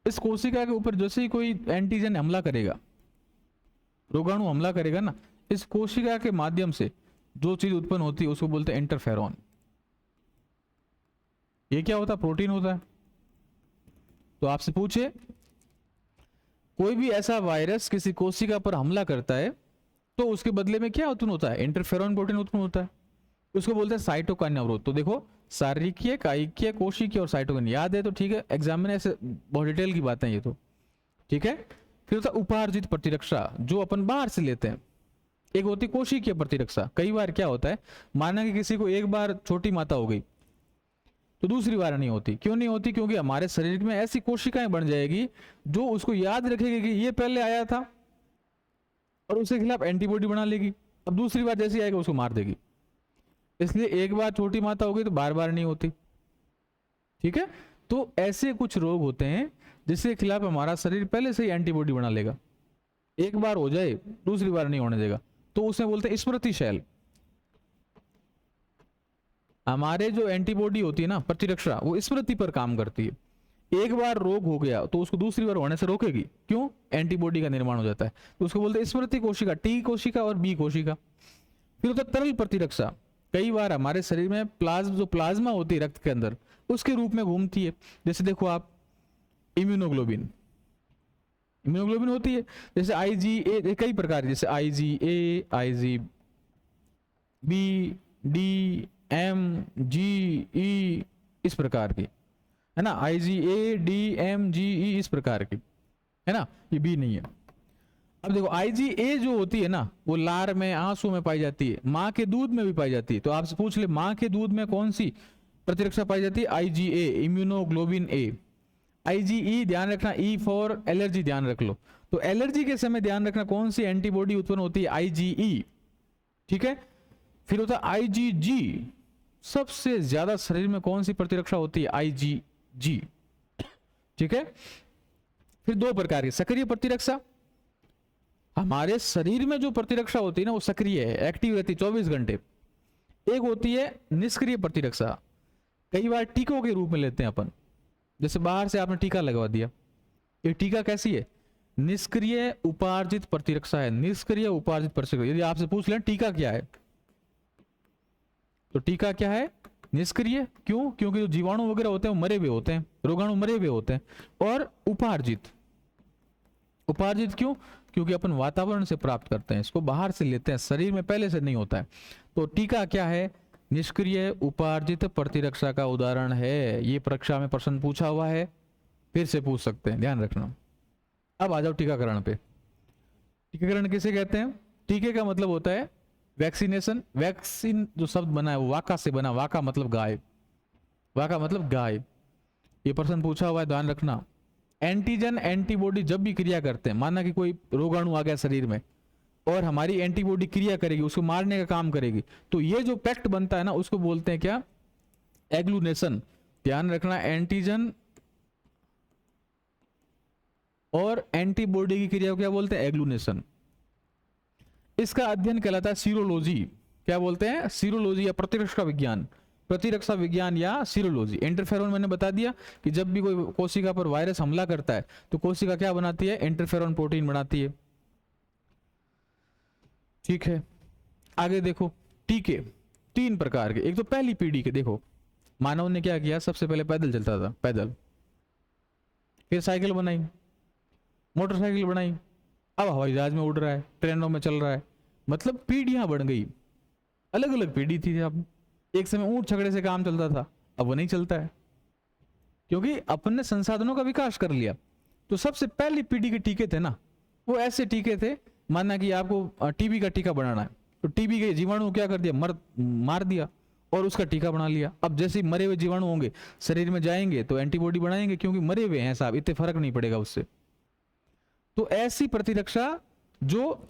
इस कोशिका के ऊपर जैसे ही कोई एंटीजन हमला करेगा, रोगाणु हमला करेगा ना, इस कोशिका के माध्यम से जो चीज उत्पन्न होती है उसको बोलते हैं इंटरफेरोन। ये क्या होता है, प्रोटीन होता है। तो आपसे पूछे, कोई भी ऐसा वायरस किसी कोशिका पर हमला करता है तो उसके बदले में क्या उत्पन्न होता है, इंटरफेरोन प्रोटीन उत्पन्न होता है, उसको बोलते हैं साइटोकाइनिन अवरोध। तो देखो, शारीरिक, कायिकीय, कोशिकीय और साइटोकाइनिन, याद है तो ठीक है, एग्जाम में ऐसे बहुत डिटेल की बातें ये तो ठीक है। फिर होता है उपार्जित प्रतिरक्षा, जो अपन बाहर से लेते हैं। एक होती कोशिकीय प्रतिरक्षा, कई बार क्या होता है, माना कि किसी को एक बार छोटी माता हो गई तो दूसरी बार नहीं होती। क्यों नहीं होती, क्योंकि हमारे शरीर में ऐसी कोशिकाएं बन जाएगी जो उसको याद रखेगी कि ये पहले आया था और उसके खिलाफ एंटीबॉडी बना लेगी, अब दूसरी बार जैसे आएगा उसको मार देगी। इसलिए एक बार छोटी मात्रा होगी तो बार बार नहीं होती। ठीक है, तो ऐसे कुछ रोग होते हैं जिसके खिलाफ हमारा शरीर पहले से ही एंटीबॉडी बना लेगा, एक बार हो जाए दूसरी बार नहीं होने देगा, तो उसे बोलते हैं स्मृति शैल। हमारे जो एंटीबॉडी होती है ना प्रतिरक्षा, वो स्मृति पर काम करती है। एक बार रोग हो गया तो उसको दूसरी बार होने से रोकेगी, क्यों? एंटीबॉडी का निर्माण हो जाता है, तो उसको बोलते हैं स्मृति कोशिका, टी कोशिका और बी कोशिका। फिर होता है तरल प्रतिरक्षा। कई बार हमारे शरीर में जो प्लाज्मा होती है रक्त के अंदर, उसके रूप में घूमती है। जैसे देखो आप, इम्यूनोग्लोबिन होती है, जैसे IgA, कई प्रकार, जैसे IgA, IgB, D, M, G, E, इस प्रकार की, है ना, IgA, D, M, G, E, इस प्रकार की, है ना, ये B नहीं है। अब देखो IgA जो होती है ना, वो लार में, आंसू में पाई जाती है, माँ के दूध में भी पाई जाती है। तो आपसे पूछ ले, माँ के दूध में कौन सी प्रतिरक्षा पाई जाती है? IgA, immunoglobulin A। IgE ध्यान रखना, E फॉर एलर्जी, ध्यान रख लो। तो एलर्जी के समय ध्यान रखना कौन सी एंटीबॉडी उत्पन्न होती है? IgE। ठीक है, फिर होता है IgG। सबसे ज्यादा शरीर में कौन सी प्रतिरक्षा होती है? IgG। ठीक है, फिर दो प्रकार की सक्रिय प्रतिरक्षा। हमारे शरीर में जो प्रतिरक्षा होती है ना, वो सक्रिय है, एक्टिव रहती है 24 घंटे। एक होती है निष्क्रिय प्रतिरक्षा, कई बार टीकों के रूप में लेते हैं अपन। जैसे बाहर से आपने टीका लगवा दिया, ये टीका कैसी है? निष्क्रिय उपार्जित प्रतिरक्षा है। निष्क्रिय उपार्जित प्रतिरक्षा। यदि आपसे पूछ लें टीका क्या है, तो टीका क्या है? निष्क्रिय। क्यों? क्योंकि जो जीवाणु वगैरह होते हैं वो मरे हुए होते हैं, रोगाणु मरे हुए होते हैं। और उपार्जित क्यों? क्योंकि अपन वातावरण से प्राप्त करते हैं, इसको बाहर से लेते हैं, शरीर में पहले से नहीं होता है। तो टीका क्या है? निष्क्रिय उपार्जित प्रतिरक्षा का उदाहरण है। ये परीक्षा में प्रश्न पूछा हुआ है, फिर से पूछ सकते हैं, ध्यान रखना। अब आ जाओ टीकाकरण पे। टीकाकरण किसे कहते हैं? टीके का मतलब होता है वैक्सीनेशन। वैक्सीन जो शब्द बना है वो वाका से बना, वाका मतलब गाय, वाका मतलब गाय। ये प्रश्न पूछा हुआ है, ध्यान रखना। एंटीजन एंटीबॉडी जब भी क्रिया करते हैं, माना कि कोई रोगाणु आ गया शरीर में और हमारी एंटीबॉडी क्रिया करेगी, उसको मारने का काम करेगी, तो ये जो पैक्ट बनता है ना, उसको बोलते हैं क्या? एग्लूनेशन। ध्यान रखना, एंटीजन और एंटीबॉडी की क्रिया को क्या बोलते हैं? एग्लूनेशन। इसका अध्ययन कहलाता है सीरोलॉजी। क्या बोलते हैं? सीरोलॉजी या प्रतिरक्षा विज्ञान, प्रतिरक्षा विज्ञान या सीरोलॉजी। इंटरफेरोन मैंने बता दिया कि जब भी कोई कोशिका पर वायरस हमला करता है तो कोशिका क्या बनाती है? इंटरफेरोन प्रोटीन बनाती है। ठीक है, आगे देखो। टीके तीन प्रकार के। एक तो पहली पीढ़ी के, देखो मानव ने क्या किया, सबसे पहले पैदल चलता था, पैदल, फिर साइकिल बनाई, मोटरसाइकिल बनाई, अब हवाई जहाज में उड़ रहा है, ट्रेनों में चल रहा है। मतलब पीढ़ियां बढ़ गई, अलग अलग पीढ़ी थी। अब एक समय ऊंट छकड़े से काम चलता था, अब वो नहीं चलता है, क्योंकि अपन ने संसाधनों का विकास कर लिया। तो सबसे पहली पीढ़ी के टीके थे ना, वो ऐसे टीके थे, माना कि आपको टीबी का टीका बनाना है, तो टीबी के जीवाणु क्या कर दिया? मार दिया और उसका टीका बना लिया। अब जैसे मरे हुए जीवाणु होंगे शरीर में जाएंगे तो एंटीबॉडी बनाएंगे, क्योंकि मरे हुए हैं साहब, इतने फर्क नहीं पड़ेगा उससे। तो ऐसी प्रतिरक्षा जो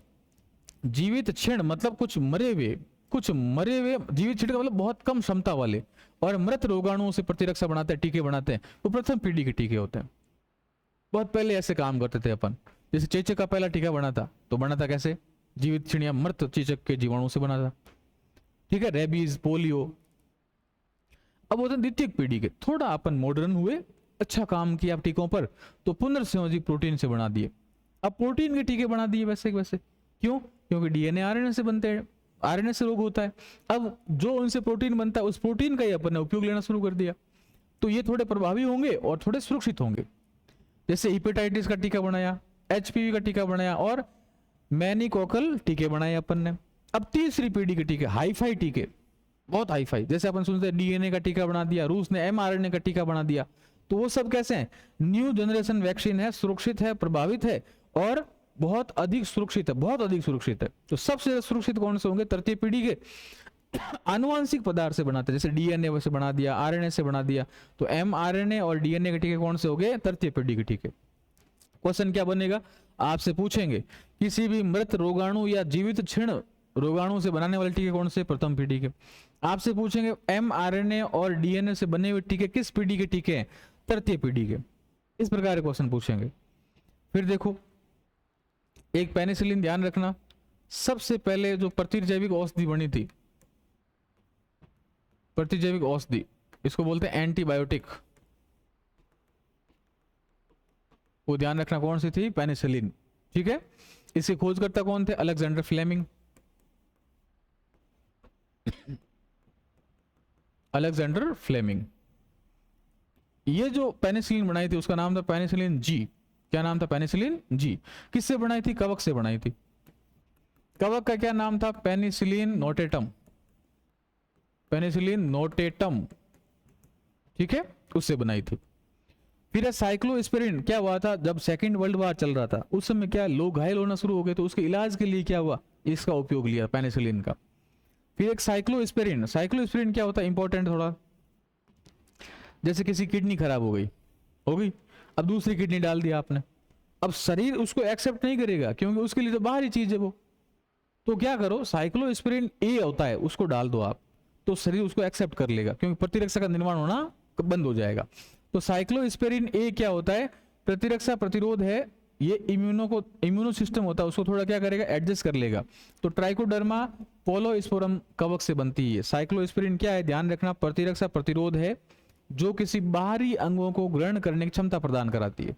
जीवित क्षण, मतलब कुछ मरे हुए जीवित क्षण का मतलब बहुत कम क्षमता वाले और मृत रोगाणुओं से प्रतिरक्षा बनाते हैं, टीके बनाते हैं, वो प्रथम पीढ़ी के टीके होते हैं। बहुत पहले ऐसे काम करते थे अपन। जैसे चेचक का पहला टीका बना था, तो बना था कैसे? जीवित क्षण या मृत चेचक के जीवाणु से बना था। ठीक है, रेबीज, पोलियो। अब होते हैं द्वितीय पीढ़ी के, थोड़ा अपन मॉडर्न हुए, अच्छा काम किया टीकों पर, तो पुनर्संयोजी प्रोटीन से बना दिए। अब प्रोटीन के टीके बना दिए वैसे वैसे। क्यों? क्योंकि डीएनए आरएनए से बनते हैं, आरएनए से रोग होता है। अब जो उनसे प्रोटीन बनता है, उस प्रोटीन का ही अपन ने उपयोग लेना शुरू कर दिया। तो ये थोड़े प्रभावी होंगे और थोड़े सुरक्षित होंगे। जैसे हिपेटाइटिस का टीका बनाया, एचपीवी का टीका बनाया और मेनिकोकल टीके बनाए अपन ने। अब तीसरी पीढ़ी के टीके, हाईफाई टीके, बहुत हाईफाई, जैसे अपन सुनते हैं डीएनए का टीका बना दिया, रूस ने एमआरएनए का टीका बना दिया। तो वो सब कैसे हैं? न्यू जनरेशन वैक्सीन है, सुरक्षित है, प्रभावित है और बहुत अधिक सुरक्षित है, बहुत अधिक सुरक्षित है। तो सबसे सुरक्षित कौन से होंगे? तृतीय पीढ़ी के। आनुवांशिक पदार्थ से बनाते हैं, जैसे डीएनए से बना दिया, आरएनए से बना दिया। तो एमआरएनए और डीएनए के टीके कौन से हो गए? तृतीय पीढ़ी के टीके। क्वेश्चन क्या बनेगा? आपसे पूछेंगे किसी भी मृत रोगाणु या जीवित क्षण रोगाणु से बनाने वाले टीके कौन से? प्रथम पीढ़ी के। आपसे पूछेंगे mRNA और डीएनए से बने हुए टीके किस पीढ़ी के टीके हैं? तृतीय पीढ़ी के। इस प्रकार के क्वेश्चन पूछेंगे। फिर देखो एक पेनिसिलिन, ध्यान रखना, सबसे पहले जो प्रतिजैविक औषधि बनी थी, प्रतिजैविक औषधि, इसको बोलते हैं एंटीबायोटिक, वो ध्यान रखना कौन सी थी? पेनिसिलिन। ठीक है, इसके खोजकर्ता कौन थे? Alexander Fleming. Alexander Fleming. ये जो पेनिसिलिन बनाई थी उसका नाम था पेनिसिलिन जी। क्या नाम था? Penicillin G. किससे बनाई थी? कवक से बनाई थी। कवक का क्या नाम था? Penicillin notatum, penicillin notatum. ठीक है, उससे बनाई थी। फिर साइक्लोस्पिरिन, क्या हुआ था जब सेकंड वर्ल्ड वॉर चल रहा था उस समय क्या लोग घायल होना शुरू हो गए, तो उसके इलाज के लिए क्या हुआ? इसका उपयोग लिया, पेनिसिलिन का। फिर एक साइक्लोस्पिरिन, साइक्लोस्पिरिन क्या होता है? इंपॉर्टेंट थोड़ा, जैसे किसी किडनी खराब हो गई, अब दूसरी किडनी डाल दिया आपने, अब शरीर उसको एक्सेप्ट नहीं करेगा क्योंकि उसके लिए तो बाहरी चीज है वो, तो क्या करो, साइक्लोस्पिरिन ए होता है उसको डाल दो आप, तो शरीर उसको एक्सेप्ट कर लेगा क्योंकि प्रतिरक्षा का निर्माण होना बंद हो जाएगा। तो साइक्लोस्पिरिन ए क्या होता है? प्रतिरक्षा प्रतिरोध है, ये इम्यूनो सिस्टम होता है उसको थोड़ा क्या करेगा? एडजस्ट कर लेगा। तो ट्राइकोडर्मा पोलोस्पोरम कवक से बनती है। साइक्लोस्पिरिन क्या है? ध्यान रखना, प्रतिरक्षा प्रतिरोध है जो किसी बाहरी अंगों को ग्रहण करने की क्षमता प्रदान कराती है।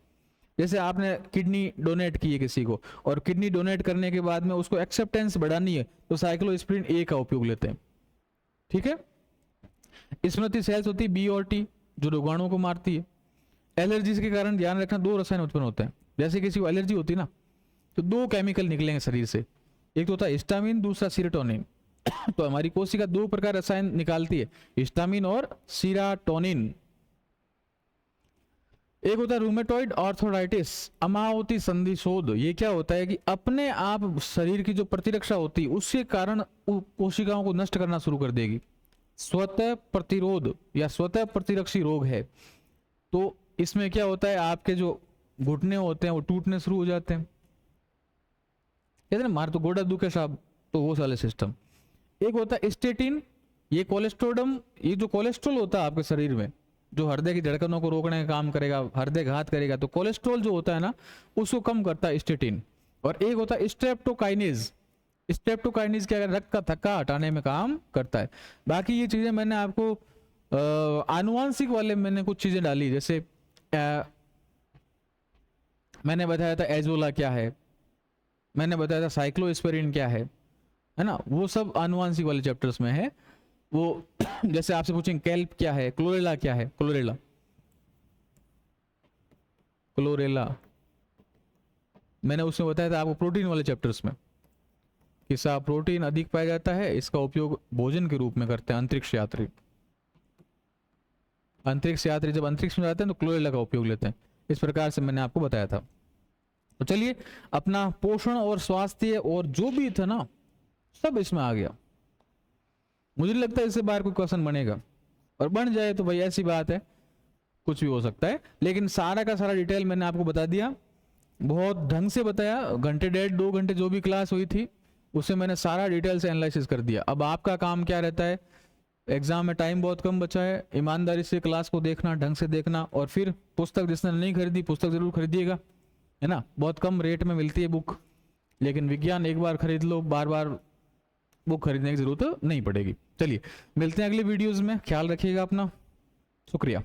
जैसे आपने किडनी डोनेट की है किसी को, और किडनी डोनेट करने के बाद में उसको एक्सेप्टेंस बढ़ानी है, तो साइक्लोस्पिरिन ए का उपयोग लेते हैं। ठीक है, स्मृति सेल्स होती है बी और टी, जो रोगाणुओं को मारती है। एलर्जीज के कारण ध्यान रखना 2 रसायन उत्पन्न होते हैं। जैसे किसी को एलर्जी होती है ना, तो 2 केमिकल निकलेंगे शरीर से, एक तो होता है हिस्टामिन, दूसरा सीरोटोनिन। तो हमारी कोशिका 2 प्रकार रसायन निकालती है, हिस्टामिन और सीरोटोनिन। एक होता है रूमेटॉइड आर्थराइटिस, अमावती संधि शोध। ये क्या होता है कि अपने आप शरीर की जो प्रतिरक्षा होती है उसके कारण कोशिकाओं को नष्ट करना शुरू कर देगी। स्वतः प्रतिरोध या स्वतः प्रतिरक्षी रोग है। तो इसमें क्या होता है, आपके जो घुटने होते हैं वो टूटने शुरू हो जाते हैं, कहते हैं मार तो गोड़ा दुखे साहब, तो वो साले सिस्टम। एक होता है स्टेटिन, ये कोलेस्ट्रोडम, ये जो कोलेस्ट्रॉल होता है आपके शरीर में जो हृदय की धड़कनों को रोकने का काम करेगा, हृदय घात करेगा, तो कोलेस्ट्रॉल जो होता है ना उसको कम करता है स्टेटिन। और एक होता है स्ट्रेप्टोकाइनेज, स्ट्रेप्टोकाइनेज क्या रक्त का थक्का हटाने में काम करता है। बाकी ये चीजें मैंने आपको आनुवांशिक वाले मैंने कुछ चीजें डाली, जैसे मैंने बताया था एजोला क्या है, मैंने बताया था साइक्लोस्पिरिन क्या है ना, वो सब आनुवांशिक वाले चैप्टर्स में है। वो जैसे आपसे पूछेंगे कैल्प क्या है, क्लोरेला क्या है, क्लोरेला मैंने उसमें बताया था आपको प्रोटीन वाले चैप्टर्स में, कि साहब प्रोटीन अधिक पाया जाता है, इसका उपयोग भोजन के रूप में करते हैं अंतरिक्ष यात्री। अंतरिक्ष यात्री जब अंतरिक्ष में जाते हैं तो क्लोरेला का उपयोग लेते हैं। इस प्रकार से मैंने आपको बताया था। तो चलिए, अपना पोषण और स्वास्थ्य और जो भी था ना सब इसमें आ गया। मुझे लगता है इससे बाहर कोई क्वेश्चन बनेगा, और बन जाए तो भाई ऐसी बात है, कुछ भी हो सकता है, लेकिन सारा का सारा डिटेल मैंने आपको बता दिया, बहुत ढंग से बताया। घंटे 1.5-2 घंटे जो भी क्लास हुई थी उसे मैंने सारा डिटेल से एनालिसिस कर दिया। अब आपका काम क्या रहता है, एग्जाम में टाइम बहुत कम बचा है, ईमानदारी से क्लास को देखना, ढंग से देखना, और फिर पुस्तक जिसने नहीं खरीदी पुस्तक जरूर खरीदिएगा, है ना। बहुत कम रेट में मिलती है बुक, लेकिन विज्ञान एक बार खरीद लो, बार बार बुक खरीदने की जरूरत नहीं पड़ेगी। चलिए मिलते हैं अगले वीडियोस में, ख्याल रखिएगा अपना, शुक्रिया।